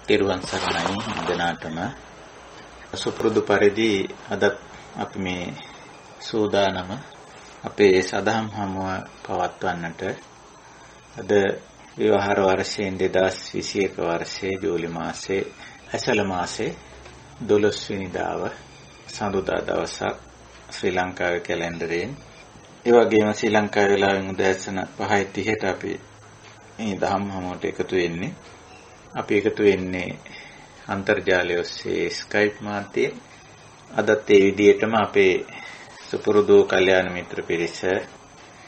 තිරුවන් සරණයි දෙනාටම. සුපුරුදු පරිදි අද අපි මේ සූදානම අපේ සදහම් හමුව පවත්වන්නට අද විවාහ වර්ෂයෙන් 2021 වර්ෂයේ ජූලි මාසයේ ඇසළ මාසයේ 12 වෙනිදාව සඳුදා දවසක් ශ්‍රී ලංකාවේ කැලෙන්ඩරයෙන් ඒ වගේම ශ්‍රී ලංකාවේ වෙලාවෙන් උදෑසන 5:30ට අපි මේ දහම් හමුවට එකතු වෙන්නේ. අපි එකතු වෙන්නේ අන්තර්ජාලය ඔස්සේ ස්කයිප් මාධ්‍යයෙන්. අදත් ඒ විදිහටම අපේ සුපුරුදු කල්යාණ මිත්‍ර පිරිස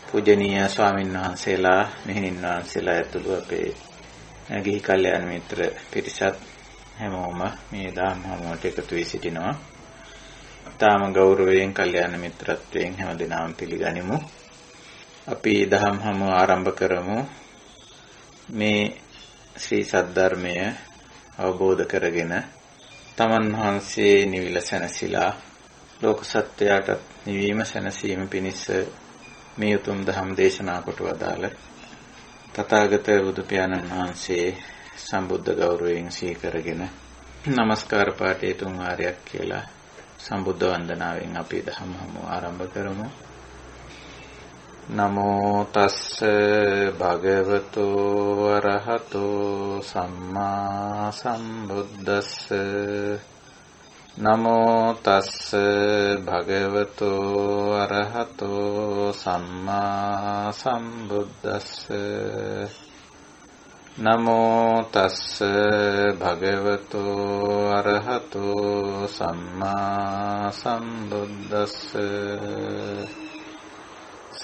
පූජනීය ස්වාමීන් වහන්සේලා මෙහෙණින් වහන්සේලා ඇතුළු අපේ ගිහි කල්යාණ මිත්‍ර පිරිසත් හැමෝම මේ දහම් හමුවට එකතු වී සිටිනවා. තාම ගෞරවයෙන් කල්යාණ මිත්‍රත්වයෙන් හැමදෙනාම පිළිගනිමු. අපි දහම් හමුව ආරම්භ කරමු. මේ ශ්‍රී සද්ධර්මය අවබෝධ කරගෙන තමන් වහන්සේ නිවිල සැනසීලා ලෝක සත්‍යයට නිවීම සැනසීම පිණිස මේ උතුම් ධම් දේශනා කොට වදාළ තථාගත බුදු පියාණන් වහන්සේ සම්බුද්ධ ගෞරවයෙන් සිහි කරගෙන নমස්කාර පාඨය තුන් වාරයක් කියලා සම්බුද්ධ වන්දනාවෙන් අපි ධම් හමුව ආරම්භ කරමු. නමෝ තස්ස භගවතෝ අරහතෝ සම්මා සම්බුද්දස්ස නමෝ තස්ස භගවතෝ අරහතෝ සම්මා සම්බුද්දස්ස නමෝ තස්ස භගවතෝ අරහතෝ සම්මා සම්බුද්දස්ස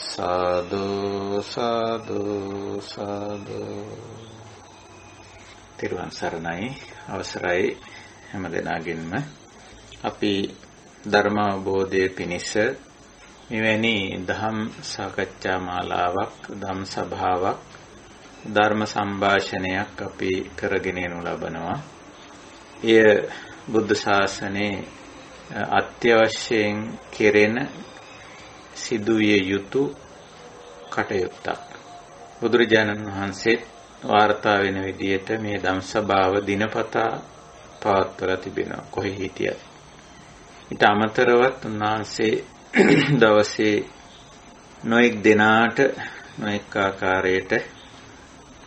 සාදු සාදු සාදු. තිරුවන් සරණයි. අවසරයි හැමදෙනාගෙන්ම. අපි ධර්ම අවබෝධයේ පිණිස මෙවැනි ධම් සාකච්ඡා මාලාවක්, ධම් සභාවක්, ධර්ම සංഭാෂණයක් අපි කරගෙන යනු ලබනවා. එය බුද්ධ ශාසනයේ අත්‍යවශ්‍යයෙන් කෙරෙන සිදුවිය යුතු කටයුත්තක්. බුදුරජාණන් වහන්සේ වාර්තා වෙන විදිහට මේ ධම් සභාව දිනපතා පවත්වලා තිබෙනවා කොහේ හිටියත්. ඊට අමතරවත් උන්වහන්සේ දවසේ නොඑක් දෙනාට නොඑක් ආකාරයට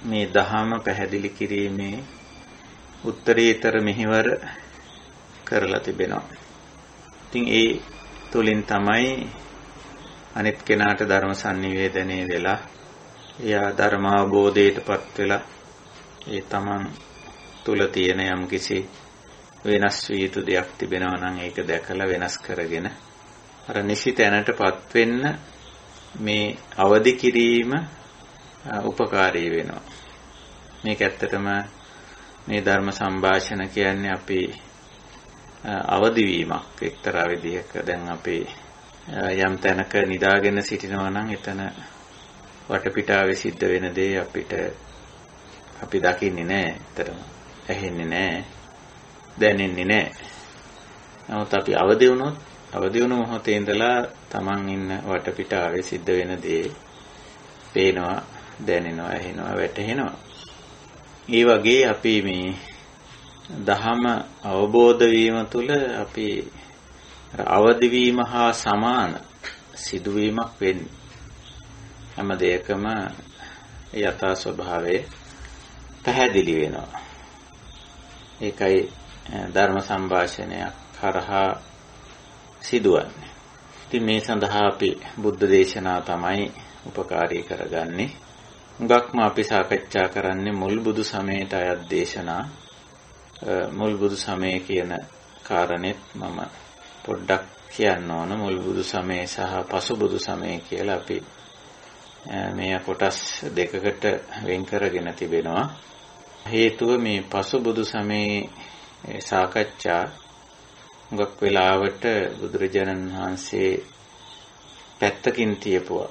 මේ දහම පැහැදිලි කිරීමේ උත්තරීතර මෙහෙවර කරලා තිබෙනවා. ඉතින් ඒ තුලින් තමයි අනිත් කෙනාට ධර්ම sannivedanaya වෙලා එයා ධර්ම අවබෝධයටපත් වෙලා ඒ තමන් තුල තියෙන යම් කිසි වෙනස් වී යුතු දෙයක් තිබෙනවා නම් ඒක දැකලා වෙනස් කරගෙන අර නිසි තැනටපත් වෙන්න මේ අවදි කිරීම උපකාරී වෙනවා. මේක ඇත්තටම මේ ධර්ම සංഭാෂණ කියන්නේ අපි අවදි වීමක් එක්තරා විදිහක. දැන් අපි යම් තැනක නිදාගෙන සිටිනවා නම් එතන වටපිටාවේ සිද්ධ වෙන දේ අපි දකින්නේ නැහැ. ඇත්තටම ඇහෙන්නේ නැහැ, දැනෙන්නේ නැහැ. නමුත් අපි අවදි වුණු මොහොතේ ඉඳලා Taman ඉන්න වටපිටාවේ සිද්ධ වෙන දේ පේනවා, දැනෙනවා, ඇහෙනවා, වැටහෙනවා. ඒ වගේ අපි මේ දහම අවබෝධ වීම තුළ අපි අවදි වීම හා සමාන සිදුවීමක් වෙන්නේ. හැම දෙයකම යථා ස්වභාවය පැහැදිලි වෙනවා. ඒකයි ධර්ම සංഭാෂණයක් කරහා සිදුවන්නේ. ඉතින් මේ සඳහා අපි බුද්ධ දේශනා තමයි උපකාරී කරගන්නේ. හුඟක්ම අපි සාකච්ඡා කරන්නේ මුල් බුදු සමයට අයත් දේශනා. මුල් බුදු සමය කියන කාරණෙත් මම පොඩ්ඩක් කියන්න ඕන. මුල් බුදු සමය සහ පසු බුදු සමය කියලා අපි මේ කොටස් දෙකකට වෙන් කරගෙන තිබෙනවා. හේතුව මේ පසු බුදු සමයේ සාකච්ඡා හුඟක් වෙලාවට බුදුරජාණන් වහන්සේ පැත්තකින් තියපුවා.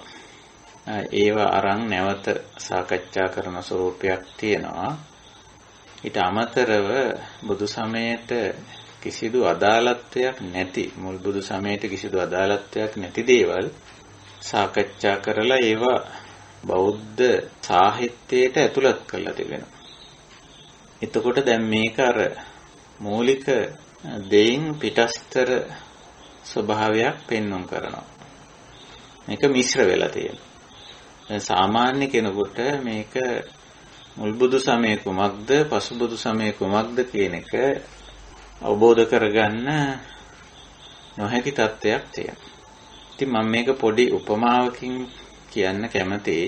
ඒවා අරන් නැවත සාකච්ඡා කරන ස්වරූපයක් තියෙනවා. ඊට අමතරව බුදු සමයට කිසිදු අදාළත්වයක් නැති, මුල් බුදු සමයට කිසිදු අදාළත්වයක් නැති දේවල් සාකච්ඡා කරලා ඒවා බෞද්ධ සාහිත්‍යයට ඇතුළත් කරලා තිබෙනවා. එතකොට දැන් මේක අර මූලික දෙයින් පිටස්තර ස්වභාවයක් පෙන්වුම් කරනවා. මේක මිශ්‍ර වෙලා තියෙනවා. දැන් සාමාන්‍ය කෙනෙකුට මේක මුල් බුදු සමය කුමක්ද පසු බුදු සමය කුමක්ද කියන එක අවබෝධ කරගන්න නොහැකි තත්ත්වයක් තියෙනවා. ඉතින් මම මේක පොඩි උපමාවකින් කියන්න කැමතියි.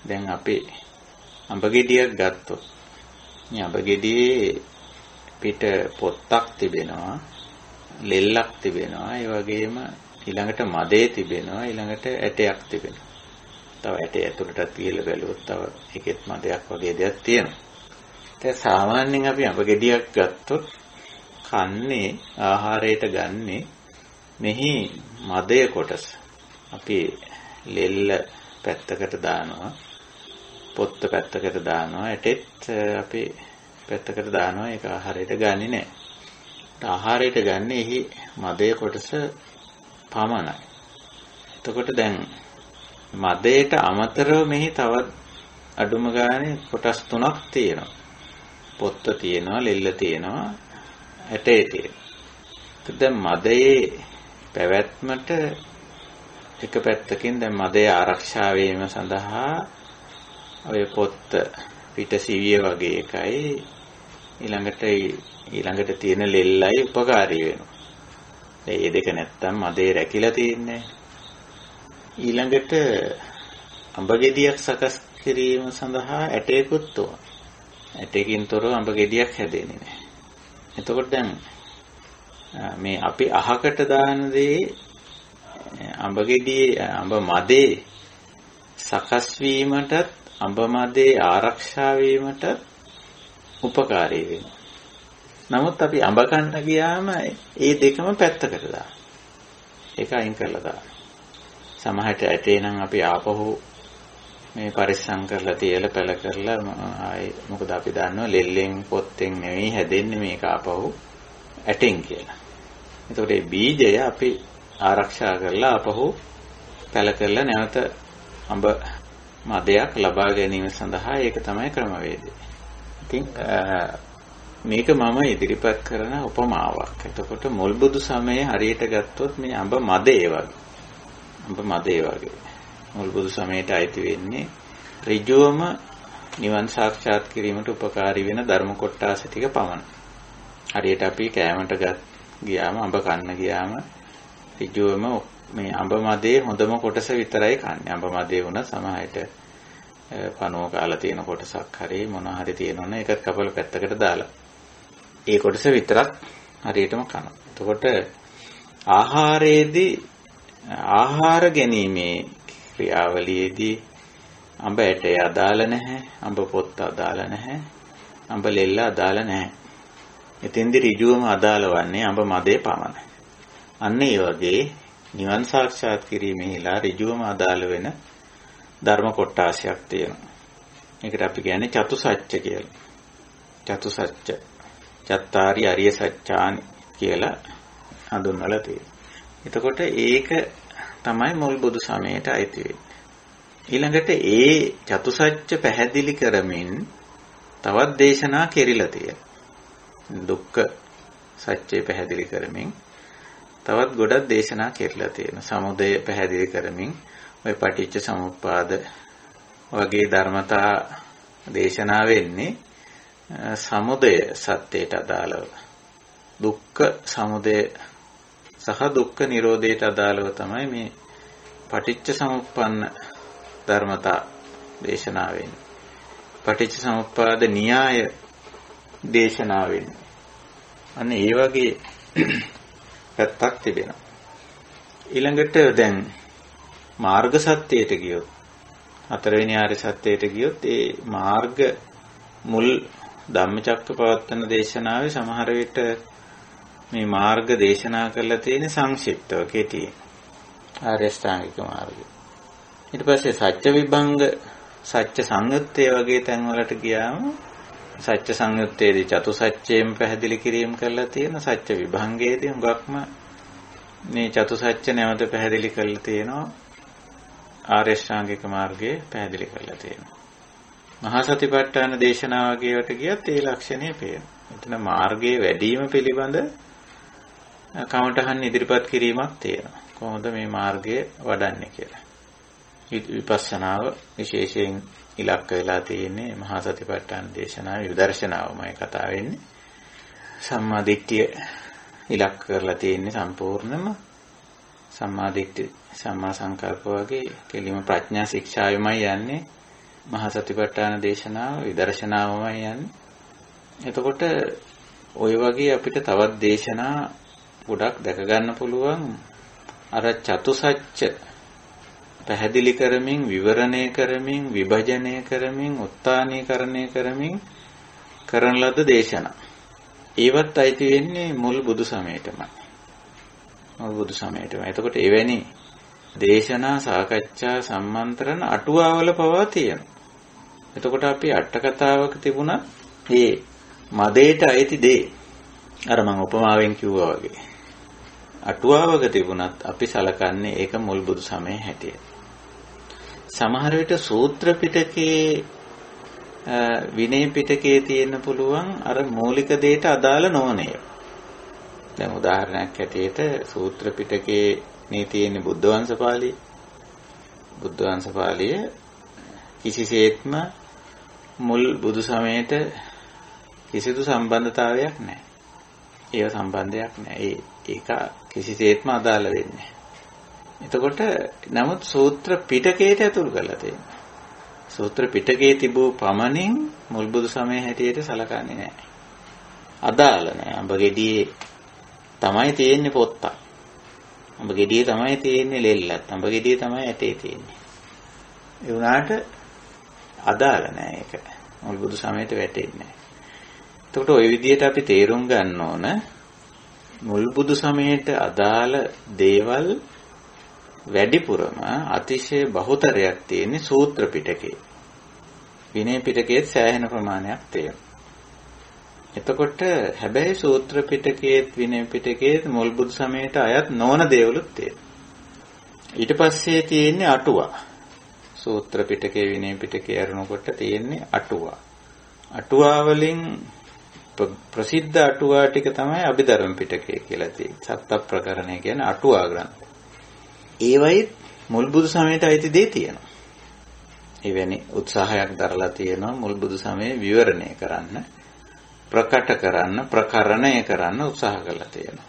දැන් අපි අඹ ගෙඩියක් ගත්තොත් මේ අඹ ගෙඩියේ පිට පොත්තක් තිබෙනවා, ලෙල්ලක් තිබෙනවා, ඒ වගේම ඊළඟට මදේ තිබෙනවා, ඊළඟට ඇටයක් තිබෙනවා. තව ඇටේ ඇතුළටත් ගිහලා බැලුවොත් තව එකෙත් මදයක් වගේ දෙයක් තියෙනවා. දැන් සාමාන්‍යයෙන් අපි අඹ ගෙඩියක් ගත්තොත් කන්නේ ආහාරයට ගන්නේ මෙහි මදය කොටස. අපි ලෙල්ල පැත්තකට දානවා, පොත්ත පැත්තකට දානවා, ඇටෙත් අපි පැත්තකට දානවා. ඒක ආහාරයට ගන්නෙ නෑ. ආහාරයට ගන්න එහි මදය කොටස පමණයි. එතකොට දැන් මදයට අමතරව මෙහි තවත් අඩුම ගානේ කොටස් 3ක් තියෙනවා. පොත්ත තියෙනවා, ලෙල්ල තියෙනවා, ඇටේ තියෙනවා. දැන් මදයේ පැවැත්මට එක පැත්තකින් දැන් මදයේ ආරක්ෂා වීම සඳහා ඔය පොත්ත පිට සිවිය වගේ එකයි ඊළඟට තියෙන ලෙල්ලයි උපකාරී වෙනවා. මේ දෙක නැත්තම් මදේ රැකිලා තියන්නේ. ඊළඟට අඹ ගෙඩියක් සකස් කිරීම සඳහා ඇටයකුත් ඕන. ඇටයකින් තොරව අඹ ගෙඩියක් හැදෙන්නේ නැහැ. එතකොට දැන් මේ අපි අහකට දාන දේ අඹ ගෙඩියේ අඹ මදේ සකස් වීමටත් අඹ මදේ ආරක්ෂා වීමටත් උපකාරී වෙනවා. නමුත් අපි අඹ කන්න ගියාම ඒ දෙකම පැත්තකට දානවා. ඒක අයින් කරලා දානවා. සමහරට ඇටේ නම් අපි ආපහු මේ පරිස්සම් කරලා තියලා පැල කරලා ආයේ මොකද අපි දන්නවා ලෙල්ලෙන් පොත්තෙන් නෙවෙයි හැදෙන්නේ මේක ආපහු ඇටෙන් කියලා. එතකොට මේ බීජය අපි ආරක්ෂා කරලා ආපහු පැල කරලා නැවත අඹ මදයක් ලබා ගැනීම සඳහා ඒක තමයි ක්‍රමවේදය. ඉතින් මේක මම ඉදිරිපත් කරන උපමාවක්. එතකොට මුල් බුදු සමයේ හරියට ගත්තොත් මේ අඹ මදේ වගේ. අඹ මදේ වගේ. මුල් බුදු සමයට අයිති වෙන්නේ ඍජුවම නිවන් සාක්ෂාත් කිරීමට උපකාරී වෙන ධර්ම කොටස ටික පමණයි. හරියට අපි කෑමට ගියාම අඹ කන්න ගියාම ඍජුවම මේ අඹ මදේ හොඳම කොටස විතරයි කන්නේ. අඹ මදේ වුණා සමහරට පණුව කාලා තියෙන කොටසක් හරි මොන හරි තියෙනවනේ ඒකත් කපලා පැත්තකට දාලා ඒ කොටස විතරක් හරියටම කනවා. එතකොට ආහාරයේදී ආහාර ගැනීමේ ක්‍රියාවලියේදී අඹ ඇටය අදාළ නැහැ, අඹ පොත්ත අදාළ නැහැ, අඹ ලෙල්ල අදාළ නැහැ. එතෙන්දි ඍජුවම අදාළ වන්නේ අඹ මදේ පමණයි. අන්න ඒ වගේ නිවන් සාක්ෂාත් කිරීමේලා ඍජුවම අදාළ වෙන ධර්ම කොටාශයක් තියෙනවා. ඒකට අපි කියන්නේ චතුසත්‍ය කියලා. චතුසත්‍ය චත්තාරි අරිය සත්‍යානි කියලා හඳුන්වලා තියෙනවා. එතකොට ඒක තමයි මුල් බුදු සමයට අයිති වෙන්නේ. ඊළඟට ඒ චතුසත්‍ය පැහැදිලි කරමින් තවත් දේශනා කෙරිලා තියෙනවා. දුක්ඛ සත්‍ය පැහැදිලි කරමින් තවත් ගොඩක් දේශනා කෙරිලා තියෙනවා. සමුදය පැහැදිලි කරමින් ඔය පටිච්ච සමුප්පාද වගේ ධර්මතා දේශනා වෙන්නේ සමුදය සත්‍යයට අදාළව. දුක්ඛ සමුදය සහ දුක්ඛ නිරෝධයට අදාළව තමයි මේ පටිච්ච සමුප්පන්න ධර්මතා දේශනා වෙන්නේ. පටිච්ච සමුප්පාද න්‍යාය දේශනා වෙන්නේ. අන්න ඒ වගේ පැත්තක් තිබෙනවා. ඊළඟට දැන් මාර්ග සත්‍යයට ගියොත් හතරවෙනි ආර්ය සත්‍යයට ගියොත් ඒ මාර්ග මුල් ධම්මචක්කපවත්තන දේශනාවේ සමහර විට මේ මාර්ග දේශනා කරලා තියෙන සංක්ෂිප්තව කෙටියෙන් ආර්ය ශ්‍රාංගික මාර්ගය. ඊට පස්සේ සත්‍ය විභංග සත්‍ය සංයුත්තේ වගේ තැන් වලට ගියාම සත්‍ය සංයුත්තේදී චතුසත්‍යයෙන් පැහැදිලි කිරීම කරලා තියෙන සත්‍ය විභංගයේදී හුඟක්ම මේ චතුසත්‍ය නැවත පැහැදිලි කරලා තියෙනවා. ආර්ය ශ්‍රාංගික මාර්ගයේ පැහැදිලි කරලා තියෙනවා. මහා සතිපට්ඨාන දේශනාව කියවට ගියත් ඒ ලක්ෂණය පේනවා. එතන මාර්ගයේ වැඩිම පිළිබඳ කමඨහන් ඉදිරිපත් කිරීමක් තියෙනවා. කොහොමද මේ මාර්ගය වඩන්නේ කියලා. විපස්සනාව විශේෂයෙන් ඉලක්ක වෙලා තියෙන්නේ මහා සතිපට්ඨාන දේශනාවේ විදර්ශනාවමයි කතා වෙන්නේ. සම්මා දිට්ඨිය ඉලක්ක කරලා තියෙන්නේ සම්පූර්ණම සම්මා දිට්ඨි සම්මා සංකල්ප වගේ කෙලිම ප්‍රඥා ශික්ෂාවෙමයි යන්නේ. මහා සතිපට්ඨාන දේශනාව විදර්ශනාවමයි යන්නේ. එතකොට ওই වගේ අපිට තවත් දේශනා ගොඩක් දැක ගන්න පුළුවන්. අර චතුසත්‍ය පැහැදිලි කරමින් විවරණය කරමින් විභජනය කරමින් උත්තානීකරණය කරමින් කරන ලද දේශනා. ඒවත් අයිති වෙන්නේ මුල් බුදු සමයටමයි. මුල් බුදු සමයටම. එතකොට එවැනි දේශනා සාකච්ඡා සම්මන්ත්‍රණ අටුවාවල පවා තියෙනවා. එතකොට අපි අට කතාවක තිබුණා මේ මදේට අයිති දේ. අර මම උපමාවෙන් කිව්වා වගේ. අටුවාවක තිබුණත් අපි සලකන්නේ ඒක මුල් බුදු සමයේ හැටියට. සමහර විට සූත්‍ර පිටකේ විනය පිටකේ තියෙන්න පුළුවන් අර මූලික දෙයට අදාළ නොවන ඒවා. දැන් උදාහරණයක් ඇටියට සූත්‍ර පිටකේ මේ තියෙන බුද්ධ වංශපාළිය. බුද්ධ වංශපාළිය කිසිසේත්ම මුල් බුදු සමයට කිසිදු සම්බන්ධතාවයක් නැහැ. ඒව සම්බන්ධයක් නැහැ. ඒක කිසිසේත්ම අදාළ වෙන්නේ නැහැ. එතකොට නමුත් සූත්‍ර පිටකයට ඇතුළු කරලා තියෙනවා. සූත්‍ර පිටකයේ තිබූ පමණින් මුල් බුදු සමයේ හැටියට සලකන්නේ නැහැ. අදාළ නැහැ. අඹ ගෙඩියේ තමයි තියෙන්නේ පොත්ත. අඹ ගෙඩියේ තමයි තියෙන්නේ ලෙල්ලත්. අඹ ගෙඩියේ තමයි ඇටේ තියෙන්නේ. ඒ වුණාට අදාළ නැහැ ඒක. මුල් බුදු සමයට වැටෙන්නේ නැහැ. එතකොට ওই විදිහට අපි තේරුම් ගන්න ඕන මුල් බුදු සමයට අදාළ දේවල් වැඩිපුරම අතිශය බහුතරයක් තියෙන්නේ සූත්‍ර පිටකේ. විනය පිටකයේ සෑහෙන ප්‍රමාණයක් තියෙනවා. එතකොට හැබැයි සූත්‍ර පිටකයේ විනය පිටකයේ මුල් බුදු සමයට අයත් නොවන දේවලුත් තියෙනවා. ඊට පස්සේ තියෙන්නේ අටුවා. සූත්‍ර පිටකයේ විනය පිටකයේ අරනකොට තියෙන්නේ අටුවා. අටුවා වලින් ප්‍රසිද්ධ අටුවා ටික තමයි අභිධර්ම පිටකය කියලා තියෙන්නේ. සත්ත ප්‍රකරණය කියන්නේ අටුවා ග්‍රන්ථ. ඒවයි මුල් බුදු සමයට අයිති දේ තියෙනවා. එවැනි උත්සාහයක් දරලා තියෙනවා මුල් බුදු සමයේ විවරණය කරන්න, ප්‍රකට කරන්න, ප්‍රකරණය කරන්න උත්සාහ කරලා තියෙනවා.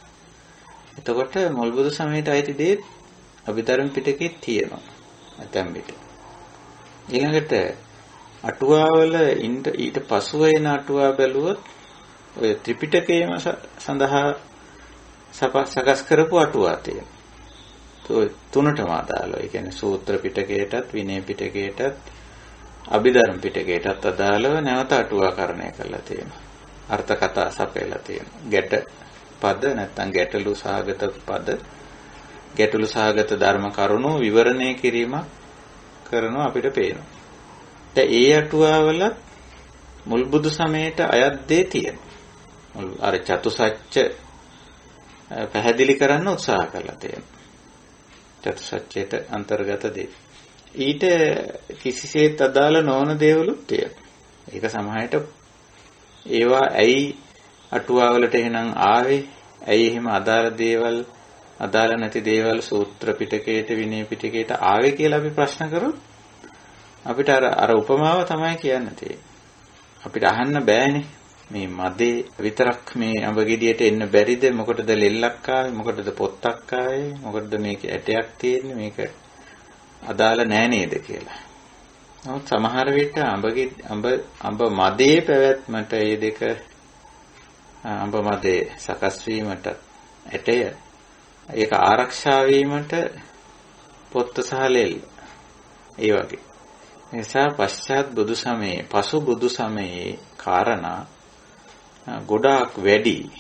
එතකොට මුල් බුදු සමයට අයිති දේ අභිධර්ම පිටකේ තියෙනවා. නැත්නම් පිට. ඊළඟට අටුවාවල ඊට පසුව එන අටුවා බැලුවොත් ඔය ත්‍රිපිටකයේම සඳහා සකස් කරපු අටුවා තියෙනවා. ඒ තුනටම අදාළව. ඒ කියන්නේ සූත්‍ර පිටකයටත් විනය පිටකයටත් අභිධර්ම පිටකයටත් අදාළව නැවත අටුවාකරණය කරලා තියෙනවා. අර්ථ කතා සපයලා තියෙනවා. ගැට පද නැත්නම් ගැටලු සහගත පද ගැටලු සහගත ධර්ම කරුණු විවරණය කිරීම කරනවා අපිට පේනවා. දැන් ඒ අටුවාවල මුල් බුදු සමයට අයත් දේ තියෙනවා. අර චතුසත්‍ය පැහැදිලි කරන්න උත්සාහ කරලා තියෙනවා. චතුසත්‍යයට අන්තර්ගත දේ. ඊට කිසිසේත් අදාළ නොවන දේවලුත් තියෙනවා. ඒක සමහරට ඒවා ඇයි අටුවාවලට එහෙනම් ආවේ? ඇයි එහෙම අදාළ දේවල් අදාළ නැති දේවල් සූත්‍ර පිටකයට විනය පිටකයට ආවේ කියලා අපි ප්‍රශ්න කරොත් අපිට අර උපමාව තමයි කියන්න තියෙන්නේ. අපිට අහන්න බෑනේ මේ මදේ විතරක් මේ අඹ ගෙඩියට එන්න බැරිද? මොකටද ලෙල්ලක් ආවේ? මොකටද පොත්තක් ආවේ? මොකටද මේක ඇටයක් තියෙන්නේ? මේක අදාළ නෑ නේද කියලා. නමුත් සමහර විට අඹ මදේ පැවැත්මට මේ දෙක අඹ මදේ සකස් වීමට ඇටය ඒක ආරක්ෂා වීමට පොත්ත සහ ලෙල්ල ඒ වගේ. නිසා පශ්චාත් බුදු සමයේ පසු බුදු සමයේ කාරණා ගොඩාක් වැඩි.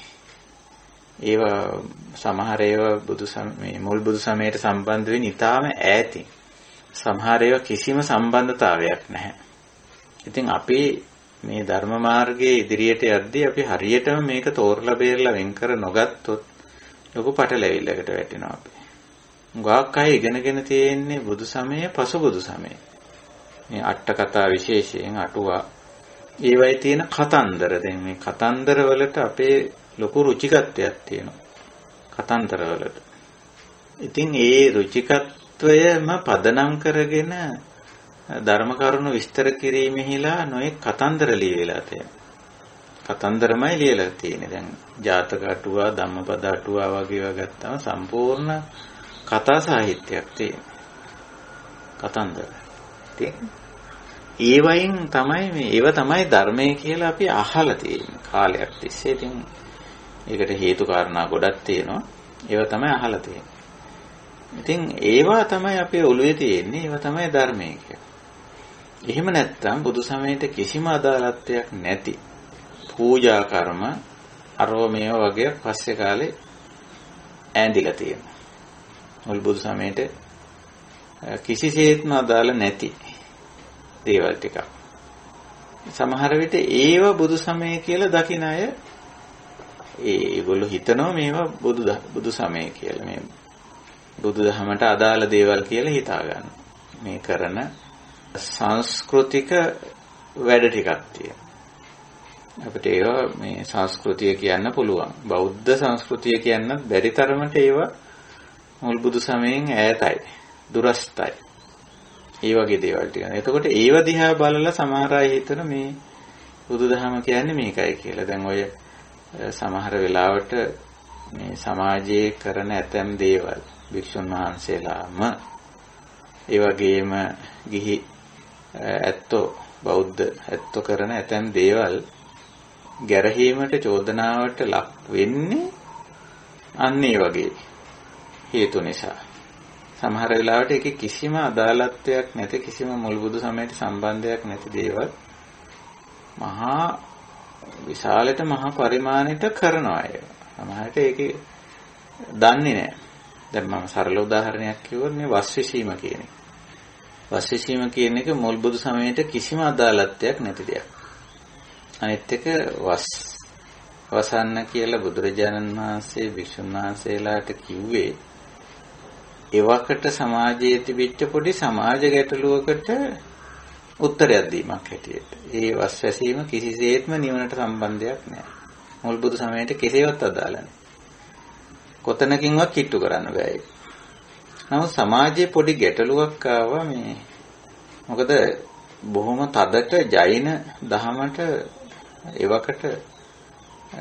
ඒවා සමහර ඒවා බුදු සමයේ මුල් බුදු සමයට සම්බන්ධ වෙන්නේ ඊටාම ඈතින්. සමහර ඒවා කිසිම සම්බන්ධතාවයක් නැහැ. ඉතින් අපි මේ ධර්ම මාර්ගයේ ඉදිරියට යද්දී අපි හරියටම මේක තෝරලා බේරලා වෙන් කර නොගත්තොත් ලොකු පටලැවිල්ලකට වැටෙනවා අපි. ගාක් අය ඉගෙනගෙන තියෙන්නේ බුදු සමයේ පසු බුදු සමයේ. මේ අට කතා විශේෂයෙන් අටුවා ඒවයි තියෙන කතන්දර. දැන් මේ කතන්දර වලට අපේ ලොකු රුචිකත්වයක් තියෙනවා. කතන්දර වලට. ඉතින් ඒ රුචිකත්වයම පදනම් කරගෙන ධර්ම කරුණු විස්තර කිරීමෙහිලා නොයෙක් කතන්දර ලියවිලා තියෙනවා. කතන්දරමයි ලියලා තියෙන්නේ. දැන් ජාතක අටුවා, ධම්මපද අටුවා වගේ ඒවා ගත්තාම සම්පූර්ණ කතා සාහිත්‍යයක් තියෙනවා. කතන්දර. ඉතින් ඒවයින් තමයි ඒව තමයි ධර්මය කියලා අපි අහලා තියෙන්නේ කාලයක් තිස්සේ. ඉතින් ඒකට හේතු කාරණා ගොඩක් තියෙනවා. ඒව තමයි අහලා තියෙන්නේ. ඉතින් ඒවා තමයි අපේ ඔළුවේ තියෙන්නේ. ඒව තමයි ධර්මය කියන්නේ. එහෙම නැත්නම් බුදු සමයට කිසිම අදාළත්වයක් නැති පූජා කර්ම අරෝ මේව වගේ පස්සේ කාලේ ඈඳිලා තියෙනවා. මුල් බුදු සමයට කිසිසේත්ම අදාළ නැති දේවල් ටික. සමහර විට ඒව බුදු සමය කියලා දකින අය ඒගොල්ලෝ හිතනවා මේවා බුදු සමය කියලා. මේ බුදුදහමට අදාළ දේවල් කියලා හිතා ගන්න. මේ කරන සංස්කෘතික වැඩ ටිකක් තියෙනවා. අපිට ඒවා මේ සංස්කෘතිය කියන්න පුළුවන්. බෞද්ධ සංස්කෘතිය කියන්නත් බැරි තරමට ඒවා මුල් බුදු සමයෙන් ඈතයි, දුරස්තයි. ඒ වගේ දේවල් ටික. එතකොට ඒව දිහා බලලා සමහර අය හිතන මේ බුදුදහම කියන්නේ මේකයි කියලා. දැන් ඔය සමහර වෙලාවට මේ සමාජයේ කරන ඇතැම් දේවල් භික්ෂුන් වහන්සේලාම ඒ වගේම ගිහි ඇත්තෝ බෞද්ධ ඇත්තෝ කරන ඇතැම් දේවල් ගැරහීමට චෝදනාවට ලක් වෙන්නේ අන්න ඒ වගේ හේතු නිසා. සමහර වෙලාවට ඒකේ කිසිම අදාළත්වයක් නැති කිසිම මුල් බුදු සමයට සම්බන්ධයක් නැති දේවල් මහා විශාලට මහා පරිමාණයට කරනවා අය. සමහරට ඒකේ දන්නේ නැහැ. දැන් මම සරල උදාහරණයක් කිව්වොත් මේ වස් විසීම කියන එක. වස් විසීම කියන එක මුල් බුදු සමයට කිසිම අදාළත්වයක් නැති දෙයක්. අනිත් එක වසන්න කියලා බුදුරජාණන් වහන්සේ භික්ෂුන් වහන්සේලාට කිව්වේ එවකට සමාජයේ තිබිච්ච පොඩි සමාජ ගැටලුවකට උත්තරයක් දීමක් හැටියට. ඒ වස් වැසීම කිසිසේත්ම නිවනට සම්බන්ධයක් නැහැ. මුල් බුදු සමයට කෙසේවත් අදාළ නැහැ. කොතනකින්වත් කිට්ටු කරන්න බෑ ඒක. නමුත් සමාජයේ පොඩි ගැටලුවක් ආවා මේ. මොකද බොහොම තදට ජෛන දහමට එවකට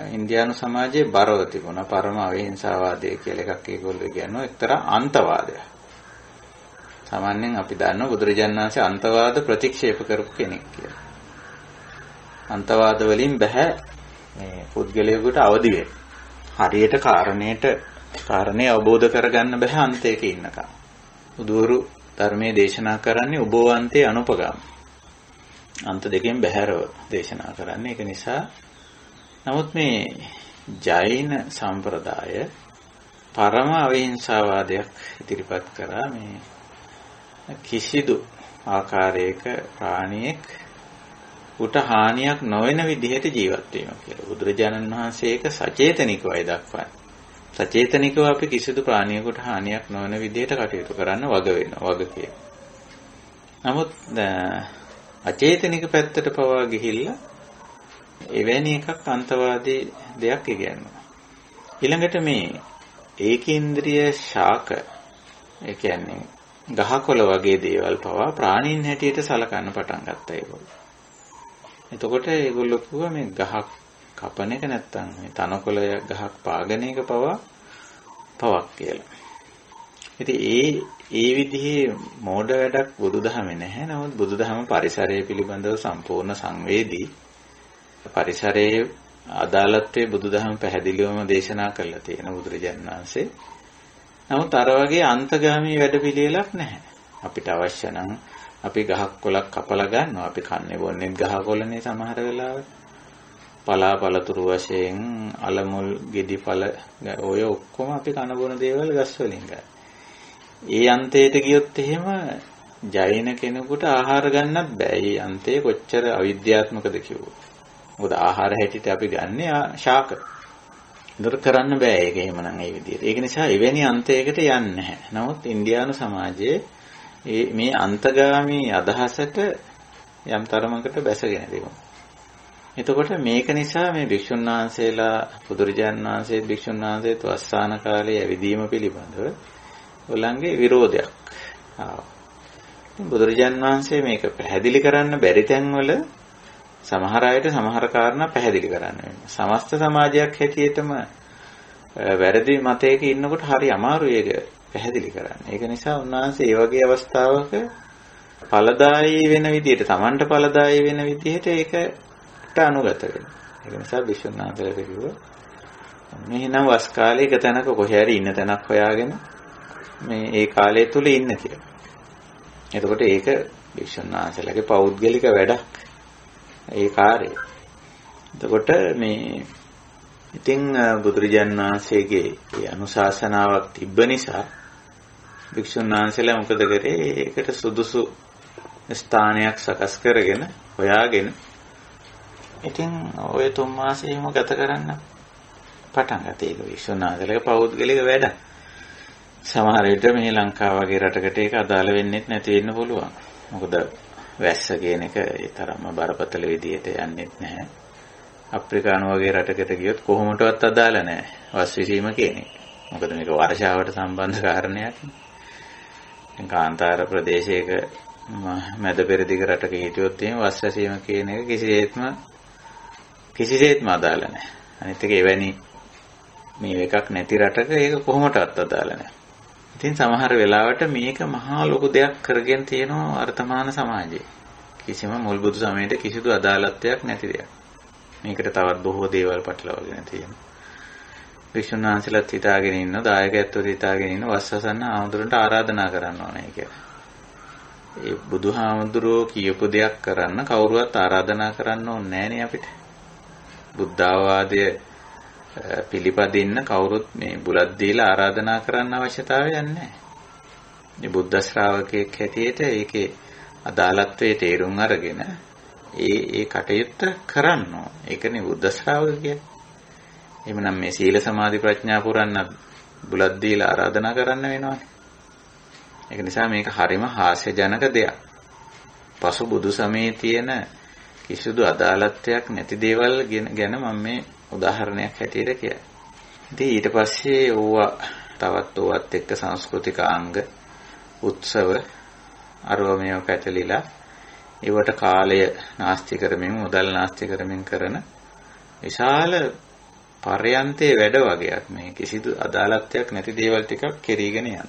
ඉන්දියානු සමාජයේ බරව තිබුණා. පරම අවිහිංසාවාදය කියලා එකක් ඒගොල්ලෝ කියනවා. එක්තරා අන්තවාදයක්. සාමාන්‍යයෙන් අපි දන්නවා බුදුරජාණන් වහන්සේ අන්තවාද ප්‍රතික්ෂේප කරපු කෙනෙක් කියලා. අන්තවාද වලින් බෑ මේ පුද්ගලයෙකුට අවදි වෙන්න. හරියට කාරණේ අවබෝධ කරගන්න බෑ අන්තයක ඉන්නකම්. බුදුවරු ධර්මයේ දේශනා කරන්නේ උභවන්තේ අනුපගම්. අන්ත දෙකෙන් බැහැරව දේශනා කරන්නේ. ඒක නිසා නමුත් මේ ජෛන සම්ප්‍රදාය පරම අවිහිංසාවාදයක් ඉදිරිපත් කරා. මේ කිසිදු ආකාරයක ප්‍රාණියෙක් උට හානියක් නොවන විදිහට ජීවත් වීම කියලා. බුදුරජාණන් වහන්සේ ඒක සචේතනිකවයි දක්වන්නේ. සචේතනිකව අපි කිසිදු ප්‍රාණියෙකුට හානියක් නොවන විදිහට කටයුතු කරන්න වග වෙනවා වග කියන. නමුත් අචේතනික පැත්තට පවා ගිහිල්ලා එවැනි එකක් අන්තවාදී දෙයක් ඉගෙනනවා. ඊළඟට මේ ඒකේන්ද්‍රීය ශාක ඒ කියන්නේ ගහකොළ වගේ දේවල් පවා ප්‍රාණීන් හැටියට සලකන්න පටන් ගත්තා ඒගොල්ලෝ. එතකොට ඒගොල්ලෝ කිව්වා මේ ගහක් කපන එක නැත්තම් මේ තනකොළ ගහක් පාගන එක පවක් කියලා. ඉතින් ඒ විදිහේ මෝඩ වැඩක් බුදුදහමේ නැහැ. නමුත් බුදුදහම පරිසරය පිළිබඳව සම්පූර්ණ සංවේදී පරිසරයේ අදාළත්වයේ බුදුදහම පැහැදිලිවම දේශනා කරලා තියෙන බුදුරජාණන් වහන්සේ. නමුත් අර වගේ අන්තගාමී වැඩපිළිවෙලක් නැහැ. අපිට අවශ්‍ය නම් අපි ගහක් කොළක් කපලා ගන්නවා. අපි කන්නේ බොන්නේ ගහ කොළනේ සමහර වෙලාවට. පලාපලතුරු වශයෙන් අලමුල් ගෙඩි පල ඔය ඔක්කොම අපි කන බොන දේවල් ගස් වලින් ගන්න. ඒ අන්තයට ගියොත් එහෙම ජෛන කෙනෙකුට ආහාර ගන්නත් බෑ. මේ අන්තය කොච්චර අවිද්‍යාත්මකද කිව්වොත්. මොකද ආහාර හැටියට අපි ගන්නේ ශාක. ඉදර කරන්න බෑ ඒක එහෙමනම් ඒ විදිහට. ඒක නිසා එවැනි අන්තයකට යන්නේ නැහැ. නමුත් ඉන්දියානු සමාජයේ මේ අන්තගාමී අදහසට යම් තරමකට බැසගෙන තිබුණා. එතකොට මේක නිසා මේ භික්ෂුන් වහන්සේලා බුදුරජාණන් වහන්සේ භික්ෂුන් වහන්සේත් වස්සාන කාලයේ ඇවිදීම පිළිබඳව ඔයගොල්ලන්ගේ විරෝධයක් ආවා. බුදුරජාණන් වහන්සේ මේක පැහැදිලි කරන්න බැරි තැන්වල සමහර අයට සමහර කාරණා පැහැදිලි කරන්න වෙනවා. සමස්ත සමාජයක් හැටියටම වැරදි මතයක ඉන්නකොට හරි අමාරුයි ඒක පැහැදිලි කරන්න. ඒක නිසා උන්වහන්සේ මේ වගේ අවස්ථාවක ඵලදායී වෙන විදිහට, Tamanට ඵලදායී වෙන විදිහට ඒකට අනුගත වෙනවා. ඒක නිසා විශ්වනාථලට කිව්වා මෙහෙනම් වස් කාලේ එක තැනක කොහේ හරි ඉන්න තැනක් හොයාගෙන මේ ඒ කාලය තුල ඉන්න කියලා. එතකොට ඒක විශ්වනාථලගේ පෞද්ගලික වැඩක්. ඒ කාර්යය. එතකොට මේ ඉතින් බුදුරජාන් වහන්සේගේ ඒ අනුශාසනාවක් තිබ්බ නිසා භික්ෂුන් වහන්සේලා මොකද කරේ? ඒකට සුදුසු ස්ථානයක් සකස් කරගෙන හොයාගෙන ඉතින් ඔය 3 මාසෙම ගත කරන්න පටන් ගත්තා. ඒක භික්ෂුන් වහන්සේලාගේ පෞද්ගලික වැඩ. සමහර විට මේ ලංකාව වගේ රටකට ඒක අදාළ වෙන්නේ නැති වෙන්න පුළුවන්. මොකද වැස්ස කියන එක ඒ තරම්ම බරපතල විදියට යන්නේ නැහැ. අප්‍රිකානු වගේ රටකට ගියොත් කොහොමදවත් අදාළ නැහැ වස් විසීම කියන එක. මොකද මේක වර්ෂාවට සම්බන්ධ කාරණයක්. කාන්තාර ප්‍රදේශයක මැද පෙරදිග රටක හිටියොත් එහෙම වස් විසීම කියන එක කිසිසේත්ම අදාළ නැහැ. අනිත් එක එවැනි මේ එකක් නැති රටක ඒක කොහොමදවත් අදාළ නැහැ. ඉතින් සමහර වෙලාවට මේක මහා ලොකු දෙයක් කරගෙන තියෙනවා වර්තමාන සමාජයේ. කිසිම මුල් බුදු සමයට කිසිදු අදාළත්වයක් නැති දෙයක්. මේකට තවත් බොහෝ දේවල් පටලවාගෙන තියෙනවා. භික්ෂුන් වහන්සේලාත් හිතාගෙන ඉන්න, දායකයන්ත් හිතාගෙන ඉන්න වස්සසන්න ආමතුරන්ට ආරාධනා කරන්න ඕනේ කියලා. ඒ බුදුහාමුදුරුවෝ කියපු දෙයක් කරන්න කවුරුවත් ආරාධනා කරන්න ඕනේ නෑනේ අපිට. බුද්ධාවාදය පිළිපදින්න කවුරුත් මේ බුලත් දීලා ආරාධනා කරන්න අවශ්‍යතාවයක් නැහැ. මේ බුද්ධ ශ්‍රාවකයෙක් හැටියට ඒකේ අදාළත්වයේ තේරුම් අරගෙන ඒ කටයුත්ත කරන්න ඕන. ඒකනේ බුද්ධ ශ්‍රාවක කියන්නේ. එහෙමනම් මේ සීල සමාධි ප්‍රඥා පුරන්න බුලත් දීලා ආරාධනා කරන්න වෙනවනේ. ඒක නිසා මේක හරිම හාස්‍යජනක දෙයක්. පසු බුදු සමයේ තියෙන කිසිදු අදාළත්වයක් නැති දේවල් ගැන මම මේ උදාහරණයක් හැටියට කියයි. ඉතින් ඊට පස්සේ ඕවා තවත් ඕවත් එක්ක සංස්කෘතික අංග උත්සව අරවමියව පැටලිලා ඒවට කාලය නාස්ති කරමින් මුදල් නාස්ති කරමින් කරන විශාල පරයන්තේ වැඩ වගේක් මේ කිසිදු අදාළත්වයක් නැති දේවල් ටිකක් කෙරීගෙන යනවා.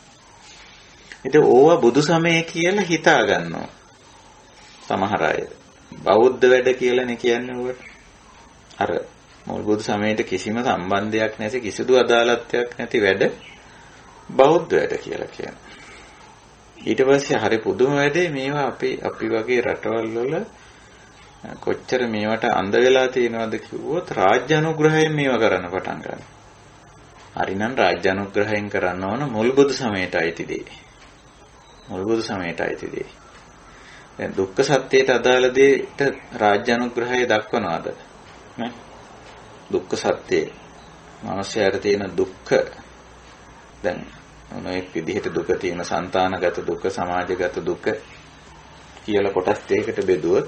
ඉතින් ඕවා බුදු සමය කියලා හිතා ගන්නවා. සමහර අය බෞද්ධ වැඩ කියලානේ කියන්නේ ඕවට. අර මුල් බුදු සමයට කිසිම සම්බන්ධයක් නැති කිසිදු අදාළත්වයක් නැති වැඩ බෞද්ධ වැඩ කියලා කියනවා. ඊට පස්සේ හරි පුදුම වැඩේ මේවා අපි වගේ රටවල් වල කොච්චර මේවට අඳ වෙලා තියෙනවද කිව්වොත් රාජ්‍ය අනුග්‍රහයෙන් මේවා කරන්න පටන් ගන්නවා. හරිනම් රාජ්‍ය අනුග්‍රහයෙන් කරන්න ඕන මුල් බුදු සමයට අයිති දේ. මුල් බුදු සමයට අයිති දේ. දැන් දුක්ඛ සත්‍යයට අදාළ දෙයට රාජ්‍ය අනුග්‍රහය දක්වනවාද? නේ? දුක්ඛ සත්‍යය. මානවයාට තියෙන දුක්ඛ දැන් මොනෙක් විදිහට දුක තියෙන సంతానගත දුක, සමාජගත දුක කියලා කොටස් දෙකකට බෙදුවොත්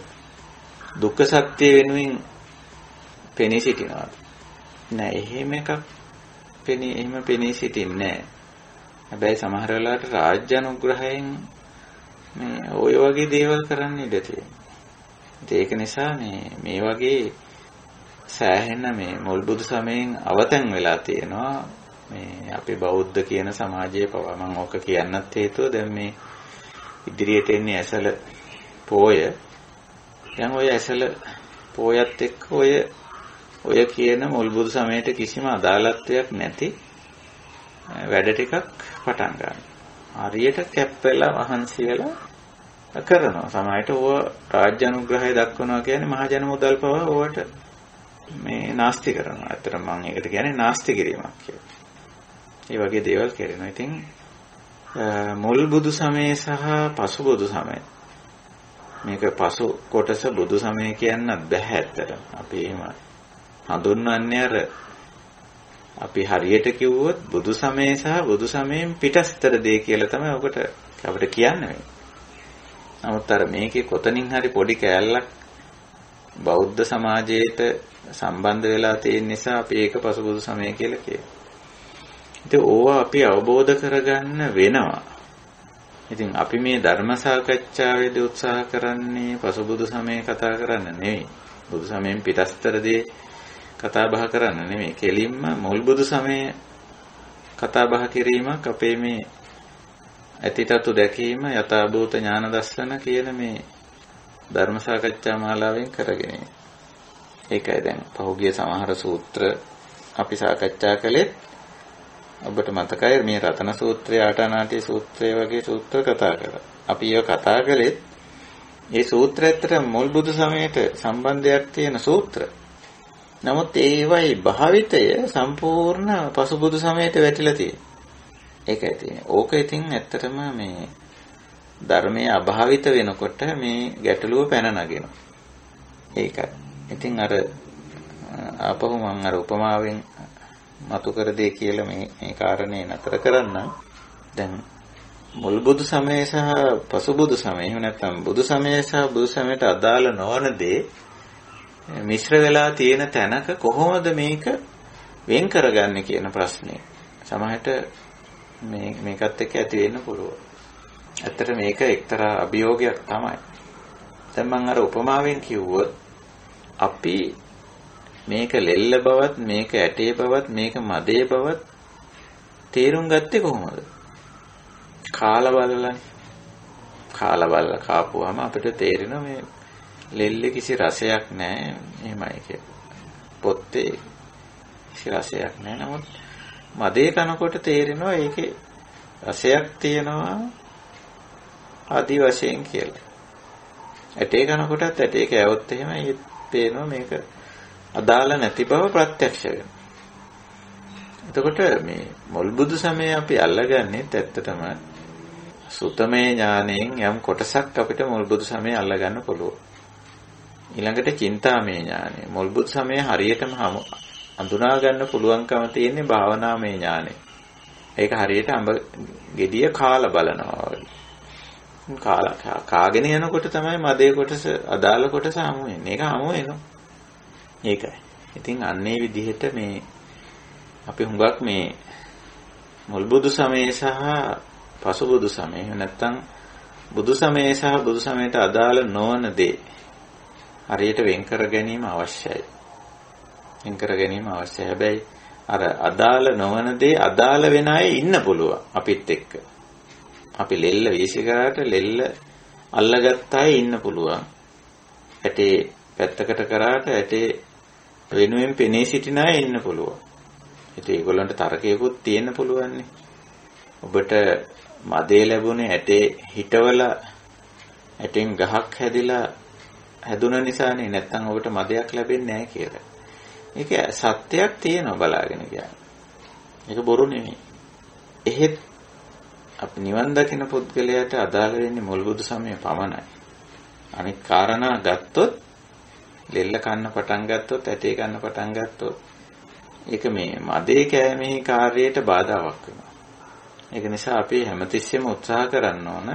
දුක්ඛ සත්‍ය වෙනුවෙන් පෙනී සිටිනවා. නෑ එහෙම එකක් එහෙම පෙනී සිටින්නේ නෑ. හැබැයි සමහර වෙලාවට රාජ්‍ය අනුග්‍රහයෙන් මේ ඔය වගේ දේවල් කරන්න ඉඩ තියෙනවා. ඒක නිසා මේ වගේ සෑහෙන මේ මුල් බුදු සමයෙන් අවතැන් වෙලා තියෙනවා. මේ අපි බෞද්ධ කියන සමාජයේ පවා මම ඕක කියන්නත් හේතුව දැන් මේ ඉදිරියට එන්නේ ඇසල පෝය. දැන් ඔය ඇසල පෝයත් එක්ක ඔය කියන මුල් බුදු සමයට කිසිම අදාළත්වයක් නැති වැඩ ටිකක් පටන් ගන්නවා. හරියට කැප් වෙලා වහන්සි වෙලා කරනවා. සමහරට ඕව රාජ්‍ය අනුග්‍රහය දක්වනවා කියන්නේ මහජන මුදල් පවා ඕවට මේ නාස්ති කරනවා. ඇත්තට මම ඒකට කියන්නේ නාස්ති කිරීමක් කියලා. ඒ වගේ දේවල් කරනවා. ඉතින් මුල් බුදු සමය සහ පසු බුදු සමය මේක පසු කොටස බුදු සමය කියන්නත් බෑ ඇත්තට. අපි එහෙම හඳුන්වන්නේ අර අපි හරියට කිව්වොත් බුදු සමය සහ බුදු සමයෙන් පිටස්තර දේ කියලා තමයි ඔකට අපිට කියන්නේ. නමුත් අර මේකේ කොතනින් හරි පොඩි කෑල්ලක් බෞද්ධ සමාජයට සම්බන්ධ වෙලා තියෙන නිසා අපි ඒක පසුබුදු සමය කියලා කියනවා. ඉතින් ඕවා අපි අවබෝධ කරගන්න වෙනවා. ඉතින් අපි මේ ධර්ම සාකච්ඡාවේදී උත්සාහ කරන්නේ පසුබුදු සමය කතා කරන්න නෙවෙයි. බුදු සමයෙන් පිටස්තරදී කතා බහ කරන්න නෙවෙයි. කෙලින්ම මුල් බුදු සමය කතා බහ කිරීමක් අපේ මේ ඇතිතතු දැකීම යථාභූත ඥාන දර්ශන කියන මේ ධර්ම සාකච්ඡා මාලාවෙන් කරගෙන. ඒකයි දැන් පහුගිය සමහර සූත්‍ර අපි සාකච්ඡා කළේ. ඔබට මතකයි මේ රතන සූත්‍රය, ආටානාටි සූත්‍රය වගේ සූත්‍ර කතා කරා. අපි ඒව කතා කළේ මේ සූත්‍ර ඇත්තට මුල් බුදු සමයට සම්බන්ධයක් තියෙන සූත්‍ර. නමුත් ඒවයි භාවිතය සම්පූර්ණ පසුබුදු සමයට වැටිලා තියෙනවා. ඒකයි තියෙන්නේ. ඕක ඉතින් ඇත්තටම මේ ධර්මයේ අභාවිත වෙනකොට මේ ගැටලුව පැන නගිනවා. ඒකයි. ඉතින් අර ආපහු මම අර උපමාවෙන් මතු කර දෙය කියලා මේ කාරණේ නතර කරන්න. දැන් මුල් බුදු සමය සහ පසුබුදු සමය, එහෙම නැත්නම් බුදු සමය සහ බුදු සමයට අදාළ නොවන දේ මිශ්‍ර වෙලා තියෙන තැනක කොහොමද මේක වෙන් කරගන්නේ කියන ප්‍රශ්නේ සමහරට මේකත් එක්ක ඇති වෙන්න පුළුවන්. ඇත්තට මේක එක්තරා අභියෝගයක් තමයි. දැන් මම අර උපමාවෙන් කිව්වොත් අපි මේක ලෙල්ල බවත්, මේක ඇටේ බවත්, මේක මදේ බවත් තේරුම් ගත්තේ කොහොමද? කාලා බලලා කාපුවාම අපිට තේරෙනවා මේ ලෙල්ලේ කිසි රසයක් නැහැ. එහෙමයි කියලා. පොත්තේ කිසි රසයක් නැහැ. නමුත් මදේ කනකොට තේරෙනවා ඒකේ රසයක් තියෙනවා ආදි වශයෙන් කියලා. ඇටේ කනකොටත් ඇටේ කෑවොත් එහෙම තේරෙනවා මේක අදාළ නැති බව ප්‍රත්‍යක්ෂ වෙනවා. එතකොට මේ මුල් බුදු සමය අපි අල්ලගන්නේ ඇත්තටම සුතමේ ඥාණයෙන් යම් කොටසක් අපිට මුල් බුදු සමය අල්ලගන්න පුළුවන්. ඊළඟට චින්තාමේ ඥාණය. මුල් බුදු සමය හරියටම අඳුනා ගන්න පුළුවන්කම තියෙන්නේ භාවනාමය ඥාණය. ඒක හරියට අඹ ගෙඩිය කාලා බලනවා වගේ. කාගෙන යනකොට තමයි මදේ කොටස අදාළ කොටස හමු වෙන්නේ. ඒක හමු වෙනවා. ඒකයි. ඉතින් අන්නේ විදිහට මේ අපි හුඟක් මේ මුල් බුදු සමය සහ පසු බුදු සමය, නැත්තම් බුදු සමය සහ බුදු සමයට අදාළ නොවන දේ හරියට වෙන් කර ගැනීම අවශ්‍යයි. වෙන් කර ගැනීම අවශ්‍යයි. හැබැයි අර අදාළ නොවන දේ අදාළ වෙන අය ඉන්න පුළුවන් අපිත් එක්ක. අපි ලෙල්ල වීසි කරාට ලෙල්ල අල්ලගත්ත අය ඉන්න පුළුවන්. ඇටේ පැත්තකට කරාට ඇටේ වෙනුවෙන් පෙනී සිටින අය ඉන්න පුළුවන්. ඉතින් ඒගොල්ලන්ට තරකයකුත් තියෙන්න පුළුවන්නේ. ඔබට මදේ ලැබුණේ ඇටේ හිටවලා ඇටෙන් ගහක් හැදුන නිසානේ. නැත්තම් ඔබට මදයක් ලැබෙන්නේ නැහැ කියලා. ඒක සත්‍යයක් තියෙනවා බලාගෙන කියන්නේ. ඒක බොරු නෙමෙයි. එහෙත් අපි නිවන් දකින පුද්ගලයාට අදාළ වෙන්නේ මුල් බුදු සමය පමණයි. අනිත් කාරණා ගත්තොත් ලෙල්ල කන්න පටන් ගත්තොත්, ඇටේ කන්න පටන් ගත්තොත් ඒක මේ මදේ කෑමේ කාර්යයට බාධාවක් වෙනවා. ඒක නිසා අපි හැමතිස්සෙම උත්සාහ කරන්න ඕන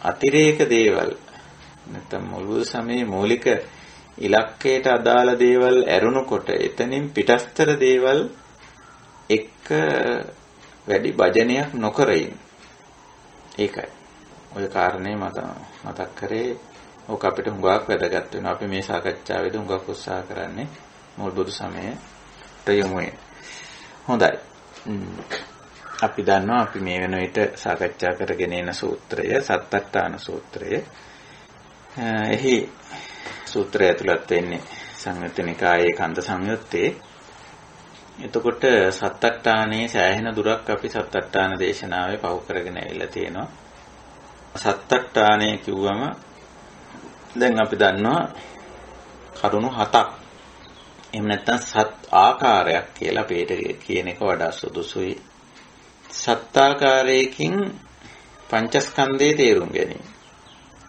අතිරේක දේවල් නැත්නම් මුල් බුදු සමයේ මූලික ඉලක්කයට අදාළ දේවල් ඇරුණුකොට එතනින් පිටස්තර දේවල් එක්ක වැඩි භජනයක් නොකර ඉන්න. ඒකයි. ඔය කාරණේ මතක් කරේ. ඕක අපිට හුඟක් වැදගත් වෙනවා. අපි මේ සාකච්ඡාවේදී හුඟක් උත්සාහ කරන්නේ මුල් බුදු සමයට යොමු වෙන්න. හොඳයි. අපි දන්නවා අපි මේ වෙන විට සාකච්ඡා කරගෙන යන සූත්‍රය සත්තට්ඨාන සූත්‍රය. එහි සූත්‍රය ඇතුළත් වෙන්නේ සංයුත්ත නිකායේ කන්ද සංයුත්තේ. එතකොට සත්තට්ඨානයේ සෑහෙන දුරක් අපි සත්තට්ඨාන දේශනාවේ පහු කරගෙන ඇවිල්ලා තියෙනවා. සත්තට්ඨානය කිව්වම දැන් අපි දන්නවා කරුණු 7ක්. එහෙම නැත්නම් සත් ආකාරයක් කියලා අපිට කියන එක වඩා සුදුසුයි. සත් ආකාරයකින් පංචස්කන්ධයේ තේරුම් ගැනීම.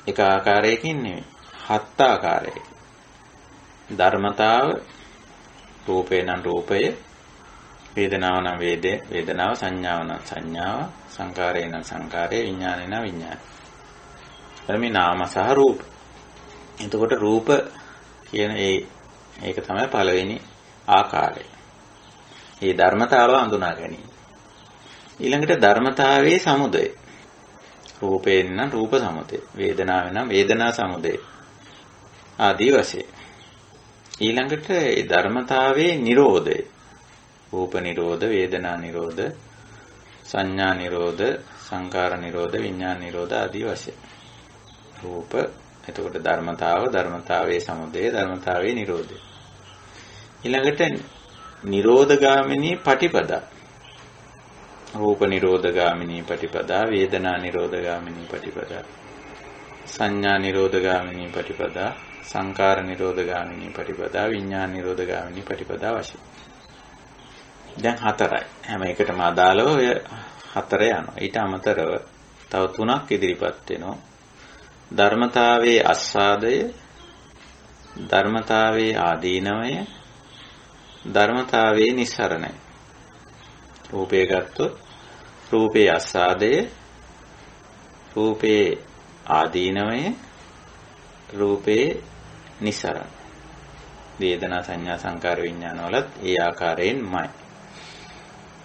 එක ආකාරයකින් නෙවෙයි. 7 ආකාරයකින්. ධර්මතාව රූපේ නම් රූපය, වේදනාව නම් වේදනාව, සංඥාව නම් සංඥාව, සංකාරය නම් සංකාරය, විඥානය නම් විඥානය. මේ නාම සහ රූප. එතකොට රූප කියන ඒක තමයි පළවෙනි ආකාරය. මේ ධර්මතාව හඳුනා ගැනීම. ඊළඟට ධර්මතාවයේ සමුදය. රූපයෙන් නම් රූප සමුදය, වේදනාවෙන් නම් වේදනා සමුදය ආදී වශයෙන්. ඊළඟට ඒ ධර්මතාවයේ නිරෝධය. රූප නිරෝධ, වේදනා නිරෝධ, සංඥා නිරෝධ, සංකාර නිරෝධ, විඥාන නිරෝධ ආදී වශයෙන්. රූප එතකොට ධර්මතාවයේ සමුදය, ධර්මතාවයේ නිරෝධය. ඊළඟට නිරෝධගාමිනී පටිපදා. රූප නිරෝධගාමිනී පටිපදා, වේදනා නිරෝධගාමිනී පටිපදා, සංඥා නිරෝධගාමිනී පටිපදා, සංකාර නිරෝධගාමිනී පටිපදා, විඥාන නිරෝධගාමිනී පටිපදා වශයෙන්. දැන් හතරයි. හැම එකටම අදාළව ඔය හතර යනවා. ඊට අමතරව තව තුනක් ඉදිරිපත් වෙනවා. ධර්මතාවයේ ආස්වාදය, ධර්මතාවයේ ආදීනවය, ධර්මතාවයේ නිස්සරණය. රූපේ ගත්තොත් රූපේ ආස්වාදය, රූපේ ආදීනවය, රූපේ නිස්සරණ. වේදනා සංඥා සංකාර විඥාන වලත් ඒ ආකාරයෙන්මයි.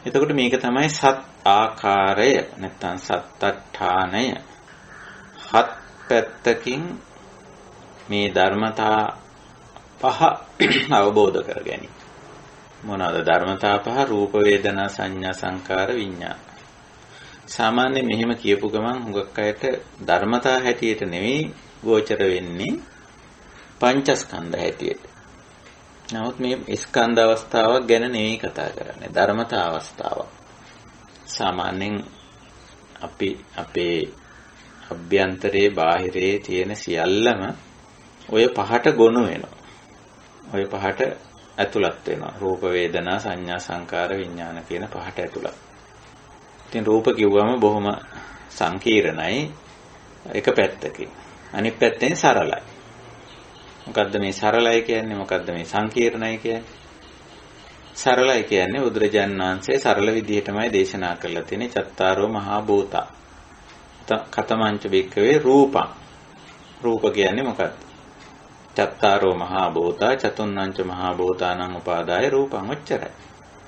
එතකොට මේක තමයි සත් ආකාරය නැත්නම් සත්අට්ඨානය. හත් පැත්තකින් මේ ධර්මතා පහ අවබෝධ කර ගැනීම. මොනවාද ධර්මතා පහ? රූප වේදනා සංඥා සංකාර විඥාන. සාමාන්‍යයෙන් මෙහෙම කියපු ගමන් හුඟක් අයට ධර්මතා හැටියට නෙවෙයි ගෝචර වෙන්නේ පංචස්කන්ධ හැටියට. නමුත් මේ ස්කන්ධ අවස්ථාවක් ගැන නෙවෙයි කතා කරන්නේ. ධර්මතා අවස්ථාවක්. සාමාන්‍යයෙන් අපි අපේ අභ්‍යන්තරයේ බාහිරයේ තියෙන සියල්ලම ඔය පහට ගොනු වෙනවා. ඔය පහට ඇතුළත් වෙනවා. රූප වේදනා සංඥා සංකාර විඥාන කියන පහට ඇතුළත්. ඉතින් රූප කිව්වම බොහොම සංකීර්ණයි එක පැත්තකින්. අනිත් පැත්තෙන් සරලයි. මොකද්ද මේ සරලයි කියන්නේ? මොකද්ද මේ සංකීර්ණයි කියන්නේ? සරලයි කියන්නේ බුදුරජාණන් වහන්සේ සරල විදිහටමයි දේශනා කරලා තියෙන්නේ. චත්තාරෝ මහා භූතා කතමංච බික්කවේ රූපං. රූප කියන්නේ මොකක්ද? චත්තාරෝ මහා භූතා චතුන්නංච මහා භූතානං උපාදාය රූපං. ඔච්චරයි.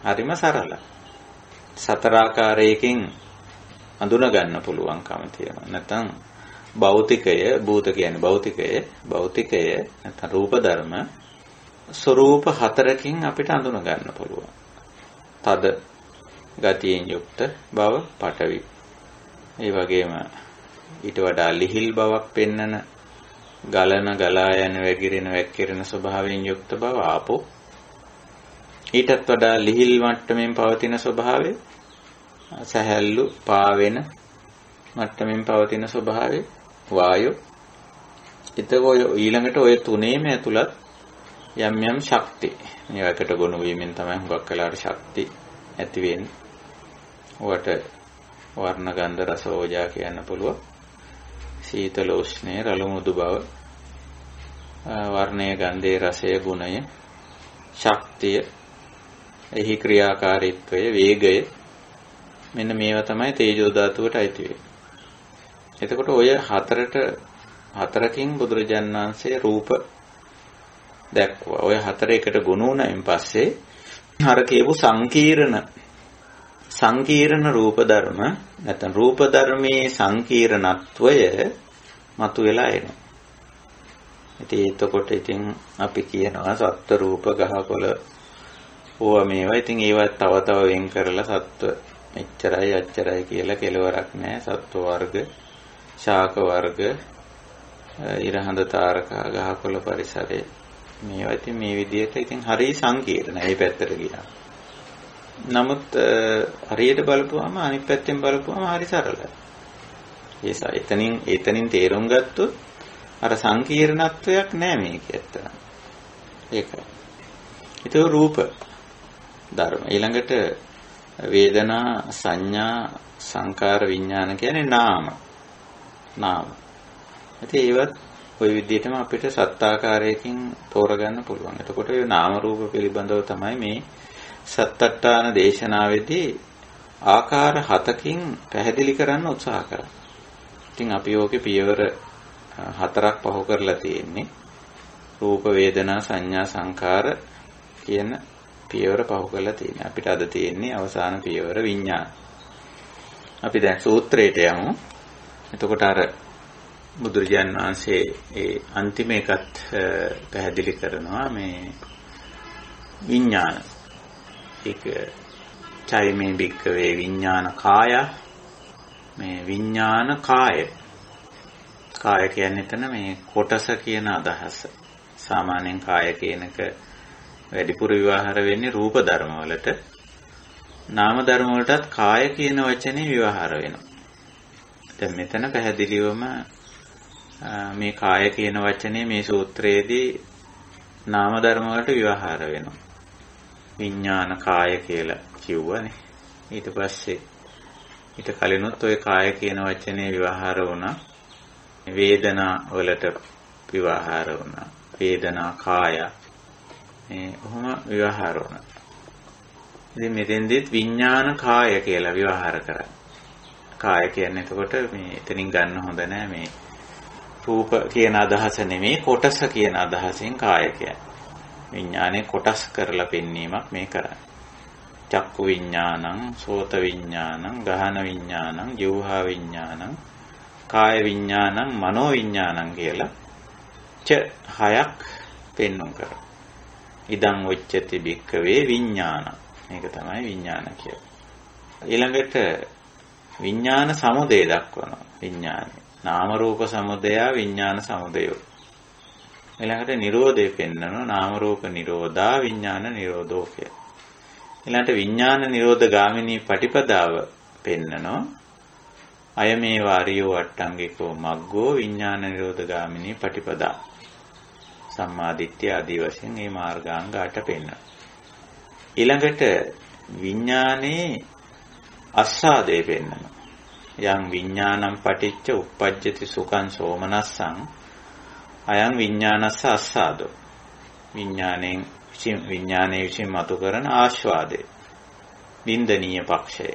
හරිම සරලයි. සතර ආකාරයකින් හඳුනා ගන්න පුළුවන්කම තියෙනවා. නැත්නම් භෞතිකය, භූත කියන්නේ භෞතිකය නැත්නම් රූප ධර්ම ස්වરૂප හතරකින් අපිට හඳුනා ගන්න පුළුවන්. තද ගතියෙන් යුක්ත බව පඨවි. ඒ වගේම ඊට වඩා ලිහිල් බවක් පෙන්නන ගලන ගලා යන වැగిරෙන වැක්කිරෙන ස්වභාවයෙන් යුක්ත බව ආපෝ. ඊටත් වඩා ලිහිල් මට්ටමින් පවතින ස්වභාවය සහැල්ලු පාවෙන මට්ටමින් පවතින ස්වභාවය වායෝ. ඊතකෝ ඊළඟට ඔය තුනේම ඇතුළත් යම් යම් ශක්ති මේකට ගොනු වීමෙන් තමයි හුඟක් වෙලාවට ශක්ති ඇති වෙන්නේ. ඔකට වර්ණ ගන්ධ රස ඕජා කියන්න පුළුවන්. සීතල උෂ්ණය රළු මුදු බව වර්ණය ගන්ධයේ රසය ගුණය ශක්තිය එහි ක්‍රියාකාරීත්වය වේගය මෙන්න මේවා තමයි තේජෝ ධාතුවට අයිති වෙන්නේ. එතකොට ඔය හතරකින් බුදුරජාණන් වහන්සේ රූප දැක්වුවා. ඔය හතර එකට ගොනු වුණායින් පස්සේ අර කියපු සංකීර්ණ රූප ධර්ම නැත්නම් රූප ධර්මයේ සංකීර්ණත්වය මතුවලා එනවා. එතකොට අපි කියනවා සත්ත්ව රූප ගහකොළ ඕවා මේවා. ඉතින් ඒවා තව වෙන් කරලා සත්ත්ව මෙච්චරයි අච්චරයි කියලා කෙලවරක් නැහැ. සත්ත්ව වර්ග, ශාක වර්ග, ඉරහඳ තාරකා ගහකොළ පරිසරය මේවා ඉතින් මේ විදිහට ඉතින් හරි සංකීර්ණයි මේ පැත්තට ගියා. නමුත් හරියට බලපුවාම අනිත් පැත්තෙන් බලපුවාම හරි සරලයි. එතනින් තේරුම් ගත්තොත් අර සංකීර්ණත්වයක් නෑ මේක ඇත්තට. ඒකයි. ඒක රූප ධර්ම. ඊළඟට වේදනා සංඥා සංකාර විඥාන කියන්නේ නාම. ඉතින් ඒවත් ওই විදිහටම අපිට සත්‍යාකාරයකින් තෝරගන්න පුළුවන්. එතකොට මේ නාම රූප පිළිබඳව තමයි මේ සත්අට්ඨාන දේශනාවේදී ආකාර 7කින් පැහැදිලි කරන්න උත්සාහ කරා. ඉතින් අපි ඕකේ පියවර හතරක් පහු කරලා තියෙන්නේ. රූප වේදනා සංඥා සංකාර කියන පියවර පහු කරලා තියෙනවා. අපිට අද තියෙන්නේ අවසාන පියවර විඥාන. අපි දැන් සූත්‍රයට යමු. එතකොට අර බුදුරජාණන් වහන්සේ ඒ අන්තිම එකත් පැහැදිලි කරනවා මේ විඥාන. ඒක චෛමේ භික්ඛවේ විඥාන කාය මේ විඥාන කාය. කාය කියන්නේ එතන මේ කොටස කියන අදහස. සාමාන්‍යයෙන් කාය කියනක වැඩිපුර විවහාර වෙන්නේ රූප ධර්ම වලට. නාම ධර්ම වලටත් කාය කියන වචනේ විවහාර වෙනවා. දැන් මෙතන පැහැදිලිවම මේ කාය කියන වචනේ මේ සූත්‍රයේදී නාම ධර්ම වලට විවහාර වෙනවා. විඥාන කාය කියලා කිව්වනේ. ඊට පස්සේ ඊට කලිනුත් ওই කාය කියන වචනේ විවහාර වුණා. වේදනා වලට විවහාර වුණා. වේදනා කාය මේ කොහොම විවහාර වුණා. ඉතින් මෙතෙන්දෙත් විඥාන කාය කියලා විවහාර කරා. කාය කියන්නේ එතකොට මේ එතනින් ගන්න හොඳ නෑ මේ රූප කියන අදහස නෙමෙයි කොටස කියන අදහසෙන් කාය කියන්නේ. විඥානේ කොටස් කරලා පෙන්වීමක් මේ කරන්නේ. චක්කු විඥානං, සෝත විඥානං, ගහන විඥානං, ජීවහා විඥානං, කාය විඥානං, මනෝ විඥානං කියලා හයක් පෙන්වුම් කරා. ඉදං උච්චති භික්ඛවේ විඥාන. මේක තමයි විඥාන කියන්නේ. ඊළඟට විඥාන සමුදය දක්වනවා. විඥානේ නාම රූප සමුදය විඥාන සමුදය. ඊළඟට නිරෝධය පෙන්වනවා. නාම රූප නිරෝධා විඥාන නිරෝධෝ කියලා. ඊළඟට විඥාන නිරෝධ ගාමිනී පටිපදාව පෙන්වනවා. අය මේ වාරියෝ අට්ටංගිකෝ මග්ගෝ විඥාන නිරෝධ ගාමිනී පටිපදා. සම්මාදිට්ඨිය ආදී වශයෙන් මේ මාර්ගාංග 8 පෙන්වනවා. ඊළඟට විඥානේ අස්සාදේ පෙන්වනවා. යම් විඥානම් පටිච්ච උප්පජ්ජති සුඛං සෝමනස්සං අයං විඥානස්ස අස්සාදෝ. විඥානයේ විසින් මතු කරන ආස්වාදේ වින්දනීය පක්ෂය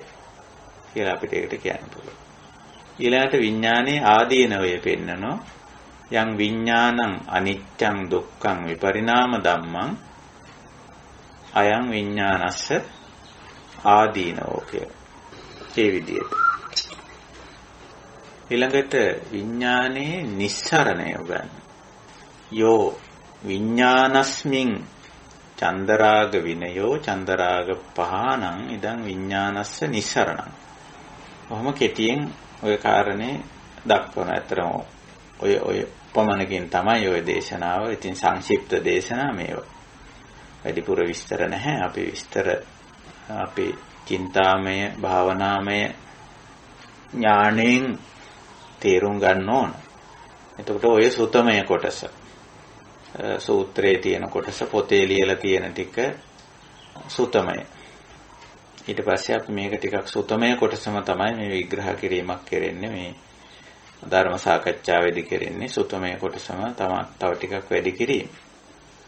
කියලා අපිට ඒකට කියන්න පුළුවන්. ඊළඟට විඥානයේ ආදීනවය පෙන්නනවා. යම් විඥානං අනිච්ඡං දුක්ඛං විපරිණාම ධම්මං අයං විඥානස්ස ආදීනෝ කියලා. ඒ විදිහට. ඊළඟට විඥානයේ නිස්සරණය උගන්වනවා. යෝ විඥානස්මින් චන්දරාග විනයෝ චන්දරාග පහනං ඉදං විඥානස්ස නිස්සරණං. කොහොම කෙටියෙන් ඔය කාරණේ දක්වන. අතරම ඔය උපමනකින් තමයි ඔය දේශනාව. ඉතින් සංක්ෂිප්ත දේශනා මේවා. වැඩිපුර විස්තර නැහැ. අපි විස්තර අපි චින්තාමය භාවනාමය ඥාණයෙන් තේරුම් ගන්න ඕන. එතකොට ඔය සුතමය කොටස සූත්‍රයේ තියෙන කොටස පොතේ ලියලා තියෙන ටික සුතමය. ඊට පස්සේ අපි මේක ටිකක් සුතමය කොටසම තමයි මේ විග්‍රහ කිරීමක් කරන්නේ. මේ ධර්ම සාකච්ඡාවේදී කරන්නේ සුතමය කොටසම තමයි තව ටිකක් වැඩි කිරීම.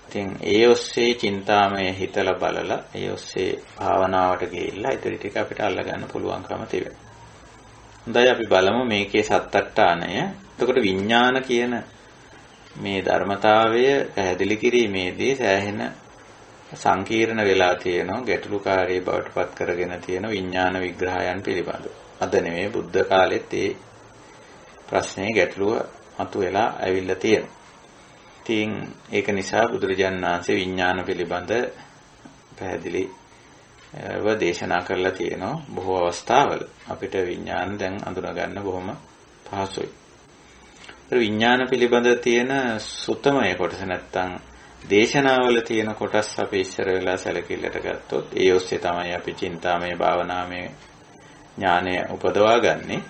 ඉතින් ඒ ඔස්සේ චින්තාමය හිතලා බලලා ඒ ඔස්සේ භාවනාවට ගිහිල්ලා ඊට ටික අපිට අල්ලගන්න පුළුවන්කම තිබෙනවා. හොඳයි අපි බලමු මේකේ සත්තට්ඨානය. එතකොට විඥාන කියන මේ ධර්මතාවය පැහැදිලි කිරීමේදී සෑහෙන සංකීර්ණ වෙලා තියෙනවා. ගැටලුකාරී බවට පත් කරගෙන තියෙන විඥාන විග්‍රහයන් පිළිබඳව. අද නෙමෙයි බුද්ධ කාලෙත් මේ ප්‍රශ්නේ ගැටලුව මතුවලා ඇවිල්ලා තියෙනවා. ඉතින් ඒක නිසා බුදුරජාණන් වහන්සේ විඥාන පිළිබඳ පැහැදිලිව දේශනා කරලා තියෙනවා. බොහෝ අවස්ථාවල අපිට විඥාන දැන් අඳුන ගන්න බොහොම පහසුයි. විඥාන පිළිබඳ තියෙන සුත්තමය කොටස නැත්තම් දේශනාවල තියෙන කොටස් අපි ඉස්සර වෙලා සැලකිල්ලට ගත්තොත් ඒ ඔස්සේ තමයි අපි චින්තාමය භාවනාමය ඥානය උපදවා ගන්නේ.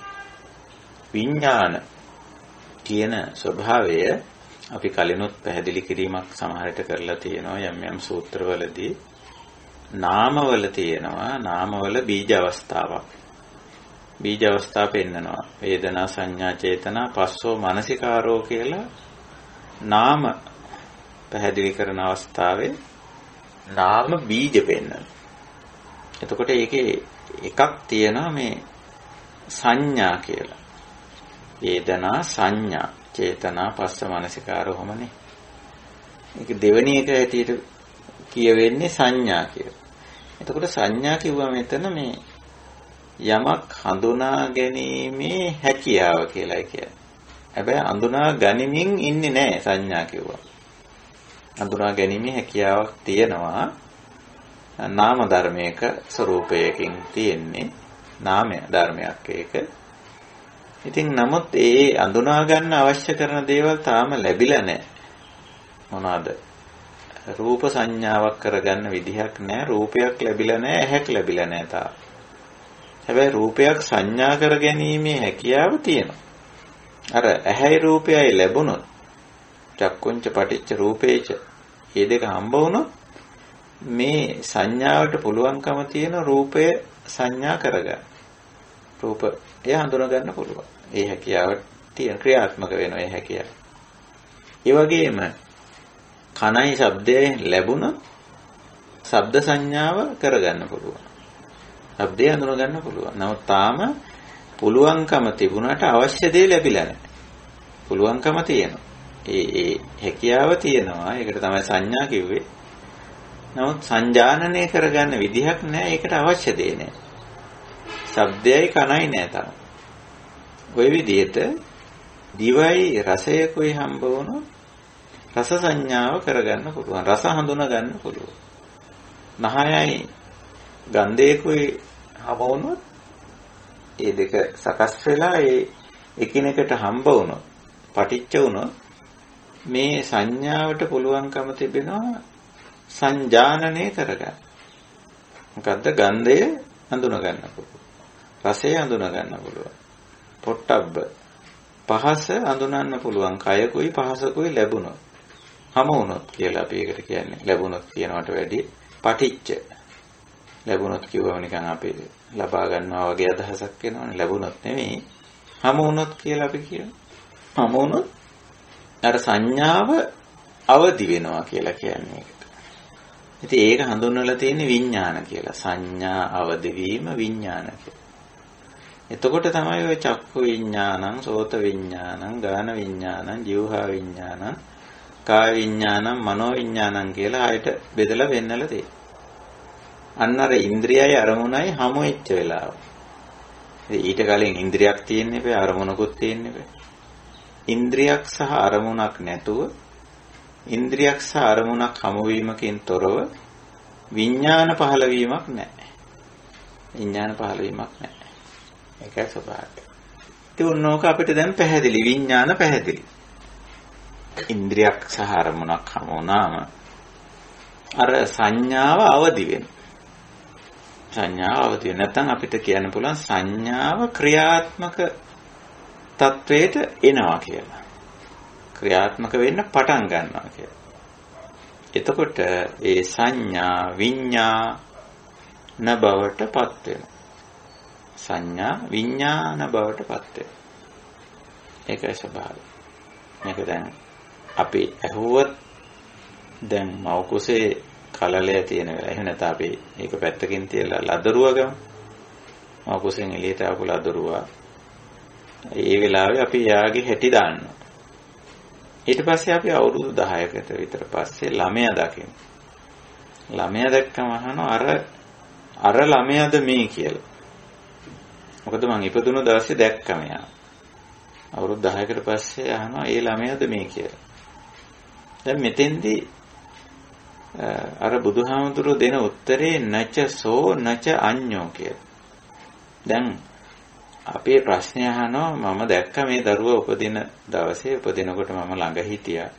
විඥාන කියන ස්වභාවය අපි කලිනුත් පැහැදිලි කිරීමක් සමහරට කරලා තියෙනවා යම් යම් සූත්‍රවලදී. නාමවල තියෙනවා නාමවල බීජ අවස්ථාවක්. බීජ අවස්ථා පෙන්නනවා. වේදනා සංඥා චේතනා පස්සෝ මනසිකාරෝ කියලා නාම පැහැදිලි කරන අවස්ථාවේ නාම බීජ පෙන්නන. එතකොට ඒකේ එකක් තියෙනවා මේ සංඥා කියලා. වේදනා සංඥා චේතනා පස්ස මනසිකාර ඔහොමනේ. ඒක දෙවෙනි එක හැටියට කියවෙන්නේ සංඥා කියලා. එතකොට සංඥා කිව්වා මෙතන මේ යමක් හඳුනා ගැනීමේ හැකියාව කියලායි කියන්නේ. හැබැයි හඳුනා ගනිමින් ඉන්නේ නැහැ සංඥා කිව්වා. හඳුනා ගැනීමේ හැකියාවක් තියෙනවා. නාම ධර්මයක ස්වરૂපයකින් තියෙන්නේ නාම ධර්මයක් ඒක. ඉතින් නමුත් ඒ හඳුනා ගන්න අවශ්‍ය කරන දේවල් තාම ලැබිලා නැහැ. මොනවාද? රූප සංඥාවක් කරගන්න විදිහක් නැහැ. රූපයක් ලැබිලා නැහැ. ඇහැක් ලැබිලා නැහැ තාම. හැබැයි රූපයක් සංඥා කර ගැනීමේ හැකියාව තියෙනවා. අර ඇහැයි රූපයයි ලැබුණොත් චක්කුංච පටිච්ච රූපේච මේ දෙක හම්බ වුණොත් මේ සංඥාවට පුළුවන්කම තියෙන රූපය සංඥා කරගන්න. රූපය හඳුනා ගන්න පුළුවන්. ඒ හැකියාව තියෙන ක්‍රියාත්මක වෙනවා ඒ හැකියාව. ඒ වගේම කනයි ශබ්දය ලැබුණොත් ශබ්ද සංඥාව කරගන්න පුළුවන්. ශබ්දය හඳුනා ගන්න පුළුවන්. නමුත් තාම පුළුවන්කම තිබුණාට අවශ්‍ය දේ ලැබිලා නැහැ. පුළුවන්කම තියෙනවා. ඒ හැකියාව තියෙනවා. ඒකට තමයි සංඥා කිව්වේ. නමුත් සංජානනය කරගන්න විදිහක් නැහැ. ඒකට අවශ්‍ය දේ නැහැ. ශබ්දයයි කනයි නැහැ තාම. ওই විදිහට දිවයි රසයකුයි හම්බ වුණොත් රස සංඥාව කරගන්න පුළුවන්. රස හඳුනා ගන්න පුළුවන්. නහයයි ගන්ධයකුයි හම්බ වුණොත් ඒ දෙක සකස් වෙලා ඒ එකිනෙකට හම්බ වුණොත් පටිච්ච වුණොත් මේ සංඥාවට පුළුවන්කම තිබෙනවා සංජානනය කරගන්න. මොකද්ද? ගන්ධය හඳුනා ගන්න පුළුවන්. රසය හඳුනා ගන්න පුළුවන්. පොට්ටබ්බ පහස හඳුනන්න පුළුවන්. කයකුයි පහසකුයි ලැබුණොත් හම වුණොත් කියලා අපි ඒකට කියන්නේ. ලැබුණොත් කියනවට වැඩිය පටිච්ච. ලැබුණොත් කිව්වම නිකන් අපි ලබා ගන්නවා වගේ අදහසක් එනවනේ. ලැබුණොත් නෙමෙයි. හම වුණොත් කියලා අපි කියනවා. හම වුණොත් අර සංඥාව අවදි වෙනවා කියලා කියන්නේ ඒකට. ඉතින් ඒක හඳුන්වලා තියෙන්නේ විඥාන කියලා. සංඥා අවදි වීම විඥාන කියලා. එතකොට තමයි ඔය චක්කු විඥානං, සෝත විඥානං, ගාන විඥානං, જીවහා විඥානං, කාය විඥානං, මනෝ විඥානං කියලා ආයත බෙදලා වෙන්නලා තියෙන්නේ. අන්න අර ඉන්ද්‍රියයි අරමුණයි හමු වෙච්ච වෙලාව. ඊට කලින් ඉන්ද්‍රියක් තියෙන්නේ බෑ, අරමුණකුත් තියෙන්නේ බෑ. ඉන්ද්‍රියක් සහ අරමුණක් නැතුව ඉන්ද්‍රියක් සහ අරමුණක් හමු වීමකින් තොරව විඥාන පහළ වීමක් නැහැ. විඥාන පහළ වීමක් නැහැ. ඒකයි ස්වභාවය. ඉතින් ඕක අපිට දැන් පැහැදිලි. විඥාන පැහැදිලි. ඉන්ද්‍රියක් සහ අරමුණක් හමු වුණාම අර සංඥාව අවදි වෙනවා. සංඥාව අවදි වෙන නැත්නම් අපිට කියන්න පුළුවන් සංඥාව ක්‍රියාත්මක තත්වයට එනවා කියලා. ක්‍රියාත්මක වෙන්න පටන් ගන්නවා කියලා. එතකොට ඒ සංඥා විඥාන බවට පත් වෙනවා. සංඥා විඥාන බවට පත් වෙනවා. ඒකයි ස්වභාවය. මේක දැන් අපි අහුවත් දැන් මව කුසේ කලලය තියෙන වෙලාව. එහෙම නැත්නම් අපි ඒක පැත්තකින් තියලා ලදරුව ගමු. මව කුසෙන් එළියට ආපු ලදරුවා. ඒ වෙලාවේ අපි යාගේ හැටි දාන්නවා. ඊට පස්සේ අපි අවුරුදු 10කට විතර පස්සේ ළමයා දකිමු. ළමයා දැක්කම අහනවා අර ළමයාද මේ කියලා. මොකද මං ඉපදුණු දවසේ දැක්කම යා. අවුරුදු 10කට පස්සේ අහනවා ඒ ළමයාද මේ කියලා. දැන් මෙතෙන්දී අර බුදුහාමුදුරුවෝ දෙන උත්තරේ නච සෝ නච අඤ්ඤෝ කියලා. දැන් අපේ ප්‍රශ්නය අහනවා මම දැක්ක මේ දරුවා උපදින දවසේ උපදිනකොට මම ළඟ හිටියා.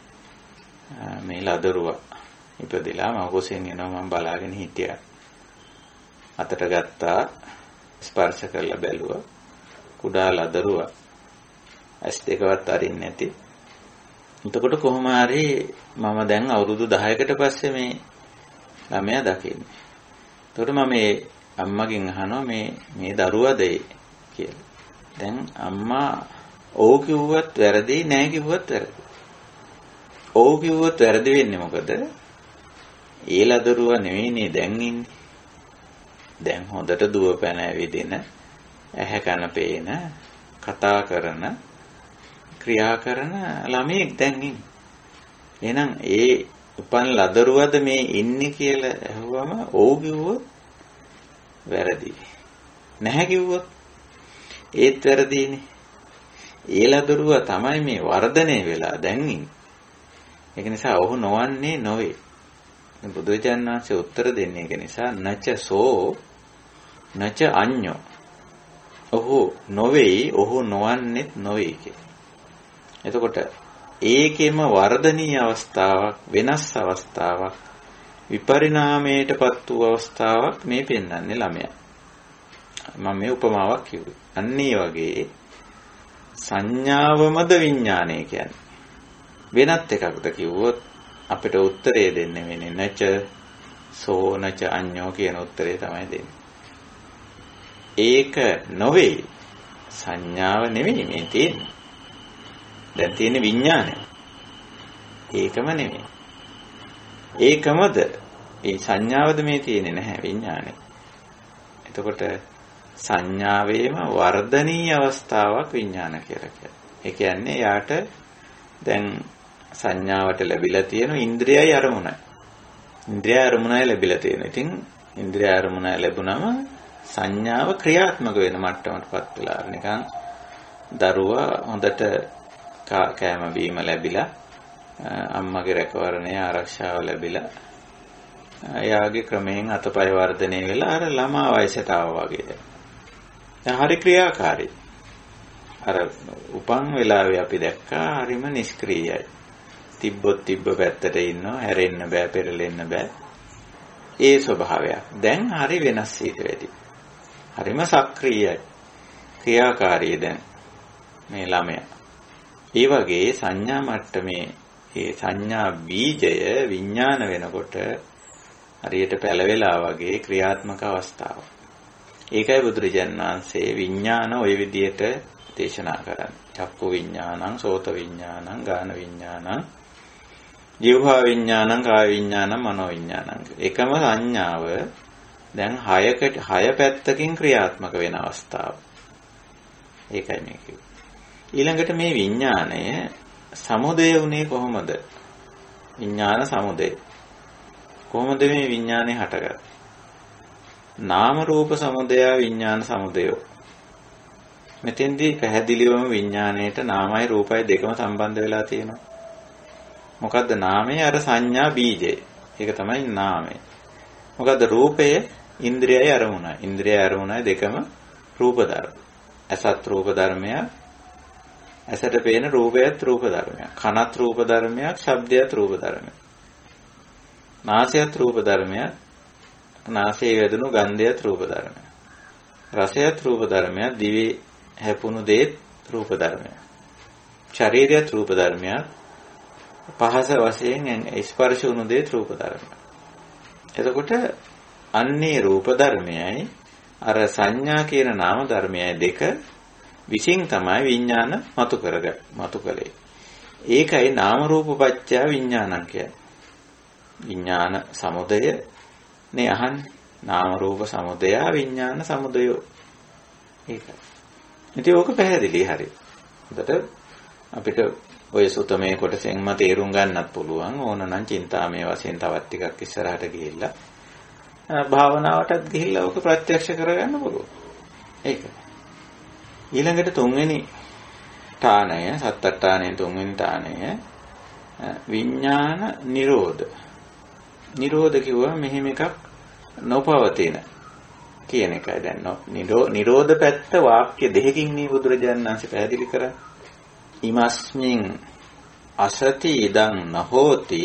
මේ ලදරුවා ඉපදිලා මම කුසෙන් එනවා මම බලාගෙන හිටියා. අතට ගත්තා ස්පර්ශ කරලා බැලුවා. කුඩා ලදරුවා. ඇස් දෙකවත් අරින්නේ නැති. එතකොට කොහොම හරි මම දැන් අවුරුදු 10කට පස්සේ මේ ළමයා දකින්නේ. එතකොට මම මේ අම්මගෙන් අහනවා මේ දරුවාද කියලා. දැන් අම්මා ඔව් කිව්වත් වැරදි නෑ කිව්වත් වැරදි. ඔව් කිව්වොත් වැරදි වෙන්නේ මොකද? ඒ ලදරුවා නෙවෙයිනේ දැන් ඉන්නේ. දැන් හොඳට දුවපැන ඇවිදින, ඇහැ කන පේන, කතා කරන ක්‍රියා කරන ළමයෙක් දැන් ඉන්නේ. එහෙනම් ඒ උපන් ලදරුවද මේ ඉන්නේ කියලා අහුවම ඔව් කිව්වොත් වැරදි. නැහැ කිව්වොත් ඒත් වැරදීනේ. ඒ ලදරුව තමයි මේ වර්ධනය වෙලා දැන් ඉන්නේ. ඒක නිසා ඔහු නොවන්නේ නොවේ. බුදුරජාණන් වහන්සේ උත්තර දෙන්නේ ඒක නිසා නච සෝ නච අඤ්ඤෝ. ඔහු නොවේයි, ඔහු නොවන්නේත් නොවේ කියලා. එතකොට ඒකෙම වර්ධනීය අවස්ථාවක්, වෙනස් අවස්ථාවක්, විපරිණාමයටපත් වූ අවස්ථාවක් මේ පෙන්වන්නේ ළමයා. මම මේ උපමාවක් කිව්වේ. අන්න ඒ වගේ සංඥාවමද විඥානය කියන්නේ. වෙනත් එකක්ද කිව්වොත් අපිට උත්තරය දෙන්නේ වෙන්නේ නච සෝ නච අඤ්ඤෝ කියන උත්තරය තමයි දෙන්නේ. ඒක නොවේ. සංඥාව නෙවෙයි මේ තියෙන්නේ. දැන් තියෙන්නේ විඥානය. ඒකම නෙවෙයි. ඒකමද ඒ සංඥාවද මේ තියෙන්නේ නැහැ විඥානය. එතකොට සංඥාවේම වර්ධනීය අවස්ථාවක් විඥාන කියලා කියනවා. ඒ කියන්නේ යාට දැන් සංඥාවට ලැබිලා තියෙන ඉන්ද්‍රියයි අරමුණයි. ඉන්ද්‍රිය අරමුණයි ලැබිලා තියෙන. ඉතින් ඉන්ද්‍රිය අරමුණයි ලැබුණම සංඥාව ක්‍රියාත්මක වෙන මට්ටමටපත් වෙලා නිකන් දරුවා හොඳට කෑම බීම ලැබිලා අම්මගේ රැකවරණය ආරක්ෂාව ලැබිලා එයාගේ ක්‍රමයෙන් අතපය වර්ධනය වෙලා අර ළමා වයසට ආවා වගේ. දැන් හරි ක්‍රියාකාරී. අර උපන් වෙලාවේ අපි දැක්කා හරිම නිෂ්ක්‍රීයයි. තිබ්බොත් තිබ්බ පැත්තට ඉන්නවා, හැරෙන්න බෑ, පෙරලෙන්න බෑ. ඒ ස්වභාවයක්. දැන් හරි වෙනස් ඊට වැඩි. හරිම සක්‍රීයයි. ක්‍රියාකාරී දැන් මේ ළමයා. ඒ වගේ සංඥා මට්ටමේ ඒ සංඥා බීජය විඥාන වෙනකොට හරියට පැලවෙලා වගේ ක්‍රියාත්මක අවස්ථාවක්. ඒකයි බුදුරජාණන් වහන්සේ විඥාන ওই විදියට දේශනා කරන්නේ. චක්කු විඥානං, සෝත විඥානං, ගාන විඥානං, ජීවහා විඥානං, කාය විඥානං, මනෝ විඥානං. එකම සංඥාව දැන් 6 පැත්තකින් ක්‍රියාත්මක වෙන අවස්ථාව. ඒකයි මේ කිව්වේ. ඊළඟට මේ විඥාණය සමුදය වුණේ කොහොමද? විඥාන සමුදය. කොහොමද මේ විඥානේ හටගත්තේ? නාම රූප සමුදය විඥාන සමුදයෝ. මෙතෙන්දී පැහැදිලිවම විඥාණයට නාමයි රූපයි දෙකම සම්බන්ධ වෙලා තියෙනවා. මොකද්ද නාමය? අර සංඥා බීජය. ඒක තමයි නාමය. මොකද්ද රූපය? ඉන්ද්‍රියයි අරමුණයි. ඉන්ද්‍රියයි අරමුණයි දෙකම රූප ධර්ම. අසත් රූප ධර්මයක්. ඇසට පේන රූපයත් රූප ධර්මයක්. කනත් රූප ධර්මයක්, ශබ්දයත් රූප ධර්මයක්. නාසයත් රූප ධර්මයක්. නාසයේ වැදුණු ගන්ධයත් රූප ධර්මයක්. රසයත් රූප ධර්මයක්. දිවේ හැපුණු දේත් රූප ධර්මයක්. ශරීරයත් රූප ධර්මයක්. පහස වශයෙන් ස්පර්ශ වුණු දේත් රූප ධර්මයක්. එතකොට අන්නේ රූප ධර්මයයි අර සංඥා කියන නාම ධර්මයයි දෙක විසින් තමයි විඥාන මතු කළේ. ඒකයි නාම රූප පත්‍ය විඥානං කියන්නේ. විඥාන සමුදය නේ අහන්නේ. නාම රූප සමුදය විඥාන සමුදයෝ. ඒකයි. ඉතින් ඕක පැහැදිලි හරි. හොඳට අපිට ඔය සුතමේ කොටසෙන්ම තේරුම් ගන්නත් පුළුවන්. ඕනනම් චින්තාමය වශයෙන් තවත් ටිකක් ඉස්සරහට ගිහිල්ලා භාවනාවටත් ගිහිල්ලා ඕක ප්‍රත්‍යක්ෂ කරගන්න පුළුවන්. ඒක. ඊළඟට තුන්වෙනි ඨානය, සත්තට්ඨානයේ තුන්වෙනි ඨානය විඥාන නිරෝධ. නිරෝධ කිව්වා මෙහෙම එකක් නොපවතින කියන එකයි. දැන් නිරෝධ පැත්ත වාක්‍ය දෙකකින් නේ බුදුරජාණන් වහන්සේ පැහැදිලි කරන්නේ. ඉමස්මින් අසති ඉදං නහෝති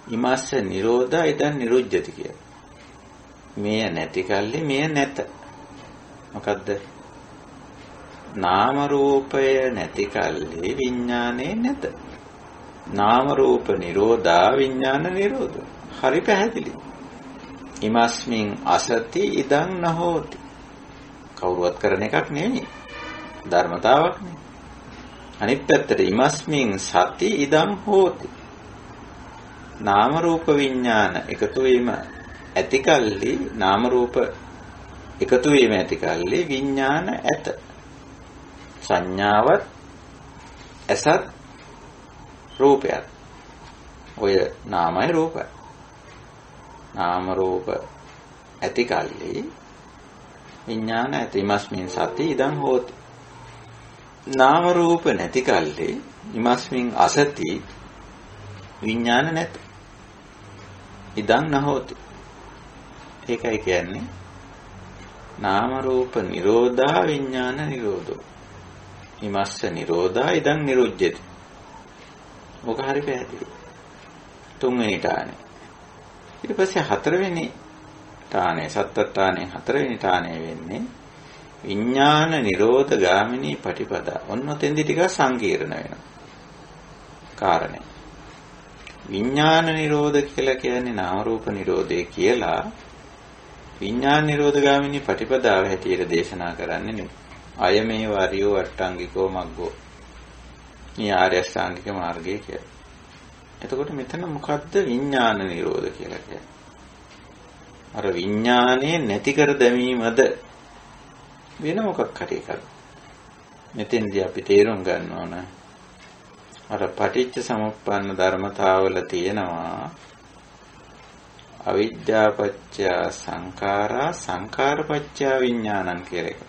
ඉමස්ස නිරෝධා ඉදං නිරුජ්ජති කියලා. මෙය නැති කල්ලි මෙය නැත. මොකද්ද? නාම රූපය නැති කල්ලි විඥානේ නැත. නාම රූප නිරෝධා විඥාන නිරෝධ. හරි පැහැදිලි. ඉමස්මින් අසති ඉදං නහෝති. කවුරුවත් කරන එකක් නෙවෙයි. ධර්මතාවක් නේ. අනිත් පැත්තට ඉමස්මින් සති ඉදං හෝති. නාම රූප විඥාන එකතු වීම ඇති කල්ලි නාම රූප එකතු වීම ඇති කල්ලි විඥාන ඇත. සංඥාවත් ඇසත් රූපයත්. ඔය නාමයි රූපයි. නාම රූප ඇති කල්ලි විඥාන ඇති. ඉමස්මින් සති ඉදං හෝති. නාම රූප නැති කල්ලි ඉමස්මින් අසති විඥාන නැත. ඉදං නහෝති. ඒකයි කියන්නේ නාම රූප නිරෝධා විඥාන නිරෝධෝ. ඉමස්ස නිරෝධා ඉදං නිරුජ්ජති. මොක හරි පැහැදිලි. තුන්වෙනි ටානේ. ඊට පස්සේ හතරවෙනි ටානේ සත්තට්ඨානේ හතරවෙනි ටානේ වෙන්නේ විඥාන නිරෝධ ගාමිනී පටිපදා. ඔන්න ඔතෙන්දි ටිකක් සංකීර්ණ වෙනවා. කාරණේ. විඥාන නිරෝධ කියලා කියන්නේ නාම රූප නිරෝධය කියලා විඥාන නිරෝධ ගාමිනී පටිපදාව හැටියට දේශනා කරන්නේ නෙමෙයි. අය මේ වරියෝ අට්ටංගිකෝ මග්ගෝ. මේ ආර්ය අෂ්ටාංගික මාර්ගය කියලා. එතකොට මෙතන මොකද්ද විඥාන නිරෝධ කියලා කියන්නේ? අර විඥානේ නැති කර දැමීමද වෙන මොකක් හරි එකක්. මෙතෙන්දී අපි තේරුම් ගන්න ඕන අර පටිච්ච සමුප්පන්න ධර්මතාවල තියෙනවා අවිද්‍යාපච්චය සංඛාරා සංඛාරපච්චය විඥානං කියලා එක.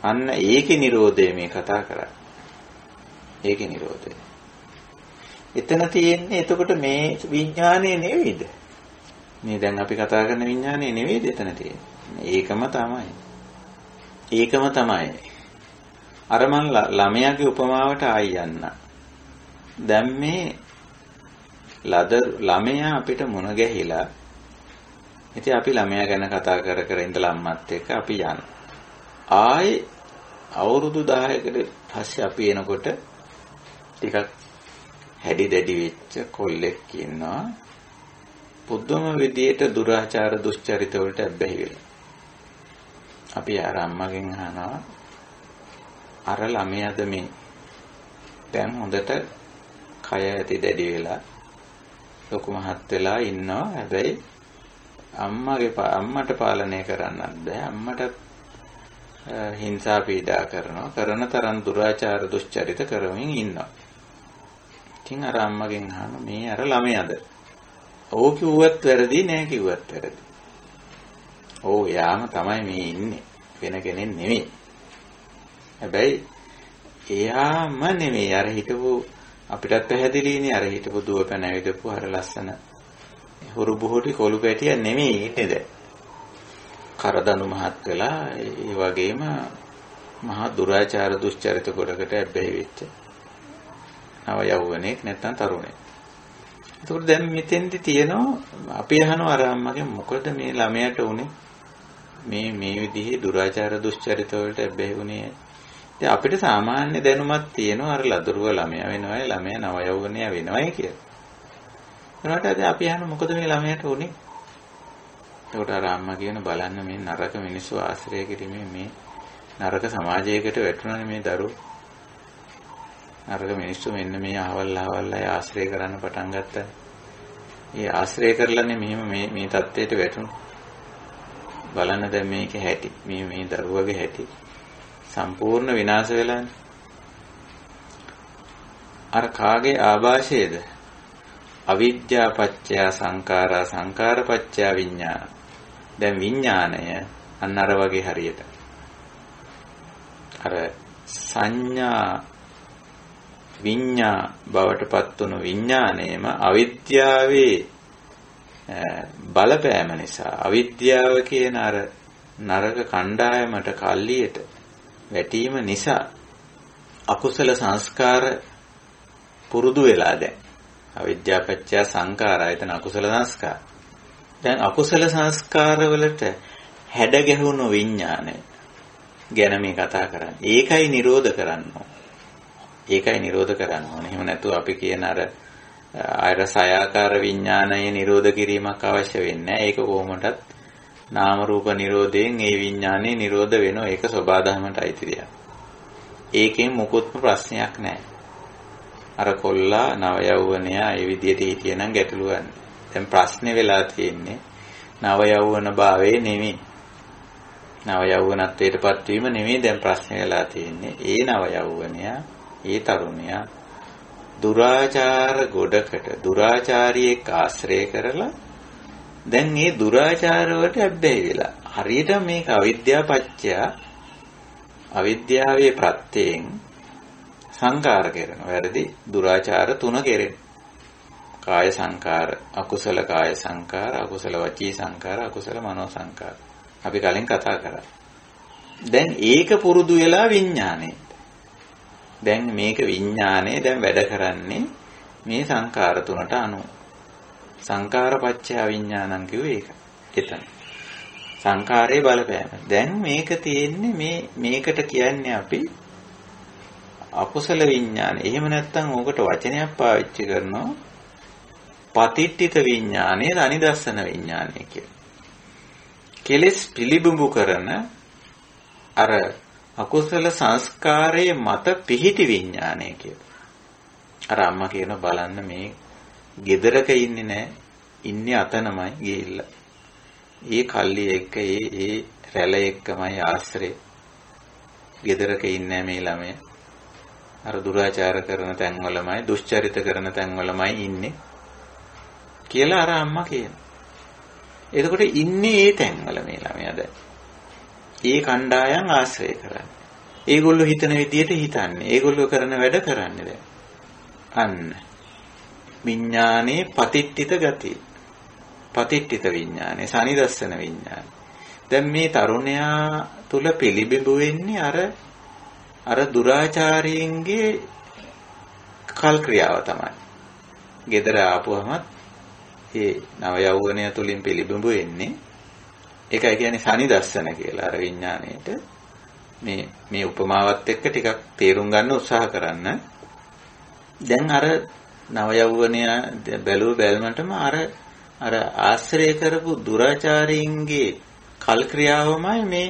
අන්න ඒකේ නිරෝධය මේ කතා කරන්නේ. ඒකේ නිරෝධය. එතන තියෙන්නේ එතකොට මේ විඥානේ නෙවෙයිද? මේ දැන් අපි කතා කරන විඥානේ නෙවෙයිද එතන තියෙන්නේ? ඒකම තමයි. ඒකම තමයි. අර මන් ළමයාගේ උපමාවට ආයි යන්න. දැන් මේ ළමයා අපිට මුණ ගැහිලා ඉතින් අපි ළමයා ගැන කතා කර කර ඉඳලා අම්මත් එක්ක අපි යන. ආයේ අවුරුදු 10කට පස්සේ අපි එනකොට ටිකක් හැඩි දැඩි වෙච්ච කොල්ලෙක් ඉන්නවා. පුදුම විදියට දුරාචාර දුස්චරිත වලට ඇබ්බැහි වෙලා. අපි අර අම්මගෙන් අහනවා අර ළමයාද මේ දැන් හොඳට කය ඇති දැඩි වෙලා ලොකු මහත් වෙලා ඉන්නවා. හැබැයි අම්මට පාලනය කරන්නත් බෑ. අම්මට හිංසා පීඩා කරනවා. කරන තරම් දුරාචාර දුස්චරිත කරමින් ඉන්නවා. ඉතින් අර අම්මගෙන් අහනවා මේ අර ළමයාද? ඔව් කිව්වත් වැරදි නෑ කිව්වත් වැරදි. ඔව් යාම තමයි මේ ඉන්නේ. වෙන කෙනෙක් නෙමෙයි. හැබැයි එයාම නෙමෙයි අර හිටපු අපිටත් පැහැදිලිනේ අර හිටපු දුව පැන ඇවිදපු අර ලස්සන හුරු බුහුටි කොළු පැටිය නෙමෙයි ඉන්නේ දැන්. කරදණු මහත් වෙලා ඒ වගේම මහා දුරාචාර දුස්චරිත කොටකට ඇබ්බැහි වෙච්ච නව යෞවනෙක් නැත්නම් තරුණෙක්. ඒකට දැන් මෙතෙන්දි තියෙනවා අපි අහනවා අර අම්මගෙන් මොකද මේ ළමයාට උනේ මේ විදිහේ දුරාචාර දුස්චරිත වලට ඇබ්බැහි වුණේ. ඉතින් අපිට සාමාන්‍ය දැනුමක් තියෙනවා අර ලදරුව ළමයා වෙනවයි ළමයා නව යෞවනයා වෙනවයි කියලා. ඒකට අපි අහනවා මොකද මේ ළමයාට උනේ? ඒකට අර අම්මා කියන බලන්න මේ නරක මිනිස්සු ආශ්‍රය කිරීමේ මේ නරක සමාජයකට වැටුණානේ මේ දරුවෝ. නරක මිනිස්සු මෙන්න මේ අහවල් අය ආශ්‍රය කරන්න පටන් ගත්තා. ඒ ආශ්‍රය කරලානේ මෙහෙම මේ தත්ත්වයට වැටුණා. බලන්න දැන් මේකේ හැටි මේ දරුවගේ හැටි සම්පූර්ණ විනාශ වෙලානේ. අර කාගේ ආభాෂයේද? අවිද්‍යා පත්‍ය සංඛාරා සංඛාර පත්‍ය විඥාන. දැන් විඥාණය අන්න අර වගේ හරියට අර සංඥා විඤ්ඤා බවට පත් වුණු විඥාණයම අවිද්‍යාවේ බලපෑම නිසා අවිද්‍යාව කියන අර නරක කණ්ඩායමට කල්ලියට වැටීම නිසා අකුසල සංස්කාර පුරුදු වෙලා දැන් අවිද්‍යාපච්චය සංඛාරා එතන අකුසල සංස්කාර. දැන් අකුසල සංස්කාර වලට හැඩ ගැහුණු විඥානය ගැන මේ කතා කරන්නේ. ඒකයි නිරෝධ කරන්න ඕනේ. ඒකයි නිරෝධ කරන්න ඕනේ. එහෙම නැතුව අපි කියන අර සයාකාර විඥානය නිරෝධ කිරීමක් අවශ්‍ය වෙන්නේ නැහැ. ඒක කොහොමදත් නාම රූප නිරෝධයෙන් ඒ විඥානේ නිරෝධ වෙනවා. ඒක සබාධමයට අයිති දෙයක්. ඒකෙන් මොකොත්ම ප්‍රශ්නයක් නැහැ. අර කොල්ලා නව යෞවනයා ඒ විදිහට හිටියනම් ගැටලුවක්. දැන් ප්‍රශ්නේ වෙලා තියෙන්නේ නව යෞවන භාවයේ නෙමෙයි. නව යෞවනත්වයටපත් වීම නෙමෙයි දැන් ප්‍රශ්නේ වෙලා තියෙන්නේ. ඒ නව යෞවනයා ඒ තරුණයා දුරාචාර ගොඩකට දුරාචාරියෙක් ආශ්‍රය කරලා දැන් මේ දුරාචාර වලට ඇබ්බැහි වෙලා හරියට මේක අවිද්‍යාපච්චය අවිද්‍යාවේ ප්‍රත්‍යයෙන් සංකාර කරන වැරදි දුරාචාර තුන කෙරෙන කාය සංකාර අකුසල කාය සංකාර අකුසල වචී සංකාර අකුසල මනෝ සංකාර අපි කලින් කතා කරා දැන් ඒක පුරුදු වෙලා විඥානේ දැන් මේක විඥානේ දැන් වැඩ කරන්නේ මේ සංකාර තුනට අනුව සංකාරපච්චය විඥානං කිව්වේ ඒක එතන සංකාරයේ බලපෑම දැන් මේක තියෙන්නේ මේකට කියන්නේ අපි අකුසල විඥාන එහෙම නැත්නම් ඕකට වචනයක් පාවිච්චි කරනවා පතිට්ඨිත විඥානයේ අනිදස්සන විඥානය කියලා කෙලස් පිළිබිඹු කරන අර අකුසල සංස්කාරයේ මත පිහිටි විඥානය කියලා. අර අම්මා කියන බලන්න මේ ගෙදරක ඉන්නේ නැහැ. ඉන්නේ අතනමයි ගිහිල්ලා. ඒ කල්ලි එක්ක ඒ රැළ එක්කමයි ආශ්‍රේ. ගෙදරක ඉන්නේ මේ ළමයා. අර දුරාචාර කරන තැන්වලමයි දුෂ්චරිත කරන තැන්වලමයි ඉන්නේ. කියලා අර අම්මා කියනවා. එතකොට ඉන්නේ ඒ තැන්වල මේ ළමයා දැන්. ඒ කණ්ඩායම් ආශ්‍රය කරන්නේ. ඒගොල්ලෝ හිතන විදියට හිතන්නේ. ඒගොල්ලෝ කරන වැඩ කරන්නේ දැන්. අන්න. විඥානේ පතිට්ඨිත ගතිය. පතිට්ඨිත විඥානේ සනිදස්සන විඥානේ. දැන් මේ තරුණයා තුල පිළිබිඹු වෙන්නේ අර දුරාචාරයෙන්ගේ කල් ක්‍රියාව තමයි. ගෙදර ආපුවමත් ඒ නව යෞවනය තුලින් පිළිබිඹු වෙන්නේ ඒකයි කියන්නේ සනිදස්සන කියලා අර විඥාණයට මේ උපමාවත් එක්ක ටිකක් තේරුම් ගන්න උත්සාහ කරන්න. දැන් අර නව යෞවනය බැලුව බැලමටම අර ආශ්‍රය කරපු දුරාචාරයෙන්ගේ කල් ක්‍රියාවමයි මේ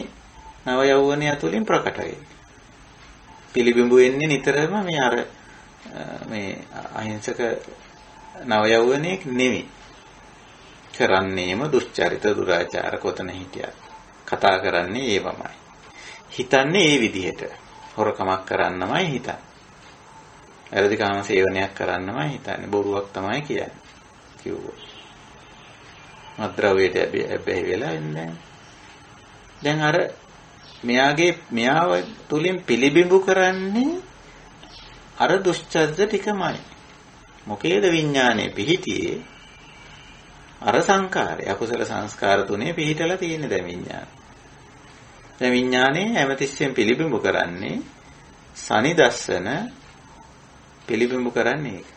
නව යෞවනය තුලින් ප්‍රකට වෙන්නේ. පිළිබිඹු වෙන්නේ නිතරම මේ අහිංසක නව යෞවනයෙක් නෙමෙයි. කරන්නේම දුෂ්චරිත දුරාචාර කොතන හිටියත් කතා කරන්නේ ඒවමයි. හිතන්නේ ඒ විදිහට. හොරකමක් කරන්නමයි හිතන්නේ. වැරදි කාම සේවනයක් කරන්නමයි හිතන්නේ. බොරුවක් තමයි කියන්නේ. කිව්වොත්. මත්ද්‍රව්‍යයට ඇබ්බැහි වෙලා ඉන්නේ. දැන් අර මෙයාව තුලින් පිළිබිඹු කරන්නේ අර දුෂ්චරිත ටිකමයි. මොකේද විඥානේ පිහිටියේ අර සංකාරය අකුසල සංස්කාර තුනේ පිහිටලා තියෙන දැන් විඥාන. දැන් විඥානේ හැමතිස්සෙම පිළිබිඹු කරන්නේ සනිදස්සන පිළිබිඹු කරන්නේ ඒක.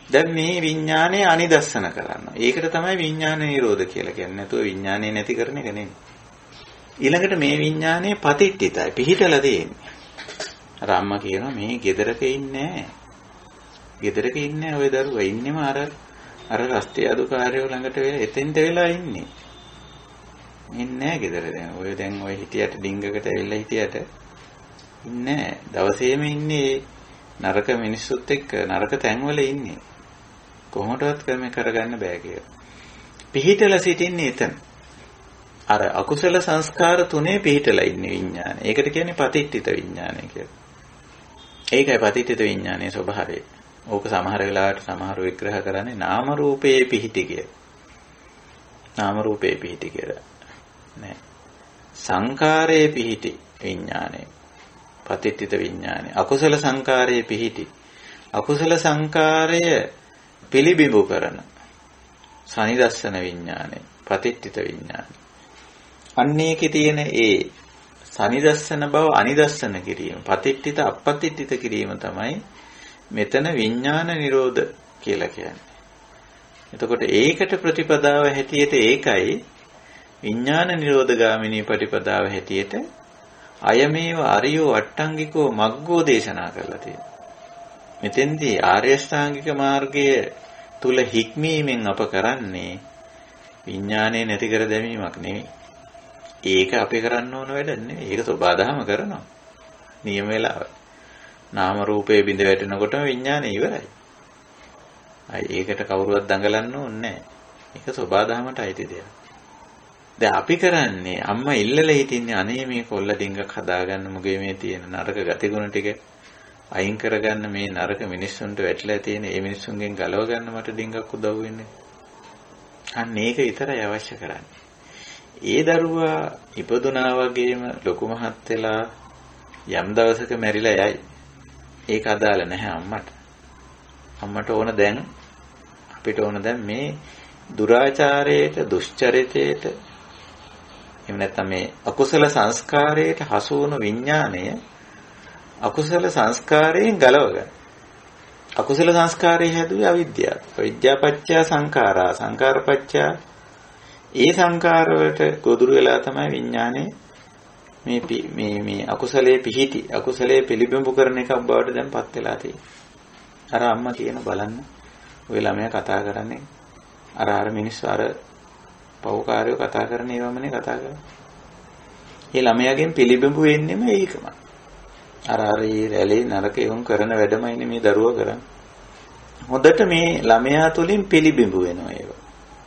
දැන් මේ විඥානේ අනිදස්සන කරනවා. ඒකට තමයි විඥාන නිරෝධ කියලා කියන්නේ. නැතුව විඥානේ නැති කරන එක නෙමෙයි. ඊළඟට මේ විඥානේ පතිට්ඨිතයි පිහිටලා තියෙන්නේ. අර අම්මා කියනවා මේ ගෙදරක ඉන්නේ නැහැ. ගෙදරක ඉන්නේ ඔය දරුවා ඉන්නේම අර රස්තිය අදුකාරයෝ ළඟට වෙලා එතෙන්ට වෙලා ඉන්නේ. ඉන්නේ නැහැ ගෙදර දැන්. ඔය දැන් ඔය හිටියට ඩිංගකට ඇවිල්ලා හිටියට ඉන්නේ නැහැ. දවසේම ඉන්නේ නරක මිනිස්සුත් එක්ක නරක තැන්වල ඉන්නේ. කොහොමදවත් කරගන්න බෑ කියලා. පිහිටලා සිටින්නේ එතන. අර අකුසල සංස්කාර තුනේ පිහිටලා ඉන්නේ විඥානය. ඒකට කියන්නේ පතිට්ඨිත විඥානය කියලා. ඒකයි පතිට්ඨිත විඥානයේ ස්වභාවය. ඕක සමහර වෙලාවට සමහර විග්‍රහ කරන්නේ නාම රූපයේ පිහිටි කිය. නාම රූපයේ පිහිටි කියලා. නෑ. සංකාරයේ පිහිටි විඥානය. පතිට්ඨිත විඥානය. අකුසල සංකාරයේ පිහිටි. අකුසල සංකාරය පිළිබිඹු කරන සනිදස්සන විඥානය. පතිට්ඨිත විඥානය. අන්නේකේ තියෙන ඒ සනිදස්සන බව අනිදස්සන කිරීම. පතිට්ඨිත අපපතිට්ඨිත කිරීම තමයි මෙතන විඥාන නිරෝධ කියලා කියන්නේ. එතකොට ඒකට ප්‍රතිපදාව හැටියට ඒකයි විඥාන නිරෝධ ගාමිනී ප්‍රතිපදාව හැටියට අයමේව අරියෝ අට්ටංගිකෝ මග්ගෝ දේශනා කරලා තියෙනවා. මෙතෙන්දී ආර්ය ශ්‍රාංගික මාර්ගයේ තුල හික්මීමෙන් අප කරන්නේ විඥානය නැති කර දැමීමක් නෙවෙයි. ඒක අපි කරන්න ඕන වැඩ නෙවෙයි. ඒක සබාධම කරනවා. නියම වෙලාව. නාම රූපේ බිඳ වැටෙනකොටම විඥානය ඉවරයි. ඒකට කවුරුවත් දඟලන්න ඕනේ නැහැ. ඒක සබාධමට අයිති දෙයක්. දැන් අපි කරන්නේ අම්මා ඉල්ලලා හිටින්නේ අනේ මේ කොල්ල ඩිංගක් හදාගන්න මුගේ මේ තියෙන නරක ගතිගුණ ටික අයින් කරගන්න මේ නරක මිනිස්සුන්ට වැටලා තියෙන මේ මිනිස්සුන්ගෙන් ගලව ගන්න මට ඩිංගක් උදව් වෙන්නේ. අන්න ඒක විතරයි අවශ්‍ය කරන්නේ. ඒ දරුවා ඉපදුනා වගේම ලොකු මහත් වෙලා යම් දවසක මැරිලා යයි. ඒක අදාළ නැහැ අම්මට. අම්මට ඕන දැන් අපිට ඕන දැන් මේ දුරාචාරයට, දුෂ්චරිතයට එහෙම නැත්නම් මේ අකුසල සංස්කාරයට හසු වුණු විඥාණය අකුසල සංස්කාරයෙන් ගලව ගන්න. අකුසල සංස්කාරය හැදුවේ අවිද්‍යාව. අවිද්‍යාපච්චය සංඛාරා, සංඛාරපච්චය ඒ සංඛාර වලට ගොදුරු වෙලා තමයි විඥානේ මේ අකුසලයේ පිහිටි අකුසලයේ පිළිබිඹු කරන එකක් බවට දැන්පත් වෙලා තියෙන්නේ. අර අම්මා කියන බලන්න ඔය ළමයා කතා කරන්නේ අර මිනිස්සු අර පව්කාරයෝ කතා කරන ඒවමනේ කතා කරන්නේ. මේ ළමයාගෙන් පිළිබිඹු වෙන්නේම ඒකමයි. අර රැළේ නරක එවුන් කරන වැඩමයිනේ මේ දරුවා කරන්නේ. හොඳට මේ ළමයා තුලින් පිළිබිඹු වෙනවා ඒව.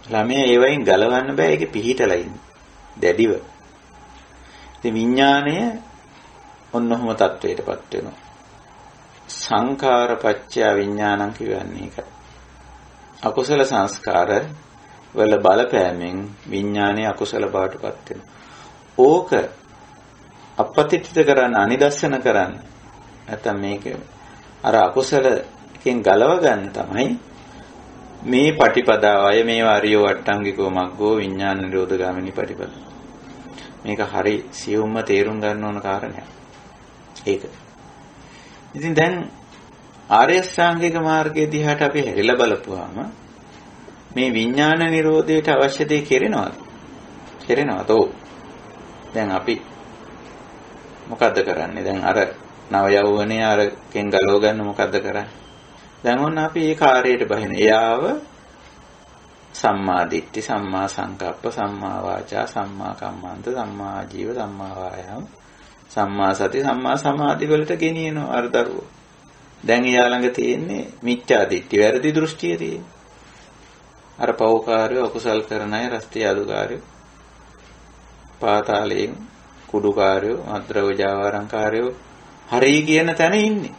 ළමයා ඒවයින් ගලවන්න බෑ ඒකේ පිහිටලා ඉන්නේ. දැඩිව. ඉතින් විඥාණය ඔන්නෝම තත්වයටපත් වෙනවා. සංඛාරපච්චය විඥානං කියන්නේ ඒකයි. අකුසල සංස්කාර වල බලපෑමෙන් විඥානයේ අකුසල බවටපත් වෙනවා. ඕක අපපතිත්‍ිත කරන්න අනිදස්සන කරන්න නැත්නම් මේක අර අකුසලකින් ගලව ගන්න තමයි මේ පටිපදාවය මේ වාරියෝ වට්ටංගිකෝ මග්ගෝ විඥාන නිරෝධගාමිනී පටිපදා. මේක හරි සියුම්ම තේරුම් ගන්න ඕන කාරණයක්. ඒක. ඉතින් දැන් ආර්ය ශ්‍රාංගික මාර්ගයේ දිහාට අපි හැරිලා බලපුවාම මේ විඥාන නිරෝධයට අවශ්‍ය දේ කෙරෙනවද? කෙරෙනවද? ඔව්. දැන් අපි මොකද්ද කරන්නේ? දැන් අර නව යවුවනේ අරකින් ගලව ගන්න මොකද්ද කරන්නේ? දැන් ඔන්න අපි ඒ කාර්යයට බහින. එයාව සම්මා දිට්ඨි, සම්මා සංකප්ප, සම්මා වාචා, සම්මා කම්මන්ත, සම්මා ආජීව, සම්මා වායාම, සම්මා සති, සම්මා සමාධි වලට ගෙනියනවා අර දරුවෝ. දැන් එයා ළඟ තියෙන්නේ මිච්ඡා දිට්ඨි, වැරදි දෘෂ්ටිය තියෙන්නේ. අර පව්කාරයෝ, අකුසල් කරන අය, රස්තිය අදුකාරයෝ, පාතාලයෙන් කුඩුකාරයෝ, අද්‍රවජාවාරංකාරයෝ හරි කියන තැන ඉන්නේ.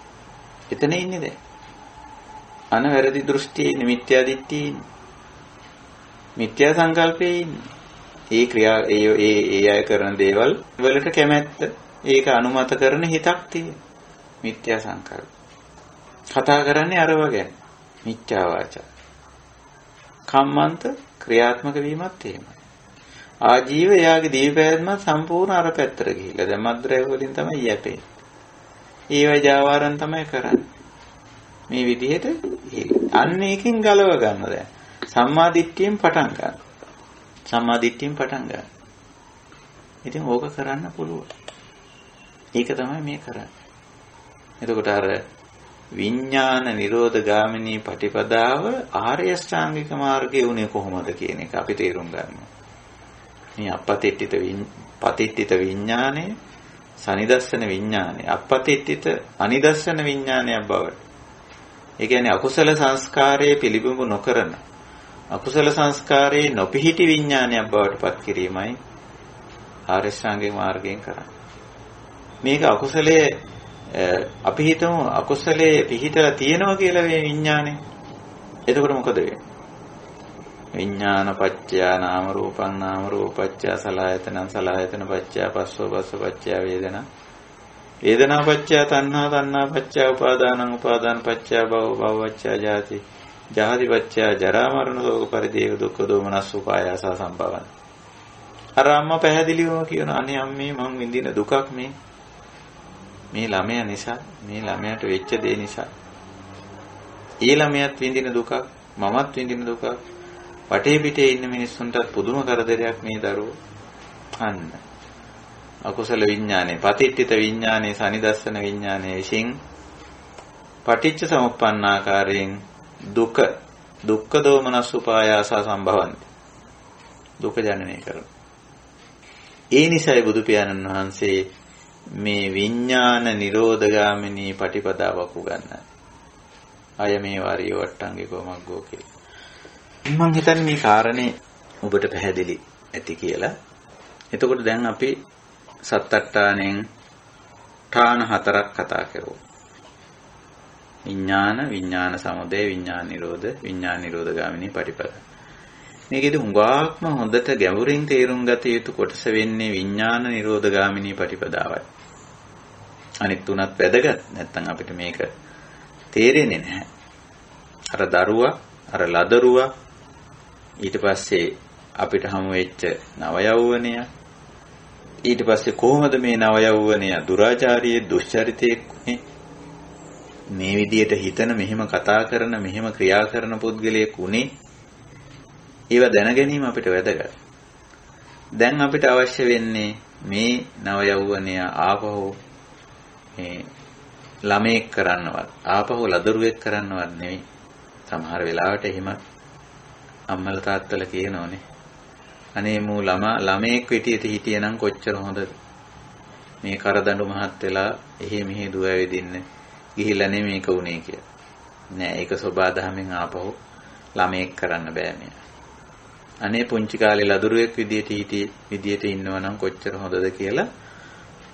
එතන ඉන්නේ දැන්. අනවැරදි දෘෂ්ටියේ ඉන්නේ, මිත්‍යා දිට්ඨියේ ඉන්නේ. මිත්‍යා සංකල්පයේ ඉන්නේ. ඒ ක්‍රියා ඒ අය කරන දේවල් වලට කැමැත්ත, ඒක අනුමත කරන හිතක් තියෙන. මිත්‍යා සංකල්ප. කතා කරන්නේ අරව ගැන. මිච්ඡා වාචා. කම්මන්ත ක්‍රියාත්මක වීමත් එහෙමයි. ආජීව යාගේ දීපෑත්ම සම්පූර්ණ අර පැත්තට ගිහිල්ලා දැන් මද්ද්‍රව්‍ය වලින් තමයි යැපෙන්නේ. ඒවයි ජාවාරම් තමයි කරන්නේ. මේ විදිහට අන්න එකකින් ගලව ගන්න දැන්. සම්මා දිට්ඨියෙන් පටන් ගන්න. සම්මා දිට්ඨියෙන් පටන් ගන්න. ඉතින් ඕක කරන්න පුළුවන්. ඒක තමයි මේ කරන්නේ. එතකොට අර විඥාන නිරෝධ ගාමිනී පටිපදාව ආර්ය ශ්‍රාංගික මාර්ගයේ උනේ කොහොමද කියන එක අපි තේරුම් ගන්නවා. මේ අපපතිත්‍ිත විඥානය, සනිදස්සන විඥානය, අපපතිත්‍ිත අනිදස්සන විඥානයක් බවට. ඒ කියන්නේ අකුසල සංස්කාරයේ පිළිබිඹු නොකරන, අකුසල සංස්කාරයේ නොපිහිටි විඥානයක් බවට පත් කිරීමයි ආර්ය ශ්‍රාංගික මාර්ගයෙන් කරන්නේ. මේක අකුසලයේ අපි හිතමු අකුසලයේ පිහිටලා තියෙනවා කියලා මේ විඥානේ. එතකොට මොකද වෙන්නේ? විඥාන පත්‍ය නාම රූපං නාම රූපච්ඡ සලආයතනං සලආයතන පත්‍ය පස්සෝ පස්ස පත්‍ය වේදනා වේදනා පත්‍ය තණ්හා තණ්හා පත්‍ය උපාදානං උපාදාන පත්‍ය භව භව පත්‍ය ජාති ජාති පත්‍ය ජරා මරණ ශෝක පරිදේව දුක්ඛ දෝමනස් උපායාස සම්භවං. අර අම්මා පැහැදිලිවම කියන අනේ අම්මේ මං විඳින දුකක් මේ ළමයා නිසා, මේ ළමයාට වෙච්ච දේ නිසා. ඒ ළමයාත් විඳින දුකක්, මමත් විඳින දුකක්. වටේ පිටේ ඉන්න මිනිස්සුන්ටත් පුදුම කරදරයක් මේ දරුවෝ. අන්න. අකුසල විඥානේ, පතිට්ඨිත විඥානේ, සනිදස්සන විඥානේ විසින් පටිච්ච සමුප්පන්නාකාරයෙන් දුක්ඛ දෝමනස් උපායාස සම්භවಂತಿ. දුක ජනනය කරනවා. ඒ නිසායි බුදු පියාණන් වහන්සේ මේ විඥාන නිරෝධගාමිනී පටිපදාවක් උගන්වන්නේ. අය මේ වාරිය වට්ටංගිකෝ මග්ගෝ කියලා. මම හිතන්නේ මේ කාරණේ ඔබට පැහැදිලි ඇති කියලා. එතකොට දැන් අපි සත්තට්ඨානෙන් ඨාන හතරක් කතා කරමු. විඥාන සමුදය, විඥාන නිරෝධ, විඥාන නිරෝධ ගාමිනී පටිපදා. මේකෙදි හුඟක්ම හොඳට ගැඹුරින් තේරුම් ගත යුතු කොටස වෙන්නේ විඥාන නිරෝධ ගාමිනී පටිපදාවයි. අනිත් තුනත් වැදගත්. නැත්නම් අපිට මේක තේරෙන්නේ නැහැ. අර දරුවා, අර ලදරුවා, ඊට පස්සේ අපිට හමු වෙච්ච නව යෞවනය, ඊට පස්සේ කොහොමද මේ නව යෞවනය දුරාචාරයේ දුෂ්චරිතයේ මේ විදියට හිතන, මෙහෙම කතා කරන, මෙහෙම ක්‍රියා කරන පුද්ගලයෙක් උනේ, ඒව දැන ගැනීම අපිට වැදගත්. දැන් අපිට අවශ්‍ය වෙන්නේ මේ නව යෞවනය ආපහු මේ ළමෙක් කරන්නවත්, ආපහු ලදරුවෙක් කරන්නවත් නෙවෙයි. සමහර වෙලාවට එහෙම අම්මලා තාත්තලා කියනෝනේ, අනේ මූ ළමෙක් විදියට හිටියනම් කොච්චර හොඳද, මේ කරදඬු මහත් වෙලා එහෙ මෙහෙ දුව ඇවිදින්න ගිහිල්ලා නේ මේක උනේ කියලා. නෑ, ඒක සෝබාදහමෙන් ආපහු ළමෙක් කරන්න බෑ මෙයා. අනේ පුංචි කාලේ ලදරුවෙක් විදියට ඉන්නවනම් කොච්චර හොඳද කියලා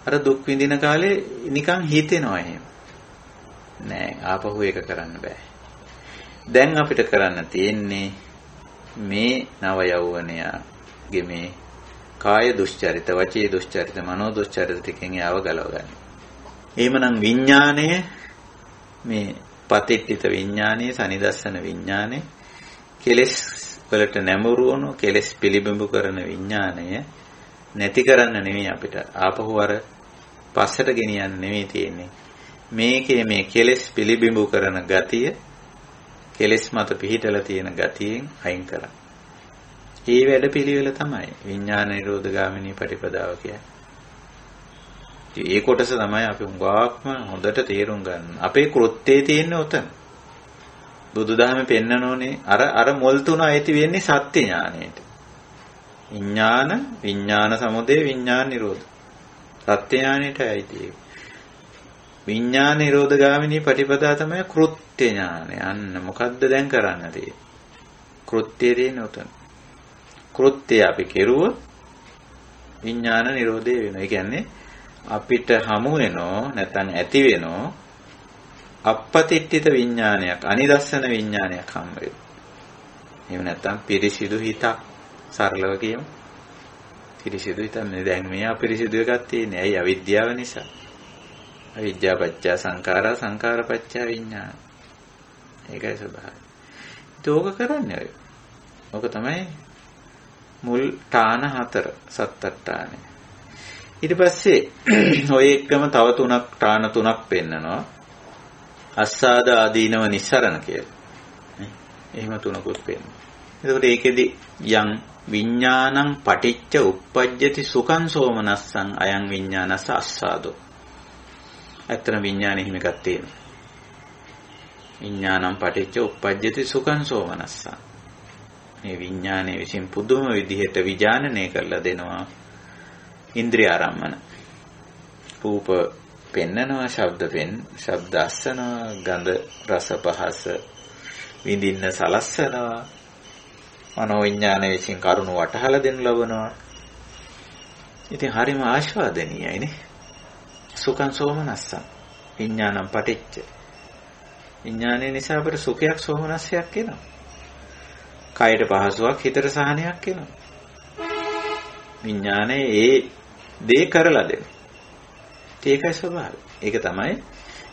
අර දුක් විඳින කාලේ නිකන් හිතෙනවා එහෙම. නෑ, ආපහු ඒක කරන්න බෑ. දැන් අපිට කරන්න තියෙන්නේ මේ නව යෞවනයාගේ මේ කාය දුෂ්චරිත, වචී දුෂ්චරිත, මනෝ දුෂ්චරිත ටිකෙන් යාව ගලව ගන්න. එහෙමනම් විඥාණය, මේ පතිට්ඨිත විඥානය, සනිදස්සන විඥානය, කෙලෙස් වලට නැඹුරු වුණු, කෙලෙස් පිළිබිඹු කරන විඥානය නැති කරන්න නෙමෙයි අපිට, ආපහු අර පස්සට ගෙනියන්න නෙමෙයි තියෙන්නේ. මේකේ මේ කෙලෙස් පිළිබිඹු කරන ගතිය, කෙලෙස් මත පිහිටලා තියෙන ගතියෙන් අයින් කරන්න. මේ වැඩ පිළිවෙල තමයි විඥාන නිරෝධ ගාමිනී පටිපදාව කියන්නේ. ඒ කොටස තමයි අපි හුඟක්ම හොඳට තේරුම් ගන්න. අපේ කෘත්‍යයේ තියෙන උතන. බුදුදහමේ පෙන්නනෝනේ අර මොල් තුන ඇති වෙන්නේ සත්‍ය ඥාණයට. විඥාන සමුදය, විඥාන නිරෝධ. සත්‍ය ඥාණයට ඇයිති. විඥාන නිරෝධ ගාමිනී පටිපදා තමයි කෘත්‍ය ඥානය. අන්න මොකද්ද දැන් කරන්න තියෙන්නේ? කෘත්‍යයේ තියෙන උතන. කෘත්‍ය අපි කෙරුවොත් විඥාන නිරෝධය වෙනවා. ඒ කියන්නේ අපිට හමු වෙනෝ නැත්නම් ඇති වෙනෝ අපපතිට්ඨිත විඥානයක්, අනිදස්සන විඥානයක් හම් වෙනවා. එහෙම නැත්නම් පිරිසිදු හිතක්, සරලව කියමු. පිරිසිදු හිතක් නේ. දැන් මේ අපිරිසිදු එකක් තියෙන්නේ. ඇයි? අවිද්‍යාව නිසා. අවිද්‍යාව පත්‍ය සංඛාරා, සංඛාර පත්‍ය විඥාන. ඒකයි ස්වභාවය. ඒක කරන්නේ ඔය. ඔක තමයි මුල් ඨාන 4 සත්තට්ඨානෙ. ඊට පස්සේ ඔය එක්කම තව ඨාන තුනක් පෙන්නනවා. අස්සාද ආදීනව නිස්සරණ කියලා. එහෙම තුනකුත් පෙන්නනවා. එතකොට ඒකෙදි යම් විඥානං පටිච්ච උප්පජ්ජති සුඛං සෝමනස්සං අයං විඥානස්ස අස්සාදෝ. අතන විඥානෙ හිම එකක් තියෙනවා. විඥානං පටිච්ච උප්පජ්ජති සුඛං සෝමනස්සං. මේ විඥානයේ විසින් පුදුම විදිහට විඥානනය කරලා දෙනවා ඉන්ද්‍රිය ආරම්මන. රූප පෙන්නනවා, ශබ්ද අස්සනවා, ගන්ධ රස පහස විඳින්න සලස්සනවා. මනෝ විඥානයේ විසින් කරුණු වටහලා දෙනු ලබනවා. ඉතින් හරිම ආස්වාදනීයයිනේ. සුඛං සෝමනස්සං. විඥානං පටිච්ච. විඥානයේ නිසා අපට සුඛයක් සෝමනස්සයක් එනවා. කයට පහසුවක්, හිතට සහනයක් එනවා. විඥානයේ ඒ දේ කරලා දෙන. ඒකයි ස්වභාවය. ඒක තමයි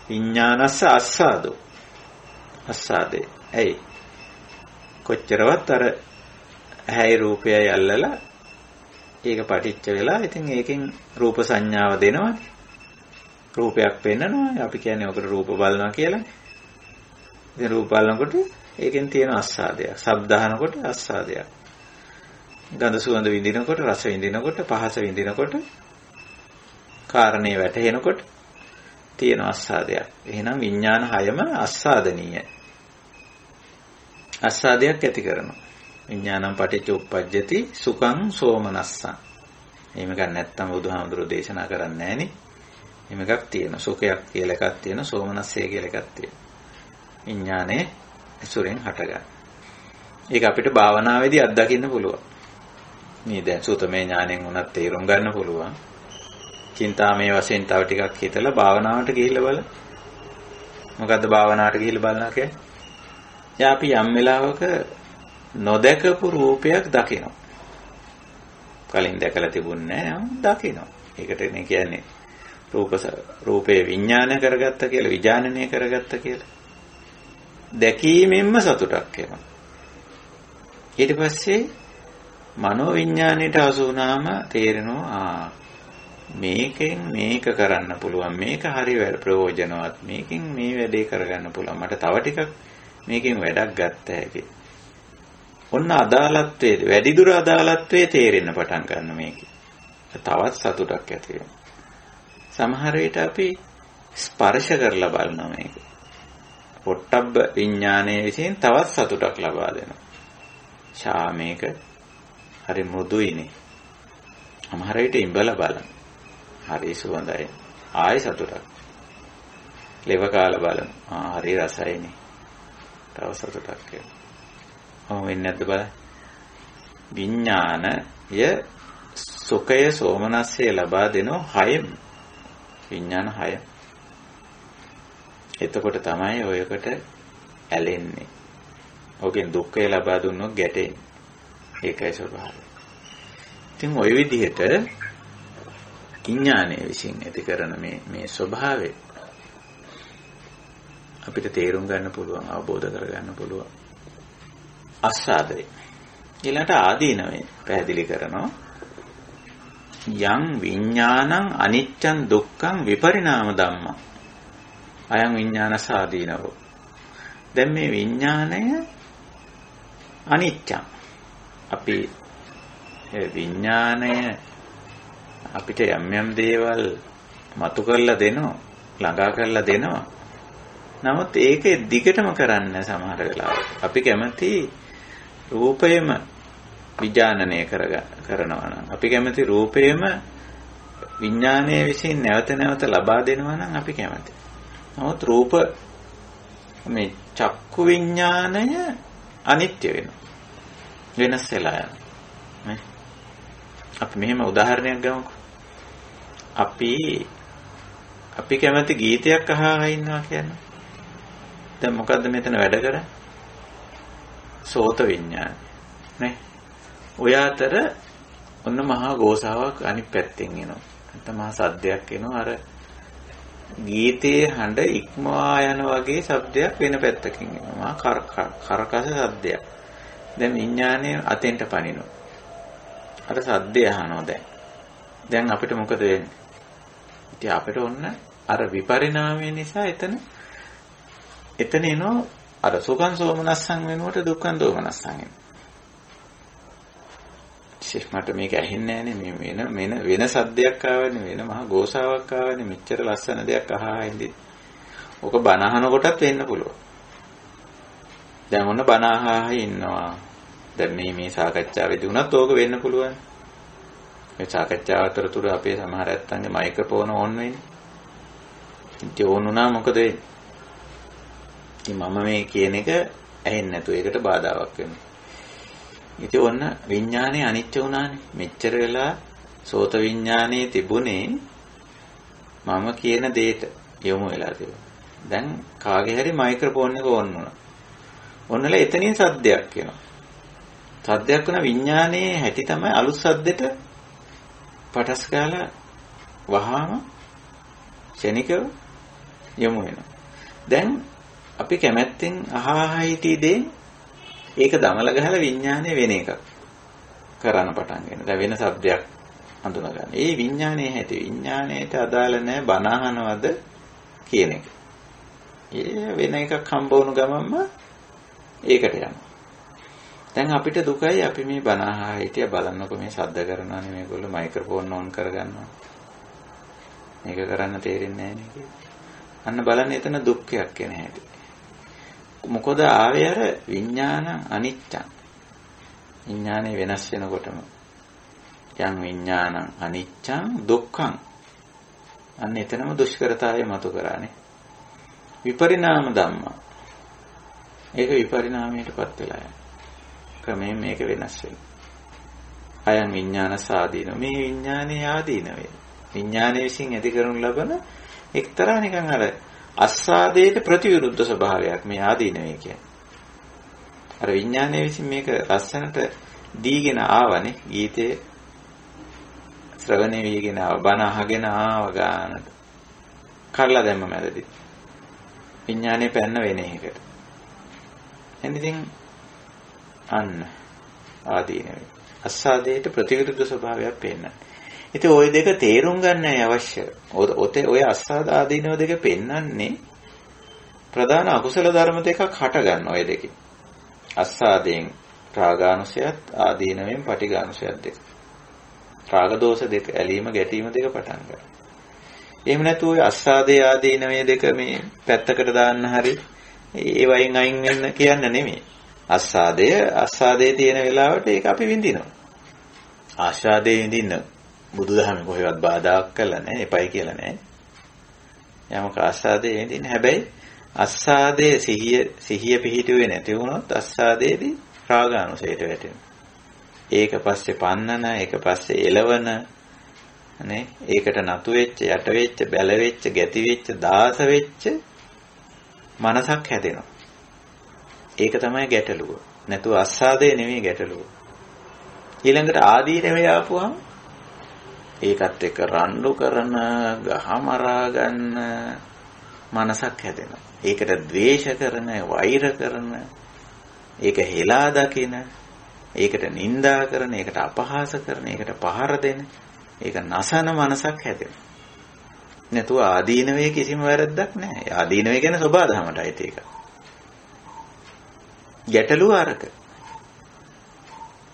විඥානස්ස අස්සාදෝ. අස්සාදේ. ඇයි? කොච්චරවත් අර ඇහැයි රූපයයි අල්ලලා ඒක පටිච්ච වෙලා ඉතින් ඒකෙන් රූප සංඥාව දෙනවනේ. රූපයක් පෙන්නනවා. අපි කියන්නේ ඔකට රූප බලනවා කියලානේ. ඉතින් රූප බලනකොට ඒකෙන් තියෙන අස්සාදයක්. ශබ්ද අහනකොට අස්සාදයක්. ගඳ සුවඳ විඳිනකොට, රස විඳිනකොට, පහස විඳිනකොට, කාරණේ වැටහෙනකොට තියෙන අස්සාදයක්. එහෙනම් විඥාන හයම අස්සාදනීයයි. අස්සාදයක් ඇති කරනවා. විඥානම් පටිච්ච උප්පජ්ජති සුඛං සෝමනස්සං. එහෙම ගන්න නැත්තම් බුදුහාමුදුරෝ දේශනා කරන්නේ නැහනේ. එහෙම එකක් තියෙනවා. සුඛයක් කියලා එකක් තියෙනවා. සෝමනස්සය කියලා එකක් තියෙනවා. විඥානේ සුරෙන් හටගන්න. ඒක අපිට භාවනාවේදී අත්දකින්න පුළුවන්. මේ දැන් සූතමේ ඥාණයෙන් උනත් තේරුම් ගන්න පුළුවන්. චින්තාමේ වශයෙන් තව ටිකක් හිතලා භාවනාවට ගිහිල්ලා බලන්න. මොකද්ද භාවනාවට ගිහිල්ලා බලනවා කියන්නේ? යා අපි යම් වෙලාවක නොදකපු රූපයක් දකිනවා. කලින් දැකලා තිබුණේ නැහැ. දකිනවා. ඒකට කියන්නේ රූපේ විඥානය කරගත්ත කියලා, විඥානනය කරගත්ත කියලා. දැකීමෙන්ම සතුටක් එනවා. ඊට පස්සේ මනෝ විඥාණයට අසු වුණාම තේරෙනවා මේකෙන් මේක කරන්න පුළුවන්, මේක හරි ප්‍රයෝජනවත්, මේකෙන් මේ වැඩේ කරගන්න පුළුවන්, මට තව ටිකක් මේකෙන් වැඩක් ගන්න හැකියි. ඔන්න අදාළත්වයේ වැඩිදුර අදාළත්වයේ තේරෙන්න පටන් ගන්න මේකේ. තවත් සතුටක් ඇති වෙනවා. සමහර විට අපි ස්පර්ශ කරලා බලනවා මේක. පොට්ටබ්බ විඥානයේ විසින් තවත් සතුටක් ලබා දෙනවා. මේක හරි මෘදුයිනේ. සමහර විට ඉඹලා බලන. හරි සුවඳයි. ආයි සතුටක්. ලෙව කාලා බලන. හරි රසයිනේ. තව සතුටක් එනවා. වෙන්නේ නැද්ද බලන්න. විඥානය සුඛය සෝමනස්ය ලබා දෙනෝ 6. විඥාන 6. එතකොට තමයි ඔයකට ඇලෙන්නේ. ඔකෙන් දුක්ඛය ලබා දුන්නොත් ගැටෙන්නේ. ඒකයි ස්වභාවය. ඉතින් ওই විදිහට විඥානයේ විසින් ඇති කරන මේ ස්වභාවය අපිට තේරුම් ගන්න පුළුවන්, අවබෝධ කර ගන්න පුළුවන්. අස්සාදේ ඊළඟට ආදීනවේ පැහැදිලි කරනවා. යං විඥානං අනිච්චං දුක්ඛං විපරිණාම ධම්මං අයං විඥාන සාදීනවෝ. දැන් මේ විඥාණය අනිච්චං. අපි විඥාණය අපිට යම් දේවල් මතු කරලා දෙනවා, ළඟා කරලා දෙනවා. නමුත් ඒක දිගටම කරන්නේ සමහර වෙලාවට. අපි කැමති රූපයම විඥානනය කරනවා නම්, අපි කැමති රූපයම විඥානයේ විසින් නැවත නැවත ලබා දෙනවා නම් අපි කැමති. නමුත් රූප මේ චක්කු විඥානය අනිත්‍ය වෙනවා. වෙනස් වෙලා යනවා. අපි මෙහෙම උදාහරණයක් ගමුකෝ. අපි කැමති ගීතයක් අහලා ඉන්නවා කියන්නේ. දැන් මොකද්ද මෙතන වැඩ කරන්නේ? සෝත විඥානය. නේ? ඔය අතර ඔන්න මහා ගෝසාවක් අනිත් පැත්තෙන් එනවා. නැත්නම් මහා සද්දයක් එනවා. අර ගීතයේ හඬ ඉක්මවා යන වගේ ශබ්දයක් වෙන පැත්තකින් එනවා. කරකස ශබ්දයක්. දැන් විඥානය අතෙන්ට පනිනවා. අර ශබ්දය අහනවා දැන්. දැන් අපිට මොකද වෙන්නේ? ඉතින් අපිට ඔන්න අර විපරිණාමය නිසා එතන එනවා අර සුඛං සෝමනස්සං වෙනුවට දුක්ඛං දෝමනස්සං එනවා. මට මේක ඇහෙන්නේ නැහනේ. මේ වෙන සද්දයක් ආවනේ, වෙන මහා ගෝසාවක් ආවනේ, මෙච්චර ලස්සන දෙයක් අහා ඉඳි. ඔක බණ අහනකොටත් වෙන්න පුළුවන්. දැන් ඔන්න බණ අහා ඉන්නවා. දැන් මේ සාකච්ඡාවේදී උනත් ඕක වෙන්න පුළුවන්. මේ සාකච්ඡාව අතරතුර අපේ සමහර ඇත්තන්ගේ මයික්‍රොෆෝන ඕන් වෙන්නේ. ඉතින් ඕන් වුණා මොකද වෙන්නේ? ඉතින් මම මේ කියන එක ඇහෙන්නේ නැතුව ඒකට බාධාවක් වෙනවා. ඉතින් ඔන්න විඥානේ අනිත්‍ය වුණානේ. මෙච්චර වෙලා සෝත විඥානේ තිබුණේ මම කියන දෙයට යොමු වෙලා තිබුණා. දැන් කාගේ හරි මයික්‍රොෆෝන් එක ඕන් වුණා. ඔන්නලා එතනින් සද්දයක් එනවා. සද්දයක් වුණා විඥානේ හැටි තමයි අලුත් සද්දෙට පටස් ගාලා වහාම ශනිකව යොමු වෙනවා. දැන් අපි කැමැත්තෙන් අහා හිටි දේ ඒක දමල ගහලා විඥානය වෙන එකක් කරන්න පටන් ගන්නවා. දැන් වෙන શબ્දයක් හඳුනා ගන්න. ඒ විඥානයේ හැටි විඥාණයට අදාළ නැහැ බණ අහනවද කියන එක. ඒ වෙන එකක් හම්බ වුණු ගමන්ම ඒකට යනවා. දැන් අපිට දුකයි අපි මේ බණ අහා හිටිය බලන්නකො මේ ශබ්ද කරනවානේ මේගොල්ලෝ මයික්‍රොෆෝන් ඕන් කරගන්නවා. මේක කරන්න තේරෙන්නේ නැහැ නේ. අන්න බලන්න එතන දුක්ඛයක් එන හැටි. මොකද ආවේ අර විඥාන අනිච්චං. විඥානේ වෙනස් වෙනකොටම යම් විඥානං අනිච්චං දුක්ඛං. අන්න එතනම දුෂ්කරතාවය මතු කරානේ. විපරිණාම ධම්මා. ඒක විපරිණාමයටපත් වෙලා යනවා. ක්‍රමයෙන් මේක වෙනස් වෙනවා. අයං විඥාන සාදීන. මේ විඥානේ ආදීන වේ. විඥානයේ විසින් ඇති කරනු ලබන එක්තරා නිකන් අර අස්සාදයට ප්‍රතිවිරුද්ධ ස්වභාවයක් මේ ආදීනවය කියන්නේ. අර විඥානයේ විසින් මේක ලස්සනට දීගෙන ආවනේ ගීතේ ශ්‍රවණය වීගෙන ආව බණ අහගෙන ආව ගානට. කරලා දැම්ම මැදදී. විඥානේ පැන්න වෙන එකට. එනිදින් අන්න ආදීනවය. අස්සාදයට ප්‍රතිවිරුද්ධ ස්වභාවයක් පෙන්නන. ඉතින් ওই දෙක තේරුම් ගන්නයි අවශ්‍ය. ඔය අස්සාද ආදීනව දෙක පෙන්නන්නේ ප්‍රධාන අකුසල ධර්ම දෙකක් හට ගන්න ඔය දෙකේ. අස්සාදයෙන් රාගානුසයත් ආදීනවෙන් පටිඝානුසයත් දෙක. රාග දෝෂ දෙක ඇලීම ගැටීම දෙක පටන් ගන්නවා. එහෙම නැතු ඔය අස්සාදේ ආදීනවේ දෙක මේ පැත්තකට දාන්න හරි ඒ වයින් අයින් වෙන්න කියන්න නෙමෙයි. අස්සාදේ තියෙන වෙලාවට ඒක අපි විඳිනවා. ආස්වාදේ විඳින්න බුදුදහමේ කොහෙවත් බාධාක් කළා නැහැ, එපයි කියලා නැහැ. යමක ආස්වාදේ විඳින්න. හැබැයි අස්සාදේ සිහිය පිහිටුවේ නැති වුණොත් අස්සාදේදී රාගානුසයට වැටෙනවා. ඒක පස්සේ පන්නන, ඒක පස්සේ එලවන නේ, ඒකට නතු වෙච්ච, යට වෙච්ච, බැල වෙච්ච, ගැති වෙච්ච, දාස වෙච්ච මනසක් හැදෙනවා. ඒක තමයි ගැටලුව. නැතුව අස්සාදේ නෙමෙයි ගැටලුව. ඊළඟට ආදීනවේ ආපුවම ඒකත් එක්ක රණ්ඩු කරන, ගහමරා ගන්න මනසක් හැදෙනවා. ඒකට ද්වේෂ කරන, වෛර කරන, ඒක හෙලා දකින, ඒකට නිඳා කරන, ඒකට අපහාස කරන, ඒකට පහර දෙන, ඒක නසන මනසක් හැදෙනවා. නැතුව ආදීනවේ කිසිම වැරද්දක් නැහැ. ආදීනවේ කියන්නේ සබාධමටයි ඒක. ගැටලුව අරක.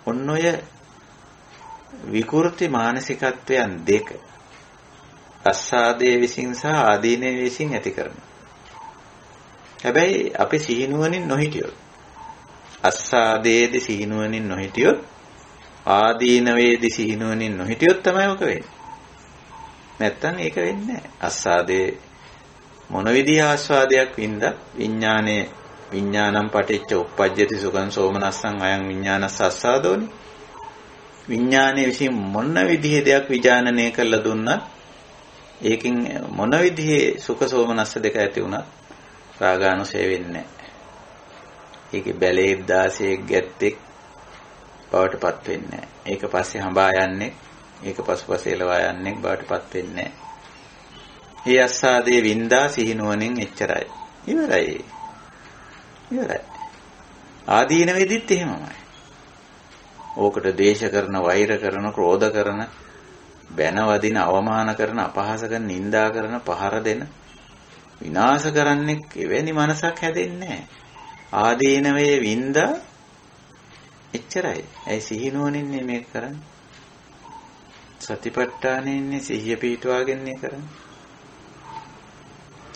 ඔන්න ඔය විකෘති මානසිකත්වයන් දෙක අස්සාදයේ විසින් සහ ආදීනයේ විසින් ඇති කරනවා. හැබැයි අපි සිහිනුවණින් නොහිටියොත්, අස්සාදයේදී සිහිනුවණින් නොහිටියොත්, ආදීනවේදී සිහිනුවණින් නොහිටියොත් තමයි ඔක වෙන්නේ. නැත්තම් ඒක වෙන්නේ නැහැ. අස්සාදයේ මොන විදිහ ආස්වාදයක් වින්දා විඥානයේ විඥානම් පටිච්ච උප්පජ්ජති සුඛං සෝමනස්සං අයං විඥානස්ස අස්සාදෝනි. විඥානයේ විසින් මොන විදිහේ දෙයක් විඥානනය කළා දුන්නත් ඒකෙන් මොන විදිහේ සුඛ සෝමනස්ස දෙක ඇති වුණත් රාගානුසය වෙන්නේ නැහැ. ඒකේ බැලේ 16 ගැත්තෙක් බවටපත් වෙන්නේ නැහැ. ඒක පස්සේ හඹා යන්නේ, ඒක පසුපස එලවා යන්නේ බවටපත් වෙන්නේ නැහැ. මේ අස්සාදේ වින්දා සිහිනුවණින් එච්චරයි. ඉවරයි. ආදීන වෙදිත් එහෙමමයි. ඕකට ද්වේෂ කරන, වෛර කරන, ක්‍රෝධ කරන, බැන වදින, අවමාන කරන, අපහාස කරන, නිඳා කරන, පහර දෙන, විනාශ කරන්නේ එවැනි මනසක් හැදෙන්නේ නැහැ. ආදීනවේ වින්දා එච්චරයි. ඒ සිහිනුවණින් මේක කරන්නේ. සතිපට්ඨානෙ ඉන්නේ සිහිය පිහිටුවාගෙන කරන්නේ.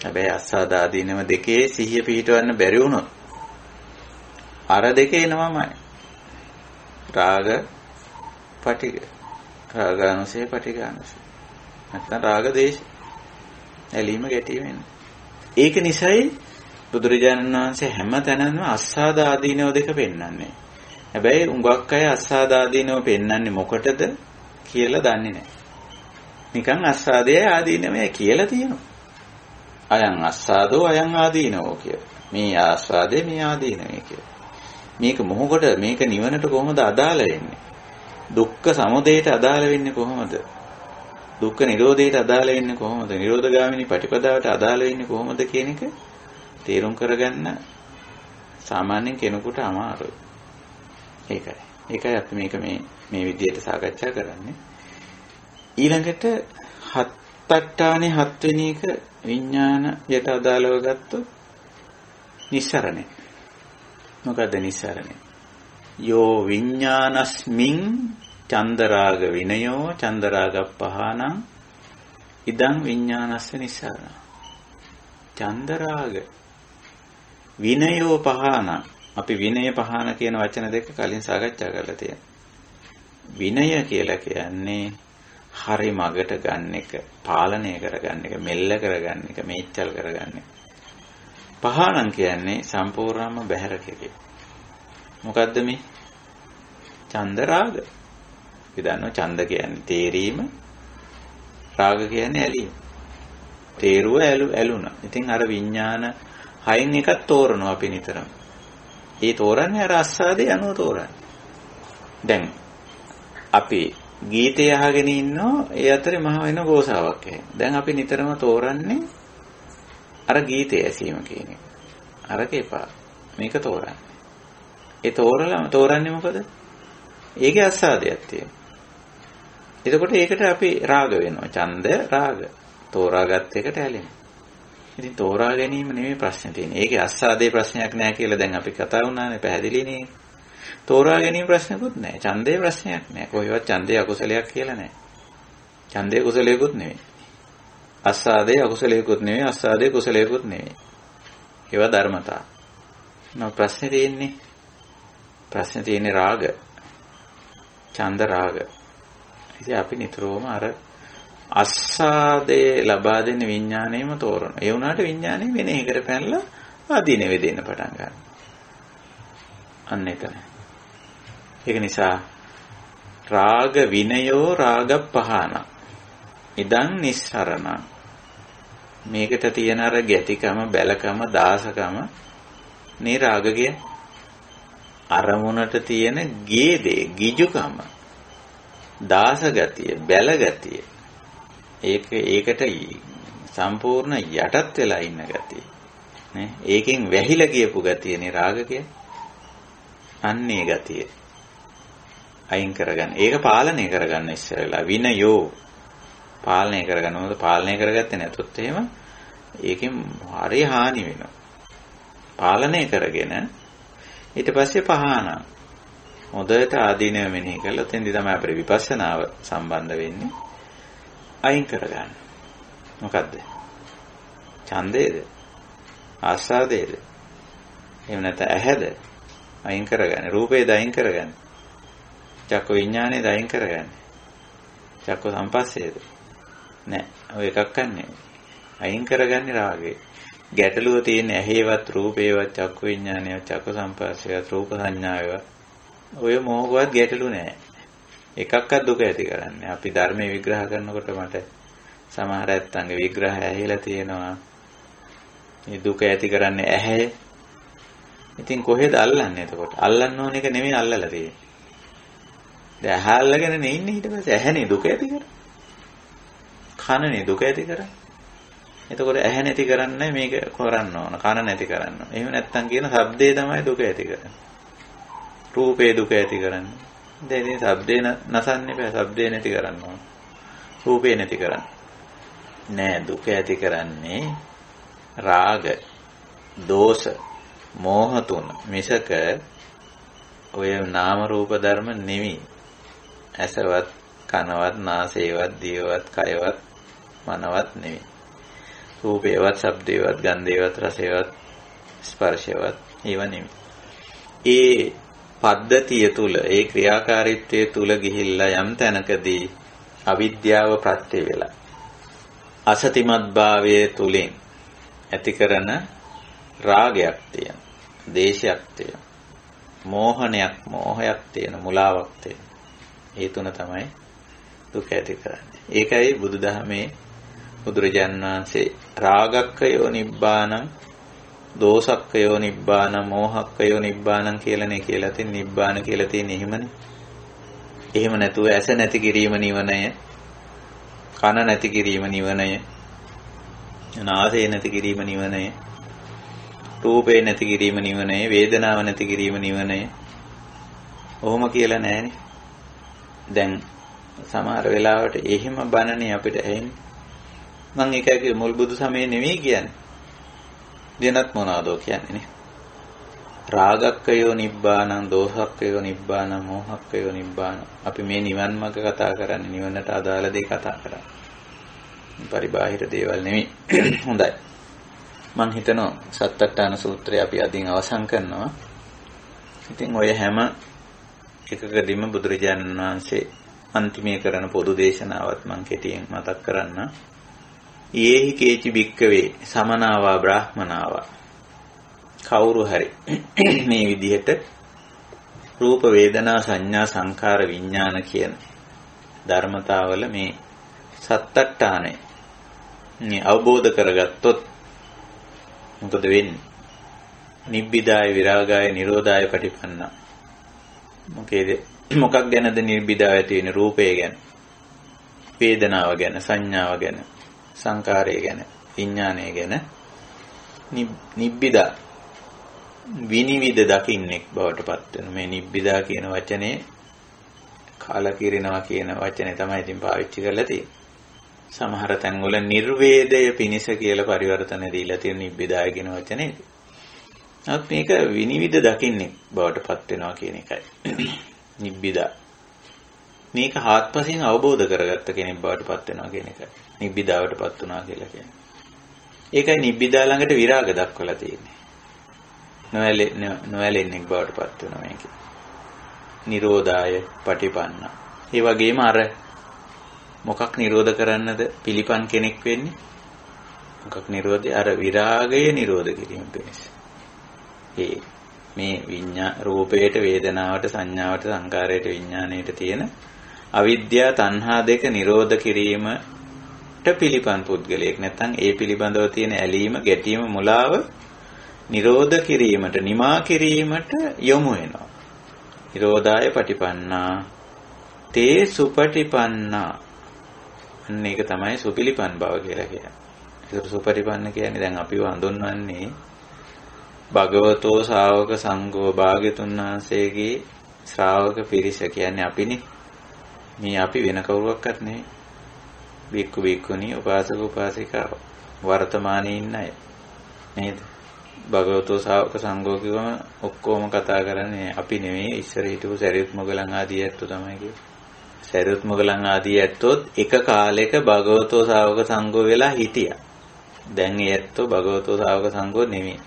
හැබැයි අස්සාද ආදීනව දෙකේ සිහිය පිහිටවන්න බැරි වුණොත් අර දෙකේ නමමයි. රාග පටිඝ, රාගානුසය පටිඝානුසය. නැත්නම් රාග දේශ ඇලීම ගැටීම වෙන. ඒක නිසායි බුදුරජාණන් වහන්සේ හැම තැනම අස්සාද ආදීනව දෙක පෙන්වන්නේ. හැබැයි උඟක් අය අස්සාද ආදීනව පෙන්වන්නේ මොකටද කියලා දන්නේ නැහැ. නිකන් අස්සාදයේ ආදීනවය කියලා තියෙනවා. අයං අස්සාදෝ අයං ආදීනෝ කියලා. මේ ආස්වාදේ මේ ආදීනවේ කියලා. මේක මොහොකට මේක නිවනට කොහොමද අදාළ වෙන්නේ? දුක්ඛ සමුදයට අදාළ වෙන්නේ කොහොමද? දුක්ඛ නිරෝධයට අදාළ වෙන්නේ කොහොමද? නිරෝධගාමිනී පටිපදාවට අදාළ වෙන්නේ කොහොමද කියන එක තේරුම් කරගන්න සාමාන්‍යයෙන් කෙනෙකුට අමාරුයි. ඒකයි අපි මේක මේ විදිහට සාකච්ඡා කරන්නේ. ඊළඟට හත්අට්ඨානේ හත්වෙනි එක විඥානයට අදාළව ගත්තොත් නිස්සරණය. මොකද්ද නිස්සරණය? යෝ විඥානස්මින් චන්දරාග විනයෝ චන්දරාගප්පහානං ඉදං විඥානස්ස නිස්සරණ. චන්දරාග විනයෝ පහාන. අපි විනය පහාන කියන වචන දෙක කලින් සාකච්ඡා කරලා තියෙනවා. විනය කියලා කියන්නේ හරි මගට ගන්න එක, පාලනය කරගන්න එක, මෙල්ල කරගන්න එක, මේචල් කරගන්න එක. පහානම් කියන්නේ සම්පූර්ණයෙන්ම බැහැර කෙරේ. මොකද්ද මේ? ඡන්ද රාග. අපි දන්නවා ඡන්ද කියන්නේ තේරීම, රාග කියන්නේ ඇලීම. තේරුව ඇලුනා. ඉතින් අර විඥාන හයින් එකක් තෝරනවා අපි නිතරම. ඒ තෝරන්නේ අර අස්සාදේ අනුව තෝරන්නේ. දැන් අපි ගීතය අහගෙන ඉන්නවා ඒ අතරේ මහ වෙන ගෝසාවක් ඇහෙන. දැන් අපි නිතරම තෝරන්නේ අර ගීතය ඇසීම කියන එක. අරක එපා. මේක තෝරන්නේ. ඒ තෝරන්නේ මොකද? ඒකේ අස්සාදයක් තියෙනවා. එතකොට ඒකට අපි රාග වෙනවා. ඡන්ද රාග. තෝරාගත් එකට ඇලෙනවා. ඉතින් තෝරා ගැනීම නෙමෙයි ප්‍රශ්නේ තියෙන්නේ. ඒකේ අස්සාදේ ප්‍රශ්නයක් නැහැ කියලා දැන් අපි කතා වුණානේ පැහැදිලිනේ. තෝරා ගැනීම ප්‍රශ්නකුත් නැහැ. ඡන්දේ ප්‍රශ්නයක් නැහැ. කොහෙවත් ඡන්දේ අකුසලයක් කියලා නැහැ. ඡන්දේ කුසලයකුත් නෙමෙයි. අස්සාදේ අකුසලයකුත් නෙමෙයි. අස්සාදේ කුසලයකුත් නෙමෙයි. ඒවා ධර්මතා. නෝ ප්‍රශ්නේ තියෙන්නේ රාග. ඡන්ද රාග. ඉතින් අපි නිතරම අර අස්සාදේ ලබා දෙන විඥාණයම තෝරනවා. ඒ වුණාට විඥාණය වෙන එකකට පැනලා ආදීනෙ වෙදෙන්න පටන් ගන්නවා. අන්න එතන. ඒක නිසා රාග විනයෝ රාග පහන. ඉදන් නිස්සරණ. මේකට තියෙන අර ගැතිකම, බැලකම, දාසකම නේ රාගය. අරමුණට තියෙන ගේදේ, ගිජුකම, දාස ගතිය, බැල ගතිය. ඒකට සම්පූර්ණ යටත් වෙලා ඉන්න ගතිය. නේ? ඒකෙන් වැහිලා ගියපු ගතියනේ රාගය. අන්නේ ගතිය අයින් කරගන්න. ඒක පාලනය කරගන්න ඉස්සෙල්ලා විනයෝ පාලනය කරගන්න. මොකද පාලනය කරගත්තේ නැතොත් එහෙම ඒකෙන් හරි හානි වෙනවා. පාලනය කරගෙන ඊට පස්සේ පහාන හොඳට ආදීනව මෙනෙහි කළා. එතෙන්දි තමයි අපේ විපස්සනාව සම්බන්ධ වෙන්නේ. අයින් කරගන්න. මොකද්ද? ඡන්දේද? ආස්වාදේද? එහෙම නැත්නම් ඇහැද? අයින් කරගන්න. රූපේද අයින් කරගන්න. චක්ක විඥානේද අයින් කරගන්න. චක්ක සම්පස්සේද? නෑ. ඔය එකක් ගන්නෑ. අයින් කරගන්නේ රාගේ. ගැටලුව තියෙන ඇහේවත් රූපේවත් චක්ක විඥානේවත් චක්ක සම්පස්සේවත් රූප සංඥාවේවත් ඔය මොහොතවත් ගැටලු නෑ. එකක්වත් දුක ඇති කරන්නේ. අපි ධර්මයේ විග්‍රහ කරනකොට මට සමහර ඇත්තන්ගේ විග්‍රහය ඇහිලා තියෙනවා. මේ දුක ඇති කරන්නේ ඇහැ. ඉතින් කොහෙද අල්ලන්නේ එතකොට? අල්ලන්න ඕන එක නෙමෙයි අල්ලලා තියෙන්නේ. දැන් ඇහැ අල්ලගෙන නේ ඉන්නේ ඊට පස්සේ ඇහැනේ දුක ඇති කරන්නේ. කනනේ දුක ඇති කරන්නේ. එතකොට ඇහැ නැති කරන්නේ මේක කරන්න ඕන. කන නැති කරන්න ඕන. එහෙම නැත්තම් කියන ශබ්දේ තමයි දුක ඇති කරන්නේ. රූපේ දුක ඇති කරන්නේ. දැන් ඉතින් ශබ්දේ නසන්නේ බෑ. ශබ්දේ නැති කරන්න ඕන. රූපේ නැති කරන්න. නෑ දුක ඇති කරන්නේ රාග, දෝෂ, මෝහ තුන. මිසක ඔය නාම රූප ධර්ම නෙමෙයි. ඇසවත්, කනවත්, නාසයවත්, දිවවත්, කයවත්, මනවත් නෙමෙයි. රූපේවත්, ශබ්දේවත්, ගන්ධේවත්, රසේවත්, ස්පර්ශේවත් ඒව නෙමෙයි. ඒ පද්ධතිය තුල, ඒ ක්‍රියාකාරීත්වයේ තුල ගිහිල්ලා යම් තැනකදී අවිද්‍යාව ප්‍රත්‍ය වෙලා අසතිමත් භාවයේ තුලින් ඇති කරන රාගයක් තියෙන, දේශයක් තියෙන, මෝහයක් තියෙන, මුලාවක් තියෙන. ඒ තුන තමයි දුක ඇති කරන්නේ. ඒකයි බුදුදහමේ බුදුරජාණන් වහන්සේ රාගක්කයෝ නිබ්බානං, දෝසක්කයෝ නිබ්බානං, මෝහක්කයෝ නිබ්බානං කියලානේ කියලා තියෙන. නිබ්බාන කියලා තියෙන්නේ එහෙමනේ. එහෙම නැතුව ඇස නැති කිරීම නිවනය, කන නැති කිරීම නිවනය, නාසය නැති කිරීම නිවනය, රූපේ නැති කිරීම නිවනය, වේදනාව නැති කිරීම නිවනය. ඔහොම කියලා නෑනේ. දැන් සමහර වෙලාවට එහෙම බණනේ අපිට ඇහෙන්නේ. මම ඒකගේ මුල් බුදු සමයේ නෙවෙයි කියන්නේ. දෙනත් මොනවාදෝ කියන්නේ නේ. රාගක්කයෝ නිබ්බානං, දෝසක්කයෝ නිබ්බානං, මෝහක්කයෝ නිබ්බානං. අපි මේ නිවන් මාර්ග කතා කරන්නේ, නිවනට අදාළ දේ කතා කරන්නේ. පරිබාහිර දේවල් නෙමෙයි. හොඳයි. මම හිතනවා සත්තට්ඨාන සූත්‍රය අපි අදින් අවසන් කරනවා. ඉතින් ඔය හැම එකකදීම බුදුරජාණන් වහන්සේ අන්තිමේ කරන පොදු දේශනාවත් මම කෙටියෙන් මතක් කරන්න. යේහි කේචි භික්කවේ සමනාවා බ්‍රාහ්මනාවා. කවුරු හරි මේ විදිහට රූප වේදනා සංඥා සංඛාර විඥාන කියන ධර්මතාවල මේ සත්තට්ඨානය මේ අවබෝධ කරගත්තොත් මොකද වෙන්නේ? නිබ්බිදාය විරාගාය නිරෝධාය පටිපන්න. මොකක් ගැනද නිබ්බිදාය ඇති වෙන්නේ? රූපය ගැන, වේදනාව ගැන, සංඥාව ගැන, සංකාරය ගැන, විඥානය ගැන. නිබ්බිදා විනිවිද දකින්නෙක් බවට පත් වෙන. මේ නිබ්බිදා කියන වචනේ කාලකිරිනවා කියන වචනේ තමයි ඉතින් පාවිච්චි කරලා තියෙන්නේ. සමහර තැන්වල නිර්වේදය පිනිස කියලා පරිවර්තන දීලා තියෙන නිබ්බිදාය කියන වචනේ. නමුත් මේක විනිවිද දකින්නෙක් බවට පත් වෙනවා කියන එකයි. නිබ්බිදා. මේක හාත්පසින් අවබෝධ කරගත්ත කෙනෙක් බවට පත් වෙනවා කියන එකයි. නිබ්බිදාවට පත් වුණා කියලා කියන්නේ. ඒකයි නිබ්බිදා ළඟට විරාග දක්වලා තියෙන්නේ. නොඇලෙන්නෙක් බවට පත් වෙනවා මේකේ. නිරෝධාය පටිපන්න. ඒ වගේම අර මොකක් නිරෝධ කරන්නද පිළිපන් කෙනෙක් වෙන්නේ? මොකක් නිරෝධය? අර විරාගය නිරෝධ කිරීම පිණිස. මේ රූපයට, වේදනාවට, සංඥාවට, සංකාරයට, විඥාණයට තියෙන අවිද්‍යාව, තණ්හා දෙක නිරෝධ කිරීමට පිළිපන් පුද්ගලයෙක් නැත්නම් ඒ පිළිබඳව තියෙන ඇලීම, ගැටීම, මුලාව නිරෝධ කිරීමට, නිමා කිරීමට යොමු වෙනවා. නිරෝධාය පටිපන්නා තේ සුපටිපන්නා. අන්න ඒක තමයි සුපිලිපන් බව කියලා කියන්නේ. ඒක සුපටිපන්න කියන්නේ දැන් අපිව හඳුන්වන්නේ භගවතෝ ශ්‍රාවක සංඝෝ භාග්‍යතුන් වහන්සේගේ ශ්‍රාවක පිරිස කියන්නේ අපිනේ. මේ අපි වෙන කවුරුවක්වත් නෙවෙයි. බික්කු බික්කුණී, උපාසක උපාසිකා වර්තමානයේ ඉන්න අය. නේද? භගවතෝ ශ්‍රාවක සංඝෝ කියවම ඔක්කොම කතා කරන්නේ අපි නෙවෙයි. ඉස්සර හිටපු සරියුත් මොගලන් ආදී ඇත්තෝ තමයි කියන්නේ. සරියුත් මොගලන් ආදී ඇත්තොත් එක කාලයක භගවතෝ ශ්‍රාවක සංඝෝ වෙලා හිටියා. දැන් ඒ ඇත්තෝ භගවතෝ ශ්‍රාවක සංඝෝ නෙවෙයි.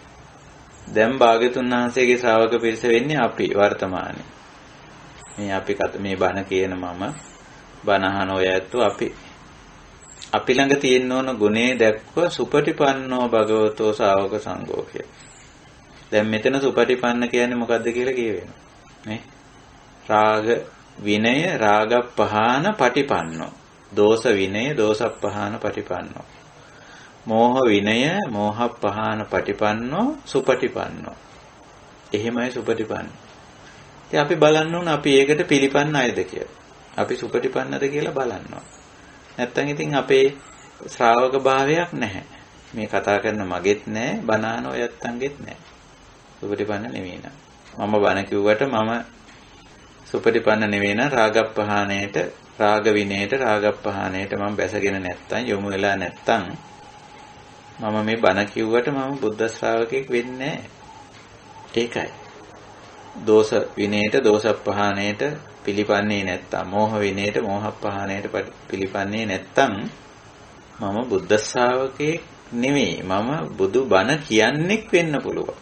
දැන් භාග්‍යතුන් වහන්සේගේ ශ්‍රාවක පිරිස වෙන්නේ අපි වර්තමානයේ. මේ අපි මේ බණ කියන මම බණ අහන ඔය ඇත්තෝ අපි ළඟ තියෙන ඕන ගුණේ දැක්ව සුපටිපන්නෝ භගවතෝ ශ්‍රාවක සංඝෝ කිය. දැන් මෙතන සුපටිපන්න කියන්නේ මොකද්ද කියලා කියවෙනවා. නේ? රාග විනය රාගප්පහාන පටිපන්නෝ. දෝෂ විනය දෝෂප්පහාන පටිපන්නෝ. මෝහ විනය මෝහප්පහාන පටිපන්නෝ සුපටිපන්නෝ. එහෙමයි සුපටිපන්න. ඉතින් අපි බලන්න ඕන අපි ඒකට පිළිපන්න අයද කියලා. අපි සුපටිපන්නද කියලා බලන්න ඕන. නැත්තම් ඉතින් අපේ ශ්‍රාවක භාවයක් නැහැ. මේ කතා කරන මගෙත් නැහැ, බණාන ඔයත්තන්ගෙත් නැහැ. සුපටිපන්න නෙවෙයි නේද? මම බණ කිව්වට මම සුපටිපන්න නෙවෙයි නම් රාගප්පහානයට, රාග විනයට, රාගප්පහානයට මම බැසගෙන නැත්තම් යොමු වෙලා නැත්තම් මම මේ බණ කිව්වට මම බුද්ධ ශ්‍රාවකෙක් වෙන්නේ නැහැ. ඒකයි. දෝෂ විනයට, දෝෂප්පහානයට පිළිපන්නේ නැත්තම්, මෝහ විනයට, මෝහප්පහානයට පිළිපන්නේ නැත්තම් මම බුද්ධ ශ්‍රාවකෙක් නෙවෙයි. මම බුදු බණ කියන්නෙක් වෙන්න පුළුවන්.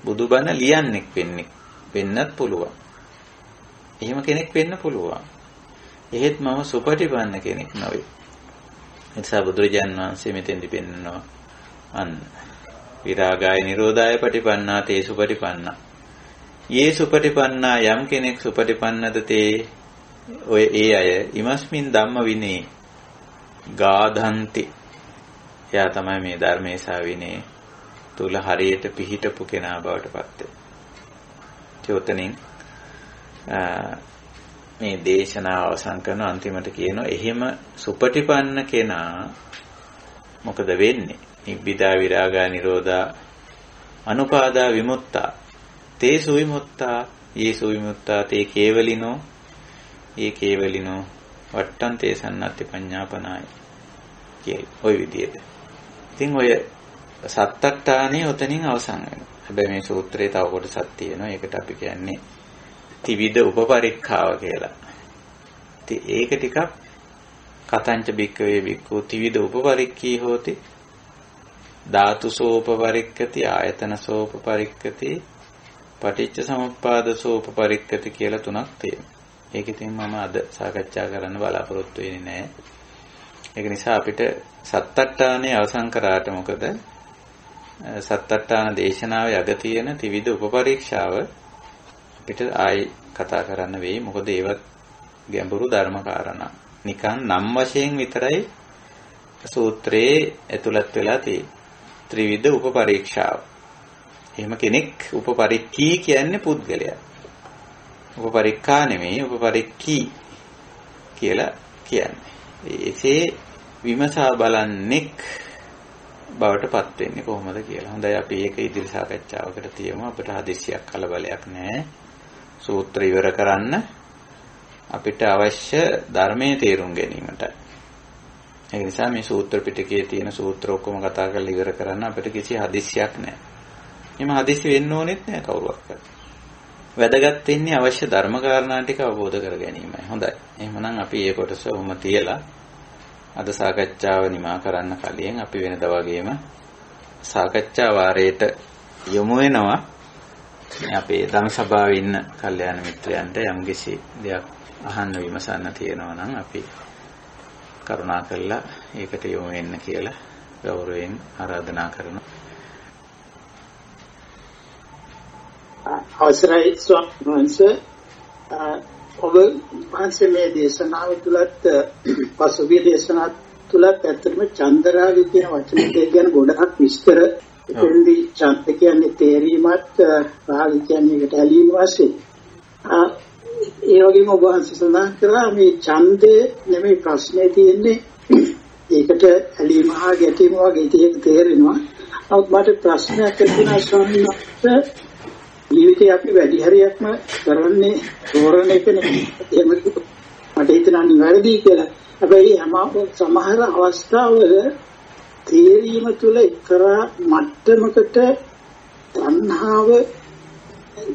බුදු බණ ලියන්නෙක් වෙන්නත් පුළුවන්. එහෙම කෙනෙක් වෙන්න පුළුවන්. එහෙත් මම සුපටිපන්න කෙනෙක් නෙවෙයි. එනිසා බුදුරජාණන් වහන්සේ මෙතෙන්දි පෙන්නනවා අන්න විරාගාය නිරෝධාය පටිපන්නා තේ සුපටිපන්නා. යේ සුපටිපන්නා යම් කෙනෙක් සුපටිපන්නද තේ ඔය ඒ අය ඉමස්මින් ධම්ම විනේ ගාධන්ති. එයා තමයි මේ ධර්මයේ සා විනේ තුල හරියට පිහිටපු කෙනා බවට පත් වෙන්නේ. චෝතනින් මේ දේශනාව අවසන් කරන අන්තිමට කියනවා එහෙම සුපටිපන්න කෙනා මොකද වෙන්නේ? නිබ්බිදා විරාගා නිරෝධා අනුපාදා විමුක්තා තේ සුවිමුක්තා යේ සුවිමුක්තා තේ කේවලිනෝ ඒ කේවලිනෝ වට්ටං තේ සන්නත්ති පඤ්ඤාපනාය කියයි. ওই විදිහට. ඉතින් ඔය සත්තට්ඨානේ උතනින් අවසන් වෙනවා. හැබැයි මේ සූත්‍රයේ තව කොටසක් තියෙනවා. ඒකට අපි කියන්නේ ත්‍රිවිධ උපපරික්ඛාව කියලා. ඉතින් ඒක ටිකක් කතංච බික්කවේ බික්කු ත්‍රිවිධ උපපරික්ඛී හෝති ධාතුසෝ උපපරික්ඛති ආයතනසෝ උපපරික්ඛති පටිච්ච සමුප්පාදසෝ උපපරික්ඛති කියලා තුනක් තියෙනවා. ඒක ඉතින් මම අද සාකච්ඡා කරන්න බලාපොරොත්තු වෙන්නේ නැහැ. ඒක නිසා අපිට සත්තට්ඨානේ අවසන් කරාට මොකද සත්තට්ඨාන දේශනාවේ අග තියෙන ත්‍රිවිධ උපපරීක්ෂාව අපිට ආයි කතා කරන්න වෙයි. මොකද ඒවත් ගැඹුරු ධර්ම කාරණා. නිකන් නම් වශයෙන් විතරයි සූත්‍රයේ ඇතුළත් වෙලා තියෙන්නේ. ත්‍රිවිධ උපපරීක්ෂාව. එහෙම කෙනෙක් උපපරික්ඛී කියන්නේ පුද්ගලයා. උපපරික්ඛා නෙමෙයි උපපරික්ඛී කියලා කියන්නේ. එසේ විමසා බලන්නෙක් බවට පත් වෙන්නේ කොහොමද කියලා. හොඳයි අපි ඒක ඉදිරි සාකච්ඡාවකට තියමු. අපිට හදිස්සියක් කලබලයක් නැහැ. සූත්‍ර ඉවර කරන්න අපිට අවශ්‍ය ධර්මයේ තේරුම් ගැනීමට. ඒ නිසා මේ සූත්‍ර පිටකයේ තියෙන සූත්‍ර ඔක්කොම කතා කරලා ඉවර කරන්න අපිට කිසි හදිස්සියක් නැහැ. එහෙම හදිස්සි වෙන්න ඕනෙත් නැහැ කවුරුවක්වත්. වැදගත් වෙන්නේ අවශ්‍ය ධර්ම කාරණා ටික අවබෝධ කර ගැනීමයි. හොඳයි. එහෙමනම් අපි මේ කොටස උම තියලා අද සාකච්ඡාව නිමා කරන්න කලින් අපි වෙනදා වගේම සාකච්ඡා වාරයට යොමු වෙනවා. අපේ ධම්ම සභාවේ ඉන්න කල්යාණ මිත්‍රයන්ට යම්කිසි දෙයක් අහන්න විමසන්න තියෙනවා නම් අපි කරුණා කරලා ඒකට යොමු වෙන්න කියලා ගෞරවයෙන් ආරාධනා කරනවා. අවසරයි ස්වාමීන් වහන්සේ, ඔබ වහන්සේ මේ දේශනාව තුලත් පසුගිය දේශනා තුලත් ඇත්තටම චන්දරාගය කියන වචන දෙක ගැන ගොඩක් විස්තර දෙන්නේ. චන්ද කියන්නේ තේරීමත්, රාගය කියන්නේ ඒකට ඇලීම වශයෙන්. ඒ වගේම ඔබ වහන්සේ සඳහන් කළා මේ ඡන්දේ නෙමෙයි ප්‍රශ්නේ තියෙන්නේ, ඒකට ඇලීම හා ගැටීම වගේ ඒක තේරෙනවා. නමුත් මට ප්‍රශ්නයක් තියෙනවා ස්වාමීන් වහන්සේ, ජීවිතේ අපි වැඩි හරියක්ම කරන්නේ තෝරන එකනේ. එහෙම මට හිතෙනවා නිවැරදි කියලා. හැබැයි සමහර අවස්ථාවල තේරීම තුළ එක්තරා මට්ටමකට තණ්හාව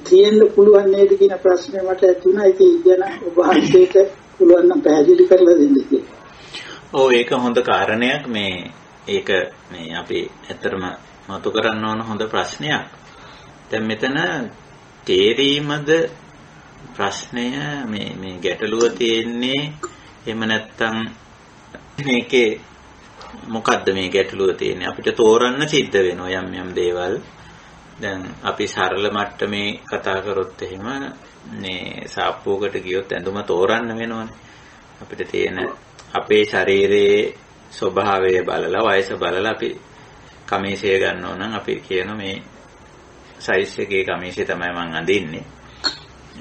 තියෙන්න පුළුවන් නේද කියන ප්‍රශ්නේ මට ඇති වුණා. ඒක ගැන ඔබ වහන්සේට පුළුවන් නම් පැහැදිලි කරලා දෙන්න කියලා. ඔව් ඒක හොඳ කාරණයක්. ඒක අපි ඇත්තටම මතු කරන්න ඕන හොඳ ප්‍රශ්නයක්. දැන් මෙතන තේරීමද ප්‍රශ්නය, මේ ගැටලුව තියෙන්නේ. එහෙම නැත්නම් මේකේ මොකද්ද මේ ගැටලුව තියෙන්නේ? අපිට තෝරන්න සිද්ධ වෙනවා යම් දේවල්. දැන් අපි සරල මට්ටමේ කතා කරොත් එහෙම මේ සාප්පුවකට ගියොත් ඇඳුම තෝරන්න වෙනවනේ. අපිට තියෙන අපේ ශරීරයේ ස්වභාවය බලලා, වයස බලලා අපි කමීසය ගන්නවා නම් අපි කියන මේ සයිස් එකේ කමීසය තමයි මම අඳින්නේ.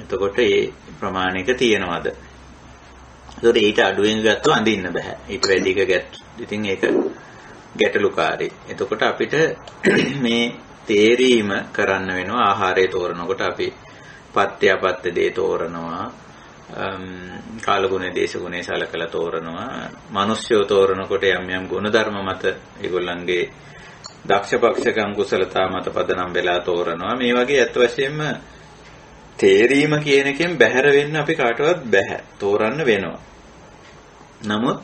එතකොට ඒ ප්‍රමාණයක තියෙනවද? ඒකට ඊට අඩුවෙන් ගත්තොත් අඳින්න බෑ. ඊට වැඩි එක ඉතින් ඒක ගැටලුකාරී. එතකොට අපිට මේ තේරීම කරන්න වෙනවා. ආහාරය තෝරනකොට අපි පත්‍ය අපත්‍ය දේ තෝරනවා, කාලගුණ දේශගුණේ සලකලා තෝරනවා. මිනිස්යෝ තෝරනකොට යම් ගුණධර්ම මත ඒගොල්ලන්ගේ දක්ෂපක්ෂකම් කුසලතා මත පදනම් වෙලා තෝරනවා. මේ වගේ අත් වශයෙන්ම තේරීම කියන එකෙන් බැහැර වෙන්න අපි කාටවත් බැහැ. තෝරන්න වෙනවා. නමුත්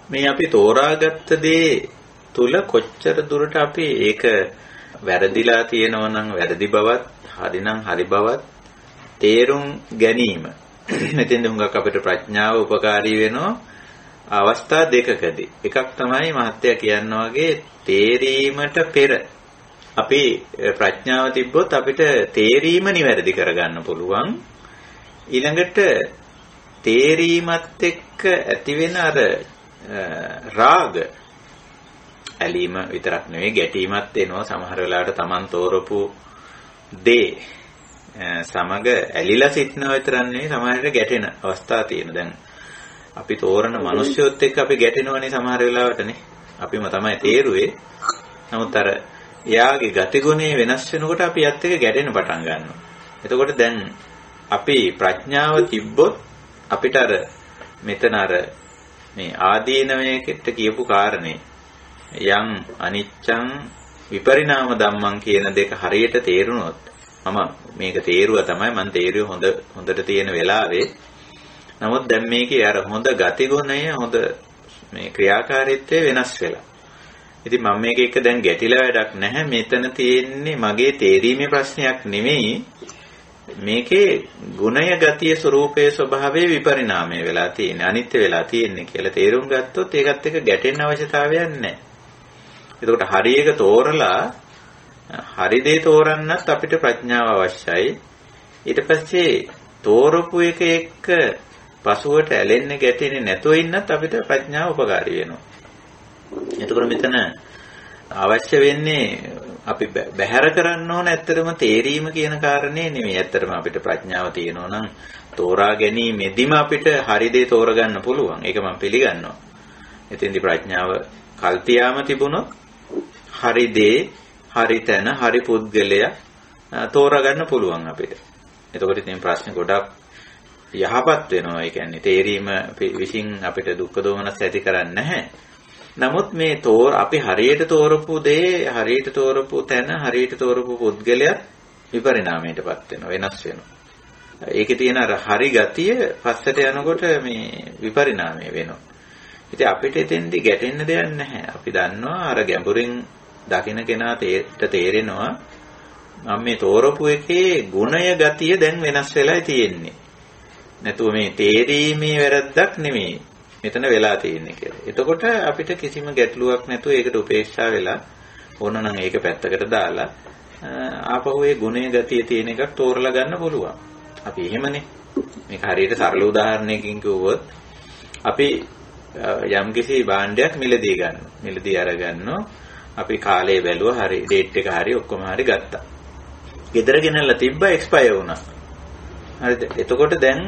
මේ අපි තෝරාගත්ත දේ තුල කොච්චර දුරට අපි ඒක වැරදිලා තියෙනවා නම් වැරදි බවත්, හරිනම් හරි බවත් තේරුම් ගැනීම. මෙතෙන්ද හුඟක් අපිට ප්‍රඥාව උපකාරී වෙනවා අවස්ථා දෙකකදී. එකක් තමයි මහත්තයා කියනවා වගේ තේරීමට පෙර අපි ප්‍රඥාව තිබ්බොත් අපිට තේරීම නිවැරදි කරගන්න පුළුවන්. ඊළඟට තේරීමත් එක්ක ඇතිවෙන අර රාග ඇලීම විතරක් නෙවෙයි ගැටීමත් එනවා. සමහර වෙලාවට Taman තෝරපු දේ සමග ඇලිලා සිටනව විතරක් නෙවෙයි සමහරට ගැටෙන අවස්ථා තියෙනවා. දැන් අපි තෝරන මිනිස්සුත් එක්ක අපි ගැටෙනවනේ සමහර වෙලාවටනේ. අපිම තමයි තේරුවේ. නමුත් අර එයාගේ ගතිගුණේ වෙනස් වෙනකොට අපි යත් එක්ක ගැටෙන්න පටන් ගන්නවා. එතකොට දැන් අපි ප්‍රඥාව තිබ්බොත් අපිට අර මෙතන අර මේ ආදීනවයකට කියපු කාරණේ යම් අනිච්චං විපරිණාම ධම්මං කියන දෙක හරියට තේරුනොත් මම මේක තේරුවා තමයි මම තේරුවේ හොඳට තියෙන වෙලාවේ. නමුත් දැන් මේකේ අර හොඳ ගතිගුණය හොඳ මේ ක්‍රියාකාරීත්වය වෙනස් වෙලා. ඉතින් මම මේක එක දැන් ගැටිලා වැඩක් නැහැ. මෙතන තියෙන්නේ මගේ තේරීමේ ප්‍රශ්නයක් නෙමෙයි. මේකේ ගුණය ගතිය ස්වરૂපයේ ස්වභාවයේ විපරිණාමය වෙලා තියෙන්නේ, අනිත්‍ය වෙලා තියෙන්නේ කියලා තේරුම් ගත්තොත් ඒකත් එක්ක ගැටෙන්න අවශ්‍යතාවයක් නැහැ. එතකොට හරි එක තෝරලා හරි දේ තෝරන්නත් අපිට ප්‍රඥාව අවශ්‍යයි. ඊට පස්සේ තෝරපු එක එක්ක පසුවට ඇලෙන්නේ ගැටෙන්නේ නැතුව ඉන්නත් අපිට ප්‍රඥාව උපකාරී වෙනවා. එතකොට මෙතන අවශ්‍ය වෙන්නේ අපි බැහැර කරන්න ඕන ඇත්තටම තේරීම කියන කාරණේ නෙමෙයි. ඇත්තටම අපිට ප්‍රඥාව තියෙනවා නම් තෝරා ගැනීමෙදිම අපිට හරි දේ තෝරගන්න පුළුවන්. ඒක මම පිළිගන්නවා. එතෙන්දී ප්‍රඥාව කල්තියාම තිබුණොත් හරි දේ, හරි තැන, හරි පුද්ගලයා තෝරගන්න පුළුවන් අපිට. එතකොට ඉතින් ප්‍රශ්න ගොඩක් යහපත් වෙනවා. ඒ කියන්නේ තේරීම විසින් අපිට දුක්ඛ දෝමනස් ඇති කරන්නේ නැහැ. නමුත් මේ අපි හරියට තෝරපු දේ, හරියට තෝරපු තැන, හරියට තෝරපු පුද්ගලයා විපරිණාමයටපත් වෙනවා, වෙනස් වෙනවා. ඒකේ තියෙන අර හරි ගතිය පස්සට යනකොට මේ විපරිණාමය වෙනවා. ඉතින් අපිට එතෙන්දි ගැටෙන්න දෙයක් නැහැ. අපි දන්නවා අර ගැඹුරින් දකින්න කෙනාට තේරෙනවා මම මේ තෝරපු එකේ ගුණය ගතිය දැන් වෙනස් වෙලා තියෙන්නේ. නැතුව මේ තේරීමේ වැරද්දක් නෙමෙයි මෙතන වෙලා තියෙන්නේ කියලා. එතකොට අපිට කිසිම ගැටලුවක් නැතුව ඒකට උපේක්ෂා වෙලා ඕනනම් ඒක පැත්තකට දාලා ආපහු ඒ ගුණයේ ගතිය තියෙන එකක් තෝරලා ගන්න පුළුවන්. අපි එහෙමනේ. මේක හරියට සරල උදාහරණයකින් කිව්වොත් අපි යම්කිසි භාණ්ඩයක් මිලදී ගන්නවා. මිලදී අරගන්නවා. අපි කාලේ බැලුවා හරි ඩේට් එක හරි ඔක්කොම හරි ගත්තා. ගෙදර ගෙනල්ලා තිබ්බා එක්ස්පයර් වුණා. හරිද? එතකොට දැන්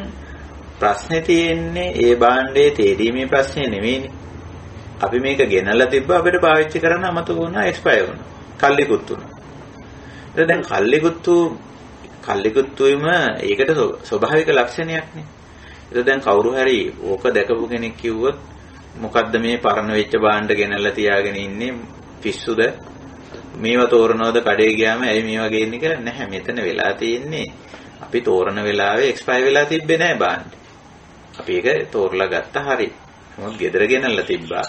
ප්‍රශ්නේ තියෙන්නේ ඒ භාණ්ඩයේ තේරීමේ ප්‍රශ්නේ නෙවෙයිනේ. අපි මේක ගෙනල්ලා තිබ්බා අපිට පාවිච්චි කරන්න අමතක වුණා එක්ස්පයර් වුණා. කල්ලිකුත් වුණා. ඒක දැන් කල්ලිකුත්තුයිම ඒකට ස්වභාවික ලක්ෂණයක්නේ. ඒක දැන් කවුරු හරි ඕක දැකපු කෙනෙක් කිව්වොත් මොකද්ද මේ පරණ වෙච්ච භාණ්ඩ ගෙනල්ලා තියාගෙන ඉන්නේ පිස්සුද? මේව තෝරනවද කඩේ ගියාම ඇයි මේවා ගේන්නේ කියලා නැහැ. මෙතන වෙලා තියෙන්නේ අපි තෝරන වෙලාවේ එක්ස්පයර් වෙලා තිබ්බේ නැහැ භාණ්ඩ. අපි ඒක තෝරලා ගත්තා හරි. මොකද ගෙදර ගෙනල්ලා තිබ්බා.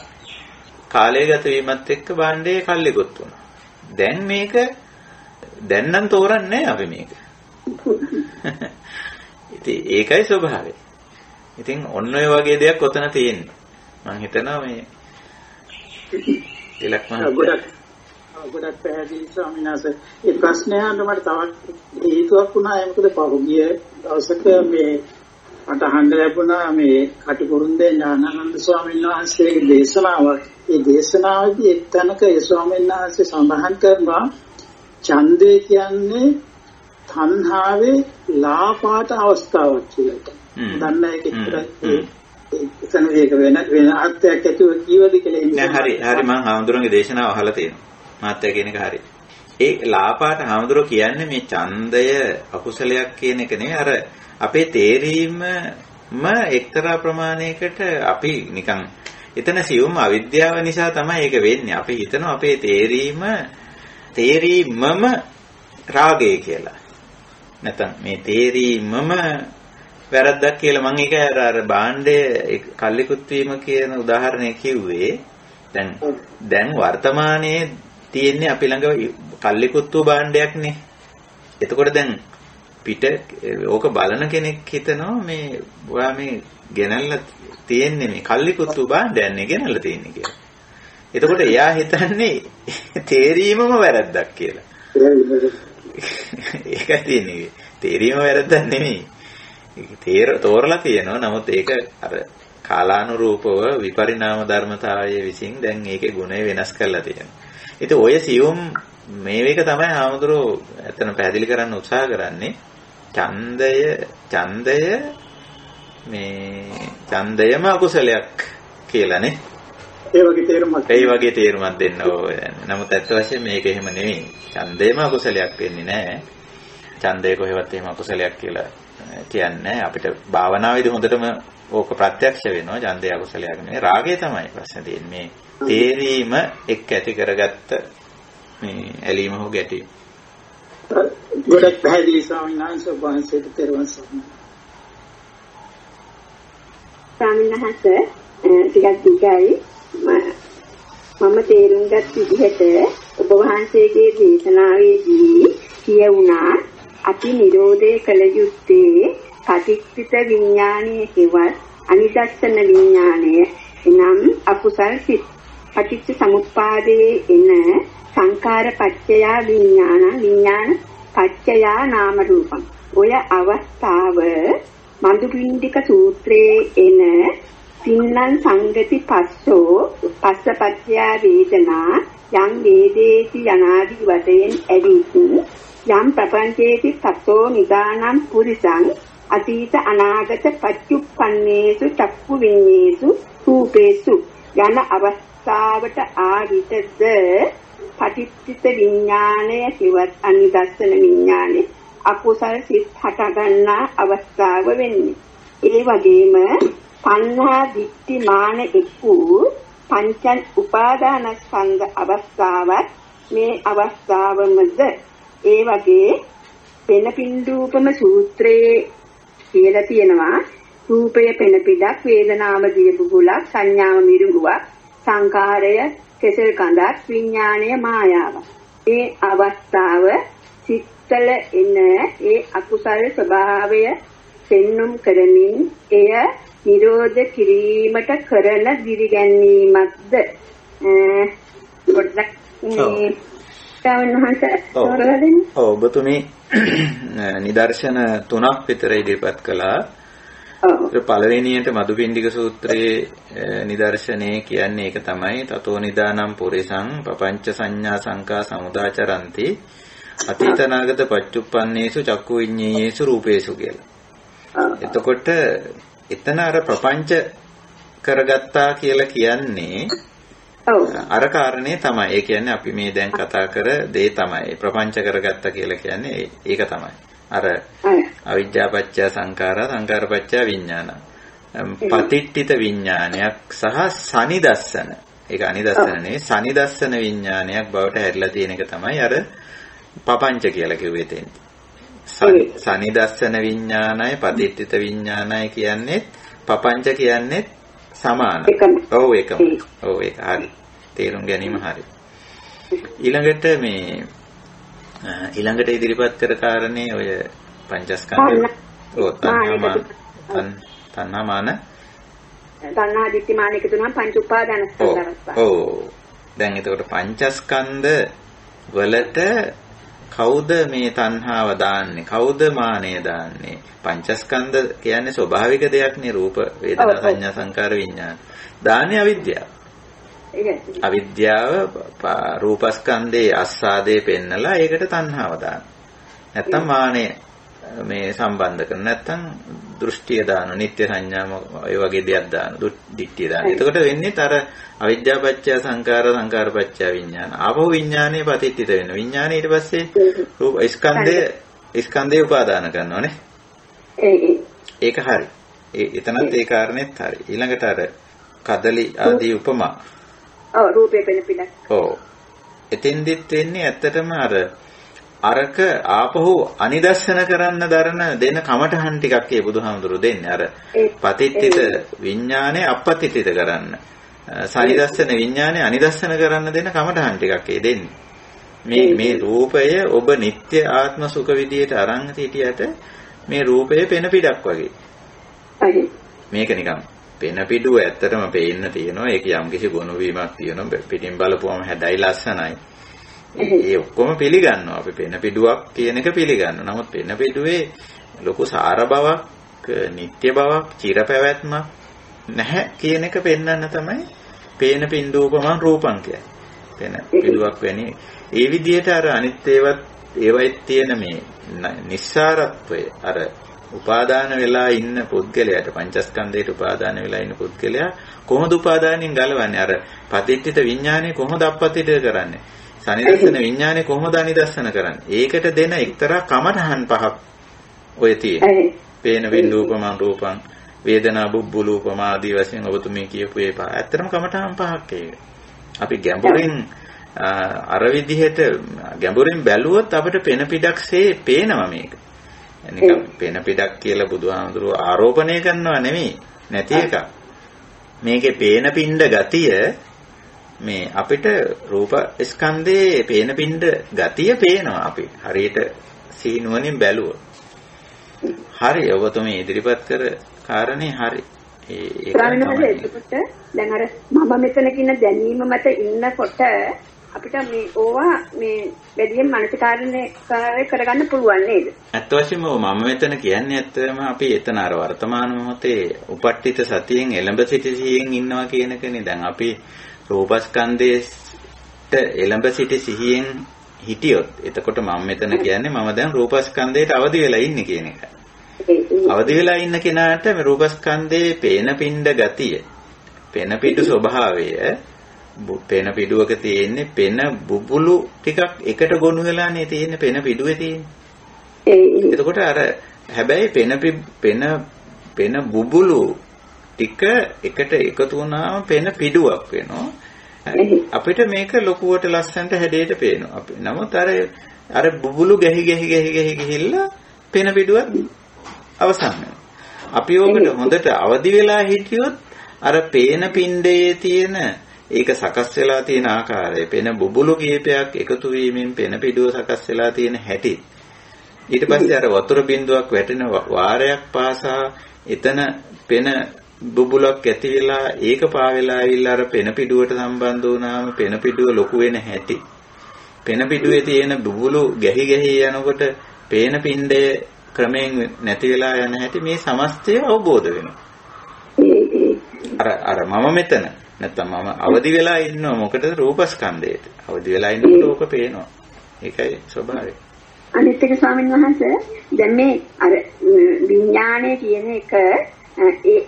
කාලය ගත වීමත් එක්ක භාණ්ඩේ කල්ලිකුත් වුණා. දැන් නම් තෝරන්නේ අපි මේක. ඉතින් ඒකයි ස්වභාවය. ඉතින් ඔන්න ඔය වගේ දෙයක් ඔතන තියෙනවා. මම හිතනවා මේ ගොඩක් පැහැදිලි ස්වාමීන් වහන්සේ. ඒ ප්‍රශ්නය අහන්න මට තවත් හේතුවක් වුණා. ඒ මොකද පහුගිය දවසක මේ මට අහන්න ලැබුණා මේ කටුකුරුන්දේ ඥානানন্দ ස්වාමීන් වහන්සේගේ දේශනාවක්. ඒ දේශනාවේදී එක්තැනක ඒ ස්වාමීන් වහන්සේ සඳහන් කරනවා ඡන්දය කියන්නේ තණ්හාවේ ලාපාට අවස්ථාවක් කියලා. දන්න එක එතන ඒක වෙන අර්ථයක් ඇතුව කීවද කියලා හරි මම හාමුදුරන්ගේ දේශනාව අහලා තියෙනවා. මාත්‍ය කියන එක හරි. ඒ ලාපාට හාමුදුරුවෝ කියන්නේ මේ ඡන්දය අකුසලයක් කියන එක නෙවෙයි. අර අපේ තේරීමම එක්තරා ප්‍රමාණයකට අපි නිකන් එතන සියුම් අවිද්‍යාව නිසා තමයි ඒක වෙන්නේ. අපි හිතනවා අපේ තේරීමම රාගය කියලා. නැත්නම් මේ තේරීමම වැරද්දක් කියලා මම ඒක අර භාණ්ඩයේ කල්ලිකුත් වීම කියන උදාහරණය කිව්වේ. දැන් වර්තමානයේ තියෙන්නේ අපි ළඟ කල්ලිකුත්තු භාණ්ඩයක්නේ. එතකොට දැන් පිට ඕක බලන කෙනෙක් හිතනවා මේ ඔයා මේ ගෙනල්ලා තියෙන්නේ මේ කල්ලිකුත්තු භාණ්ඩයන්නේ ගෙනල්ලා තියෙන්නේ කියලා. එතකොට එයා හිතන්නේ තේරීමම වැරද්දක් කියලා. ඒකයි තියෙන්නේ. තේරීම වැරද්දක් නෙමෙයි. තෝරලා තියෙනවා. නමුත් ඒක අර කාලානුරූපව විපරිණාම ධර්මතාවයේ විසින් දැන් ඒකේ ගුණය වෙනස් කරලා තියෙනවා. ඉතින් ඔය සියුම් මේක තමයි හාමුදුරුවෝ එතන පැහැදිලි කරන්න උත්සාහ කරන්නේ. ඡන්දයම අකුසලයක් කියලානේ. ඒ වගේ තේරුමක් දෙන්න ඕන. නමුත් ඇත්ත වශයෙන්ම මේක එහෙම නෙමෙයි. ඡන්දයම අකුසලයක් වෙන්නේ නැහැ. ඡන්දය කොහෙවත් එහෙම අකුසලයක් කියලා කියන්නේ අපිට භාවනාවේදී හොඳටම ඕක ප්‍රත්‍යක්ෂ වෙනවා. ඡන්දය අකුසලයක් නෙමෙයි. රාගය තමයි ප්‍රශ්නේ තියෙන්නේ. මේ තේරීම එක් ඇති කරගත්ත මේ ඇලීම හෝ ගැටීම. ගොඩක් පැහැදිලි ස්වාමීන් වහන්සේ වහන්සේට තෙරුවන් සරණයි. ස්වාමීන් වහන්සේ ටිකක් දිගයි මම තේරුම් ගත් විදිහට ඔබ වහන්සේගේ දේශනාවේදී කියුණා අපි නිරෝධය කළ යුත්තේ පටිච්චිත විඥානයේ කෙවත් අනිදස්සන විඥානය එනම් අකුසල් සිත් පටිච්ච සමුප්පාදයේ එන සංඛාර පච්චයා විඥාන පච්චයා නාම රූපං ඔය අවස්ථාව මන්දුපිණ්ඩික සූත්‍රයේ එන තින්නං සංගති පස්සෝ පස්සපත්ත්‍යා වේදනා යම් වේදේති යනාදි වශයෙන් ඇවිත් යම් ප්‍රපංචේති තතෝ නිදානම් පුරිසං අතීත අනාගත පච්චුප්පන්නේසු චක්කු විඤ්ඤේසු රූපේසු යන අවස්ථාවට ආවිතද පටිච්චිත විඥානය කිවත් අනිදස්සන විඥානේ අකුසල සිත් හට ගන්නා අවස්ථාව වෙන්නේ. ඒ වගේම තණ්හා දිට්ඨි මාන එක්කු පංච උපාදානස්කන්ධ අවස්ථාවත් මේ අවස්ථාවමද. ඒ වගේ පෙනපින්ඩූපම සූත්‍රයේ කියලා තියෙනවා රූපය පෙනපිඩක්, වේදනාව දියබුගුලක්, සංඥාව මිරිඟුවක්, සංකාරය කෙසෙල් කඳක්, විඥාණය මායාවක්. මේ අවස්ථාව සිත්තල එන ඒ අකුසල ස්වභාවය පෙන්눔 කරමින් එය නිරෝධ කිරීමට කරන දිරිගැන්වීමක්ද පොඩ්ඩක් ඔබතුමී නිදර්ශන 3ක් විතර ඉදිරිපත් කළා. පළවෙනියට මදුපිණ්ඩික සූත්‍රයේ නිදර්ශනය කියන්නේ ඒක තමයි තතෝ නිදානම් පුරිසං පపంచ සංඥා සංකා සමුදාචරಂತಿ අතීතනාගත පච්චුප්පන්නේසු චක්කු විඤ්ඤේයේසු රූපේසු කියලා. එතකොට එතන අර ප්‍රපංච කරගත්තා කියලා කියන්නේ අර කාරණේ තමයි. ඒ කියන්නේ අපි මේ දැන් කතා කර දේ තමයි. ප්‍රපංච කරගත්තා කියලා කියන්නේ ඒක තමයි. අර අවිජ්ජාපච්චය සංඛාරා සංඛාරපච්චය විඥාන. පතිට්ඨිත විඥානයක් සහ සනිදස්සන. ඒක අනිදස්සනනේ සනිදස්සන විඥානයක් බවට හැරිලා තියෙන එක තමයි අර පපංච කියලා කිව්වේ තෙන්ති. සනිදස්සන විඥානයි පතිට්ඨිත විඥානයි කියන්නේ පපංච කියන්නේ සමානයි. ඔව් ඒකම. ඔව් ඒක හරි. තේරුම් ගැනීම හරි. ඊළඟට ඉදිරිපත් කර කාරණේ ඔය පංචස්කන්ධ තණ්හා දිට්ඨි මාන එකතු නම් පංච උපාදානස්කන්ධ අවස්ථාව. ඔව්. දැන් එතකොට පංචස්කන්ධ වලට කවුද මේ තණ්හාව දාන්නේ? කවුද මානය දාන්නේ? පංචස්කන්ධ කියන්නේ ස්වභාවික දෙයක්නේ. රූප, වේදනා, සංඥා, සංකාර, විඥාන. දාන්නේ අවිද්‍යාව. අවිද්‍යාව රූපස්කන්ධයේ ආස්වාදේ පෙන්නලා ඒකට තණ්හාව දාන. නැත්තම් මානය මේ සම්බන්ධ කරන නැත්තම් දෘෂ්ටිය දාන, නිත්‍ය සංඥාම ඒ වගේ දෙයක් දාන, දිට්ඨිය දාන. එතකොට වෙන්නේ අර අවිද්‍යාපච්චය සංකාර සංකාරපච්චය විඥාන. ආපහු විඥානයේ පතිට්ඨිත වෙනවා. විඥානය ඊට පස්සේ රූප ස්කන්ධේ උපාදාන කරනවානේ. ඒක හරි. එතනත් ඒ කාරණෙත් හරි. ඊළඟට අර කදලි ආදී උපමා. රූපේ පෙන පිටක්. එතෙන්දිත් වෙන්නේ ඇත්තටම අරක ආපහු අනිදස්සන කරන්න දරන දෙන කමටහන් ටිකක් ඒ බුදුහාමුදුරු දෙන්නේ. අර පතිට්ඨිත විඥානේ අපපතිට්ඨිත කරන්න. සනිදස්සන විඥානේ අනිදස්සන කරන්න දෙන කමටහන් ටිකක් ඒ දෙන්නේ. මේ රූපය ඔබ නিত্য ආත්ම සුඛ විදියට අරන් සිටියට මේ රූපය පෙන පිටක් වගේ. මේක නිකන් පෙන පිටුව ඇත්තටම පේන්න තියෙනවා. ඒක යම්කිසි ගුණ වීමක් තියෙනවා. පිටින් බලපුවම හැඩයි ලස්සනයි. ඒ ඔක්කොම පිළිගන්නවා. අපි පෙන පිටුවක් කියන එක පිළිගන්නවා. නමුත් පෙන පිටුවේ ලොකු සාර බවක්, නিত্য බවක්, චිරපැවැත්මක් නැහැ කියන එක පෙන්වන්න තමයි පේන පින්දූපමං රූපං කියන්නේ. පෙන පිටුවක් වැනි ඒ විදිහට අර අනිත් ඒවයි තියෙන මේ නිස්සාරත්වය අර උපාදාන වෙලා ඉන්න පුද්ගලයාට පංචස්කන්ධයට උපාදාන වෙලා ඉන්න පුද්ගලයා කොහොමද උපාදානෙන් ගලවන්නේ? අර පතිට්ඨිත විඥානේ කොහොමද අපපතිට කරන්නේ? සනිදස්සන විඥානේ කොහොමද අනිදස්සන කරන්නේ? ඒකට දෙන එක්තරා කමඨහන් පහක් ඔය තියෙන්නේ. පේන විඳූපමං රූපං, වේදනා බුබ්බුලූපම ආදී වශයෙන් ඔබතුමී කියපු ඒ පහ. ඇත්තටම කමඨහන් පහක් ඒක. අපි ගැඹුරින් අර විදිහට ගැඹුරින් බැලුවොත් අපිට පෙන පිටක්සේ පේනවා මේක. නිකන් පෙන පිටක් කියලා බුදුහාමුදුරුවෝ ආරෝපණය කරනවා නෙමෙයි. නැති එක. මේකේ පේන පින්ඩ ගතිය මේ අපිට රූප ස්කන්ධයේ පේන පින්ඩ ගතිය පේනවා අපි. හරියට සීනුවණින් බැලුවොත්. හරි ඔබතුමී ඉදිරිපත් කර කාරණේ හරි. ඒකට දැන් අර මම මෙතන කියන දැනීම මත ඉන්නකොට අපිට මේ ඕවා මේ වැඩියෙන් මානසිකාරණය කරගන්න පුළුවන් නේද? ඇත්ත වශයෙන්ම මම මෙතන කියන්නේ ඇත්තම අපි එතන අර වර්තමාන මොහොතේ උපට්ඨිත සතියෙන් එළඹ සිටි සිහියෙන් ඉන්නවා කියන එකනේ. දැන් අපි රූපස්කන්ධයට එළඹ සිටි සිහියෙන් හිටියොත් එතකොට මම මෙතන කියන්නේ මම දැන් රූපස්කන්ධයට අවදි වෙලා ඉන්නේ කියන එක. අවදි වෙලා ඉන්න කෙනාට මේ රූපස්කන්ධයේ පේන පින්ඩ ගතිය, පෙන පිටු ස්වභාවය, පෙන පිටුවක තියෙන්නේ පෙන බුබුලු ටිකක් එකට ගොනු වෙලානේ තියෙන්නේ පෙන පිටුවේ තියෙන්නේ. එතකොට අර හැබැයි පෙන බුබුලු ටික එකට එකතු වුණාම පෙන පිටුවක් වෙනවා. අපිට මේක ලොකුවට ලස්සනට හැඩයට පේනවා. අපි නමුත් අර බුබුලු ගැහි ගිහිල්ලා පෙන පිටුවක් අවසන් වෙනවා. අපි ඕකට හොඳට අවදි වෙලා හිටියොත් අර පේන පින්ඩයේ තියෙන ඒක සකස් වෙලා තියෙන ආකාරය පෙන බුබුලු කීපයක් එකතු වීමෙන් පෙන පිටුව සකස් වෙලා තියෙන හැටි ඊට පස්සේ අර වතුර බින්දුවක් වැටෙන වාරයක් පාසා එතන පෙන බුබුලක් ඇති වෙලා ඒක පාවෙලා ඇවිල්ලා අර පෙන පිටුවට සම්බන්ධ වුණාම පෙන පිටුව ලොකු වෙන හැටි පෙන පිටුවේ තියෙන බුබුලු ගැහි යනකොට පේන පින්ඩය ක්‍රමයෙන් නැති වෙලා යන හැටි මේ සමස්තය අවබෝධ වෙනවා. අර මම මෙතන නැත්තම් මම අවදි වෙලා ඉන්නවා මොකටද රූපස්කන්ධයට. අවදි වෙලා ඉන්නකොට ඕක පේනවා. ඒකයි ස්වභාවය. අනිත් එක ස්වාමීන් වහන්සේ දැන් මේ අර විඥානය කියන එක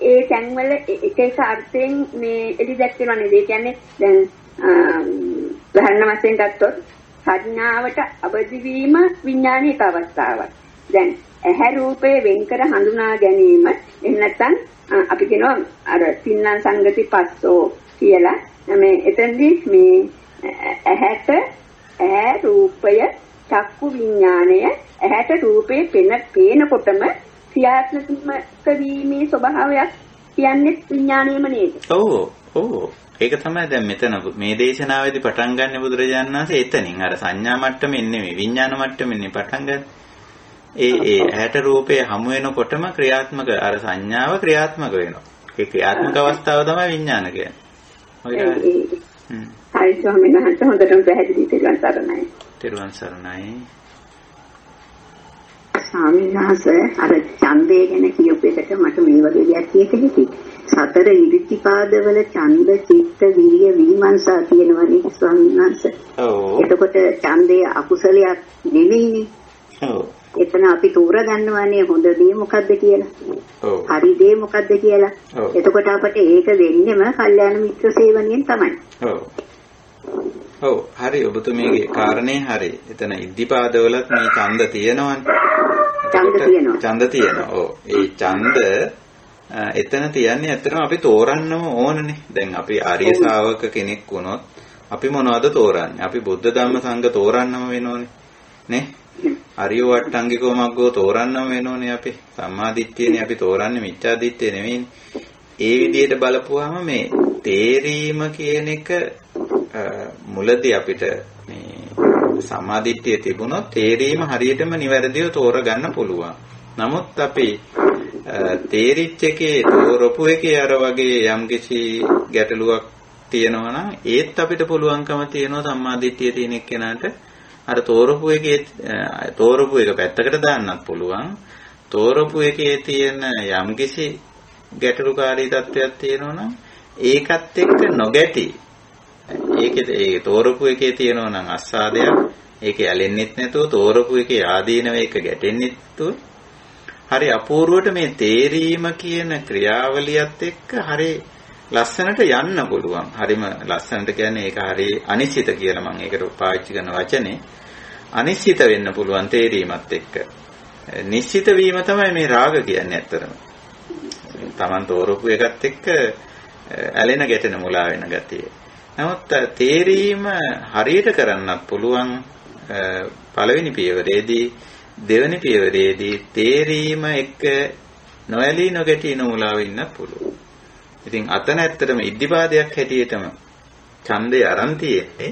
ඒ තැන්වල එක අර්ථයෙන් මේ එලි දැක්වෙනවා නේද? ඒ කියන්නේ දැන් උදාහරණ වශයෙන් ගත්තොත් සංඥාවට අවදි වීම විඥානයේ එක අවස්ථාවක්. දැන් ඇහැ රූපය වෙන්කර හඳුනා ගැනීම එහෙම නැත්නම් අපි කියනවා අර තින්නම් සංගති පස්සෝ කියලා මේ එතෙන්දී මේ ඇහැට ඇහැ රූපය චක්කු විඥාණය ඇහැට රූපේ පේනකොටම ක්‍රියාත්මක වීමේ ස්වභාවයක් කියන්නේ විඥාණයම නේද? ඔව් ඒක තමයි දැන් මෙතන මේ දේශනාවේදී පටන් ගන්න බුදුරජාණන් වහන්සේ එතනින් අර සංඥා මට්ටමින් නෙමෙයි විඥාන මට්ටමින් පටන් ගන්න. ඒ ඇහැට රූපේ හමු වෙනකොටම ක්‍රියාත්මක අර සංඥාව ක්‍රියාත්මක වෙනවා. ඒ ක්‍රියාත්මක අවස්ථාව තමයි විඥාන කියන්නේ. හරි ස්වාමීන් වහන්සේ හොඳටම පැහැදිලි තෙරුවන් සරණයි. තෙරුවන් සරණයි. ස්වාමීන් වහන්සේ අර ඡන්දය ගැන කියපු එකට මට මේ වගේ දෙයක් කියන්න හිතෙයි. සතර ඉරිදිපාදවල ඡන්ද, චිත්ත, විරිය, විමර්ශා කියනවනේ ස්වාමීන් වහන්සේ. ඔව්. එතකොට ඡන්දය අකුසලයක් නෙමෙයිනේ. ඔව්. එතන අපි තෝරගන්නවානේ හොඳ දේ මොකද්ද කියලා. ඔව්. හරි දේ මොකද්ද කියලා. ඔව්. එතකොට අපට ඒක වෙන්නේම කල්යාණ මිත්‍ර සේවනයෙන් තමයි. ඔව්. ඔව් හරි ඔබතුමීගේ කාරණේ හරි. එතන ඉද්ධිපාදවලත් මේ ඡන්ද තියෙනවනේ. ඡන්ද තියෙනවා. ඔව්. ඒ ඡන්ද එතන තියන්නේ ඇත්තටම අපි තෝරන්නම ඕනනේ. දැන් අපි ආර්ය ශාවක කෙනෙක් වුණොත් අපි මොනවද තෝරන්නේ? අපි බුද්ධ ධම්ම සංඝ තෝරන්නම වෙනෝනේ. නේ? අරිය වට්ටංගිකෝ මග්ගෝ තෝරන්නම වෙනෝනේ අපි. සම්මා දිට්ඨියනේ අපි තෝරන්නේ මිච්ඡා දිට්ඨිය නෙවෙයිනේ. ඒ විදිහට බලපුවාම මේ තේරීම කියන එක මුලදී අපිට මේ සම්මා දිට්ඨිය තිබුණොත් තේරීම හරියටම නිවැරදිව තෝරගන්න පුළුවන්. නමුත් අපි තේරිච්ච එකේ තෝරපු එකේ අර වගේ යම්කිසි ගැටලුවක් තියෙනවා නම් ඒත් අපිට පුළුවන්කම තියෙනවා සම්මා දිට්ඨිය තියෙන එක්කෙනාට අර තෝරපු එක පැත්තකට දාන්නත් පුළුවන්. තෝරපු එකේ තියෙන යම්කිසි ගැටලුකාරී තත්ත්වයක් තියෙනවා නම් ඒකත් එක්ක නොගැටි ඒ තෝරපු එකේ තියෙනවා නම් අස්සාදයක් ඒකේ ඇලෙන්නෙත් නැතුව තෝරපු එකේ ආදීනව එක ගැටෙන්නෙත් නැතුව හරි අපූර්වට මේ තේරීම කියන ක්‍රියාවලියත් එක්ක හරි ලස්සනට යන්න පුළුවන්. හරිම ලස්සනට කියන්නේ ඒක හරි අනිශ්චිත කියලා මම ඒකට පාවිච්චි කරන වචනේ. අනිශ්චිත වෙන්න පුළුවන් තේරීමත් එක්ක. නිශ්චිත වීම තමයි මේ රාග කියන්නේ ඇත්තටම. Taman තෝරපු එකත් එක්ක ඇලෙන ගැටෙන මුලා වෙන ගතිය. නමුත් තේරීම හරියට කරන්නත් පුළුවන් පළවෙනි පියවරේදී දෙවෙනි පියවරේදී තේරීම එක්ක නොඇලී නොගැටී නොමුලා වෙන්නත් පුළුවන්. ඉතින් අතන ඇත්තටම ඉද්ධිපාදයක් හැටියටම ඡන්දේ අරන් තියෙන්නේ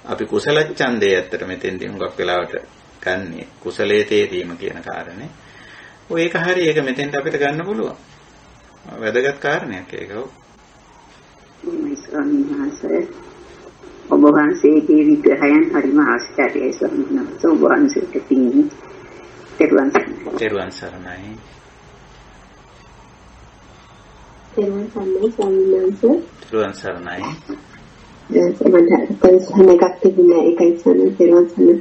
අපි කුසල ඡන්දේ ඇත්තට මෙතෙන්දී හුඟක් වෙලාවට ගන්නෙ කුසලයේ තේරීම කියන කාරණේ. ඔය ඒක හරි ඒක මෙතෙන්ට අපිට ගන්න පුළුවන්. වැදගත් කාරණයක් ඒක. ඔබ වහන්සේගේ විග්‍රහයන් හරිම ආශ්චර්යයි ස්වාමීන් වහන්සේ. ඔබ වහන්සේට පිං තෙරුවන් සරණයි. තෙරුවන් සරණයි. තෙරුවන් සරණයි ස්වාමීන් වහන්සේ. තෙරුවන් සරණයි. මට ප්‍රශ්න එකක් තිබුණා. ඒකයි ස්වාමීන් වහන්සේ.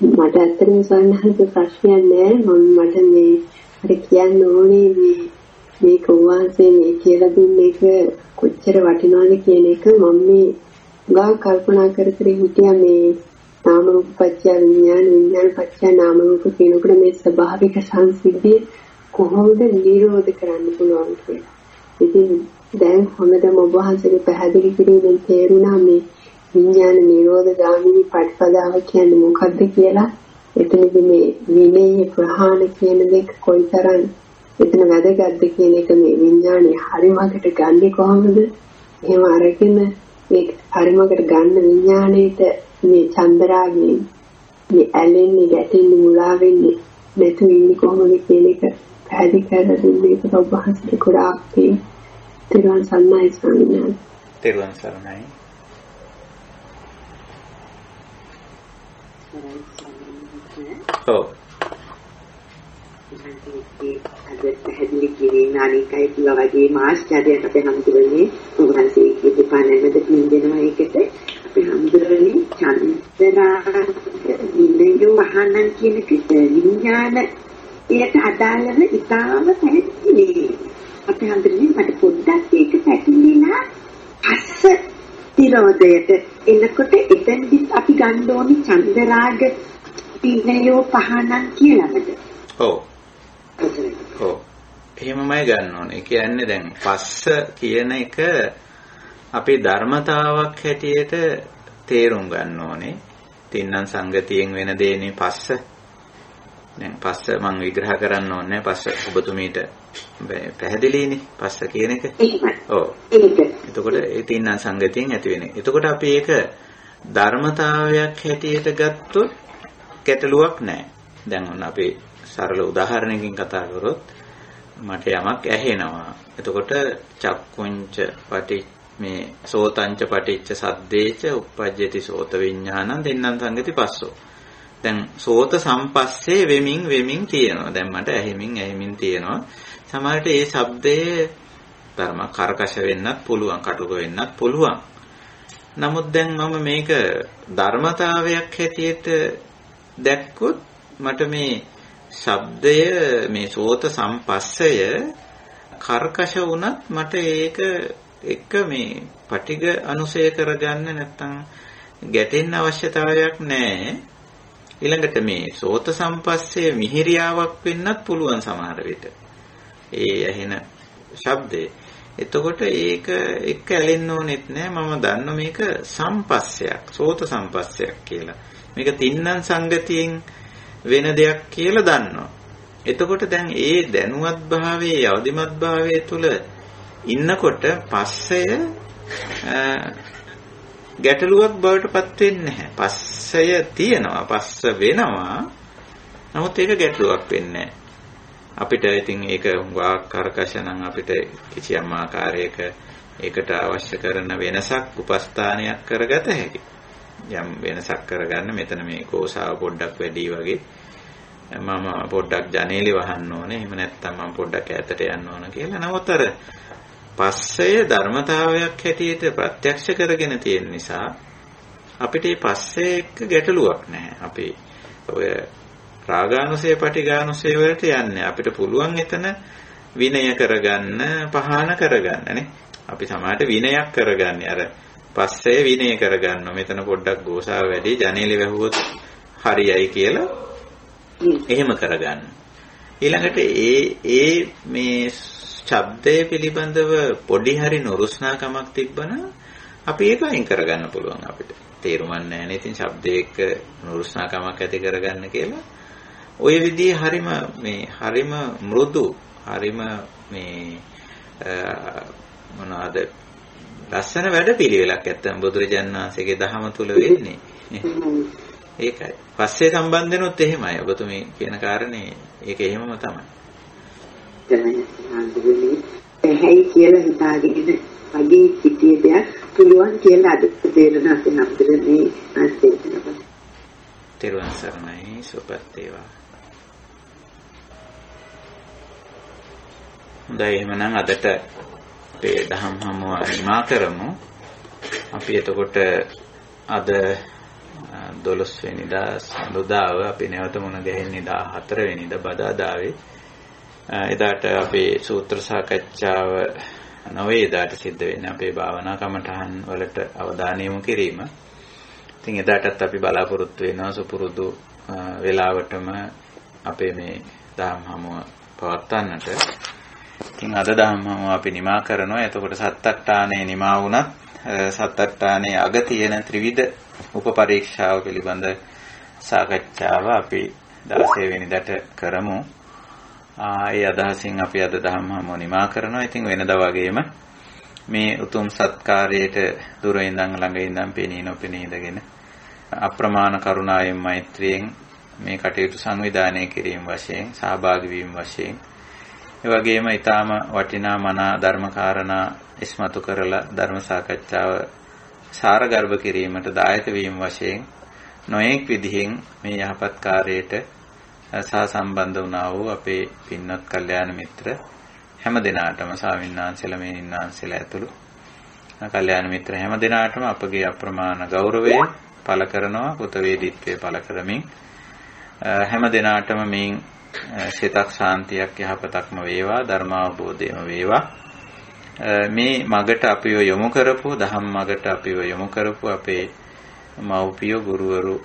මට ඇත්තටම ස්වාමීන් වහන්සේ ප්‍රශ්නයක් නෑ. මට මේ අර කියන්න ඕනේ මේ කෝවාසේ මේ කියලා දුන්න එක කොච්චර වටිනවද කියන එක මම මේ ගා කල්පනා කර හිටියා. මේ නාම රූප පත්‍ය විඥාන විඥාන පත්‍ය නාම රූප කියනකොට මේ ස්වභාවික සංසිද්ධිය කොහොමද නිරෝධ කරන්න පුළුවන් කියලා. ඉතින් දැන් හොඳටම ඔබ වහන්සේගේ පැහැදිලි කිරීමෙන් තේරුණා මේ විඥාන නිරෝධ ගාමිනී පටිපදාව කියන්නේ මොකක්ද කියලා. එතනදී මේ විනය ප්‍රහාණ කියන දෙක කොයිතරම් එතන වැදගත්ද කියන එක මේ විඥානේ හරිමකට ගන්නේ කොහොමද? එහෙම අරගෙන මේ හරිමකට ගන්න විඥාණයට මේ චන්දරාගයෙන් මේ ඇලෙන්නේ ගැටෙන්නේ මුලා වෙන්නේ නැතු ඉන්නේ කොහොමද කියන එක පැහැදිලි කරලා දුන්නේ. ඒක ඔබ වහන්සේට ගොඩාක් තෙරුවන් සරණයි ස්වාමීන් වහන්සේ. තෙරුවන් සරණයි. ඔව්. අද පැහැදිලි කිරීම අනිකයි කියලා වගේ මාස්ටර්යන්ට අපේ හම්දුරනේ උන්වහන්සේගේ දෙපාණෙන්ද පින්දෙනවා. ඒකට අපේ හම්දුරනේ චන්දරාග විනය වහනන් කියන විඥාන ඒකට අදාළව ඉතාම පැහැදිලි. අපේ හම්දුරනේ මට පොඩ්ඩක් ඒක පැහැදිලිලා අස්ස නිරෝධයට එනකොට එතෙන්දි අපි ගන්න ඕනි චන්දරාග විනය පහනන් කියලාද? ඔව්. ඔව්. එහෙමමයි ගන්න ඕනේ. ඒ කියන්නේ දැන් පස්ස කියන එක අපේ ධර්මතාවක් හැටියට තේරුම් ගන්න ඕනේ. තින්නම් සංගතියෙන් වෙන දෙන්නේ පස්ස. දැන් පස්ස මම විග්‍රහ කරන්න ඕනේ. පස්ස ඔබතුමීට පැහැදිලිනේ පස්ස කියන එක. ඔව්. එතකොට ඒ තින්නම් සංගතියෙන් ඇති වෙන. එතකොට අපි ඒක ධර්මතාවයක් හැටියට ගත්තොත් ගැටලුවක් නැහැ. දැන් ඔන්න අපි සරල උදාහරණයකින් කතා කරොත් මට යමක් ඇහෙනවා. එතකොට චක්කුංච පටි මේ සෝතංච පටිච්ච සද්දේච උප්පජ්ජති සෝත විඥානං දෙන්නං සංගති පස්සෝ. දැන් සෝත සම්පස්සේ වෙමින් තියෙනවා. දැන් මට ඇහිමින් තියෙනවා. සමහරට ඒ ශබ්දයේ ධර්ම කරකශ වෙන්නත් පුළුවන්, කටුක වෙන්නත් පුළුවන්. නමුත් දැන් මම මේක ධර්මතාවයක් හැටියට දැක්කොත් මට මේ ශබ්දය මේ සෝත සම්පස්සය කර්කශ වුණත් මට ඒක එක මේ පටිග අනුසය කරගන්න නැත්තම් ගැටෙන්න අවශ්‍යතාවයක් නැහැ. ඊළඟට මේ සෝත සම්පස්සේ මිහිරියාවක් වෙන්නත් පුළුවන් සමහර විට. ඒ ඇහෙන ශබ්දේ. එතකොට ඒක එක්ක ඇලෙන්න ඕනෙත් නෑ. මම දන්න මේක සම්පස්සයක්, සෝත සම්පස්සයක් කියලා. මේක තින්නම් සංගතියෙන් වෙන දෙයක් කියලා දන්නවා. එතකොට දැන් ඒ දැනුවත් භාවයේ යවදිමත් භාවයේ තුල ඉන්නකොට පස්සය ගැටලුවක් බවට පත් වෙන්නේ නැහැ. පස්සය තියෙනවා, පස්ස වෙනවා. නමුත් ඒක ගැටලුවක් වෙන්නේ නැහැ. අපිට ඉතින් ඒක හුඟක් කරකශ නම් අපිට කිසියම් ආකාරයක ඒකට අවශ්‍ය කරන වෙනසක් උපස්ථානයක් කරගත හැකියි. යම් වෙනසක් කරගන්න මෙතන මේ කෝසාව පොඩ්ඩක් වැඩි වගේ මම පොඩ්ඩක් ජනේලි වහන්න ඕනේ. එහෙම නැත්නම් මම පොඩ්ඩක් ඈතට යන්න ඕන කියලා. නමුත් අර පස්සය ධර්මතාවයක් හැටියට ප්‍රත්‍යක්ෂ කරගෙන තියෙන නිසා අපිට මේ පස්සේ එක්ක ගැටලුවක් නැහැ. අපි ඔය රාගානුසය පටිඝානුසය වලට යන්නේ. අපිට පුළුවන් එතන විනය කරගන්න, පහාන කරගන්න නේ. අපි සමාජයට විනයක් කරගන්නේ. අර පස්සේ විනය කරගන්න. මෙතන පොඩ්ඩක් ගෝසාව වැඩි ජනේලි වැහුවොත් හරියයි කියලා එහෙම කරගන්න. ඊළඟට ඒ මේ ශබ්දයේ පිළිබඳව පොඩි හරි නුරුස්නාකමක් තිබ්බනම් අපි ඒක අයින් කරගන්න පුළුවන් අපිට. තේරුම් නැහැ නේ. ඉතින් ශබ්දයක නුරුස්නාකමක් ඇති කරගන්න කියලා. ওই විදිහේ හරිම මෘදු, හරිම මේ මොනවාද ලස්සන වැඩපිළිවෙලක් ඇත්තම බුදුරජාණන් වහන්සේගේ දහම තුල වෙන්නේ. ඒකයි. පස්සේ සම්බන්ධනොත් එහෙමයි. ඔබතුමී කියන කාරණේ ඒක එහෙමම තමයි. එහෙයි කියලා හිතාගෙන අදී සිටිය දෙයක් පුළුවන් කියලා අද තේරෙනවා අපිට මේ තේරෙනවා. තෙරුවන් සරණයි සුවපත් වේවා. හොඳයි එහෙනම් අදට අපේ දහම් හමුව නිමා කරමු. අපි එතකොට අද 12 වෙනිදා සඳුදාව අපි නැවත මුණ ගැහෙන්නේ 14 වෙනිදා බදාදාවේ. එදාට අපේ සූත්‍ර සාකච්ඡාව නොවේ එදාට සිද්ධ වෙන්නේ අපේ භාවනා කමඨහන් වලට අවධානය යොමු කිරීම. ඉතින් එදාටත් අපි බලාපොරොත්තු වෙනවා සුපුරුදු වේලාවටම අපේ මේ දහම් හමුව පවත්වන්නට. ඉතින් අද දහම් හමුව අපි නිමා කරනවා. එතකොට සත්තට්ඨානේ නිමා වුණත් සත්තට්ඨානේ අග තියෙන ත්‍රිවිධ උපපරීක්ෂාව පිළිබඳ සාකච්ඡාව අපි 16 වෙනිදාට කරමු. ඒ අදහසින් අපි අද දහම් හමුව නිමා කරනවා. ඉතින් වෙනදා වගේම මේ උතුම් සත්කාරයට දුර ඉඳන් ළඟ ඉඳන් පෙනී නොපෙනී ඉඳගෙන අප්‍රමාණ කරුණාවෙන් මෛත්‍රියෙන් මේ කටයුතු සංවිධානය කිරීම වශයෙන් සහභාගී වීම වශයෙන් ඒ වගේම ඊටාම වටිනා මනා ධර්මකාරණා ඉස්මතු කරලා ධර්ම සාකච්ඡාව සාරගර්භ කිරීමට දායක වීම වශයෙන් නොඑක් විදිහින් මේ යහපත් කාර්යයට සහ සම්බන්ධ වුණා වූ අපේ පින්වත් කල්යාණ මිත්‍ර හැම දිනාටම ස්වාමින්වහන්සේලා මේනින්වහන්සේලා ඇතුළු කල්යාණ මිත්‍ර හැම දිනාටම අපගේ අප්‍රමාණ ගෞරවය පළ කරනවා. පුතවේදීත්වය පළ කරමින් හැම දිනාටම මේ සිතක් ශාන්තියක් යහපතක්ම වේවා ධර්මාවබෝධයම වේවා. මේ මගට අපිව යොමු කරපු දහම් මගට අපිව යොමු කරපු අපේ මව්පියෝ ගුරුවරු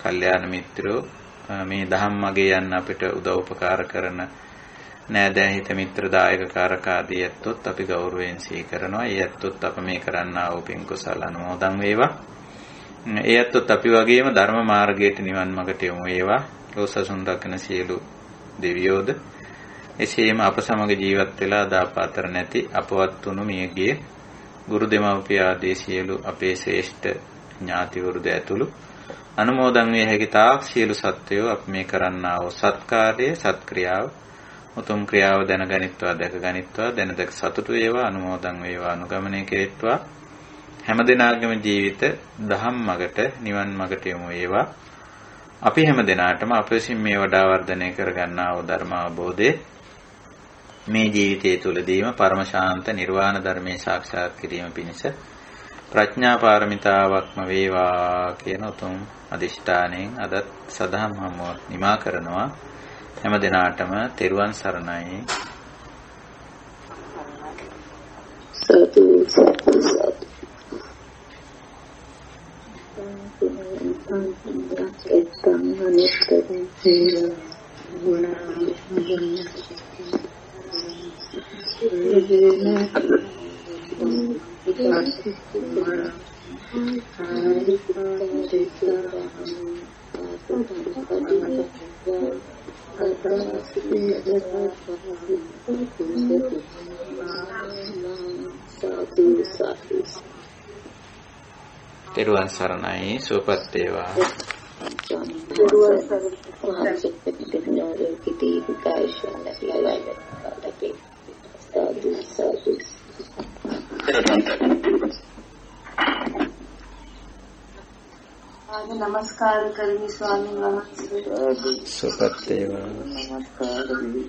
කල්යාණ මිත්‍රයෝ මේ දහම් මගේ යන්න අපිට උදව් උපකාර කරන නෑදෑ හිත මිත්‍ර දායක කාරකාදී ඇත්තොත් අපි ගෞරවයෙන් සිහි කරනවා. ඒ ඇත්තොත් අප මේ කරන්නා වූ පින් කුසල අනුමෝදන් වේවා. ඒ ඇත්තොත් අපි වගේම ධර්ම මාර්ගයට නිවන් මගට යොමු වේවා. ලෝසසුන් දකින සියලු දෙවියෝද එසේම අප සමග ජීවත් වෙලා දාපාතර නැති අපවත් වුණු මියගිය ගුරු දෙමව්පිය ආදී සියලු අපේ ශ්‍රේෂ්ඨ ඥාතිවරුද ඇතුළු අනුමෝදන් වේ හැකි තාක් සියලු සත්වයෝ අප මේ කරන්නා වූ සත්කාර්යය සත්ක්‍රියාව උතුම් ක්‍රියාව දැනගනිත්වා දැකගනිත්වා දැනදක සතුටු වේවා අනුමෝදන් වේවා අනුගමනය කෙරෙත්වා හැම දිනාගම ජීවිත දහම් මගට නිවන් මගට යොමු වේවා. අපි හැම දිනාටම අප විසින් මේ වඩා වර්ධනය කර ගන්නා වූ ධර්ම අවබෝධය මේ ජීවිතය තුළදීම පරම ශාන්ත නිර්වාණ ධර්මයේ සාක්ෂාත් කිරීම පිණිස ප්‍රඥා පාරමිතාවක්ම වේවා කියන උතුම් අදිෂ්ඨානයෙන් අදත් සදහම් හමුව නිමා කරනවා. හැම දිනාටම තෙරුවන් සරණයි. සතු සතු සතු තෙරුවන් සරණයි සුවපත් වේවා. තෙරුවන් සරණයි කිටි විකාශන ලැබෙයි. සාදු සාදු. ආද නමස්කාර කරමි ස්වාමීන් වහන්සේ. සුවපත් වේවා. නමස්කාර කරමි.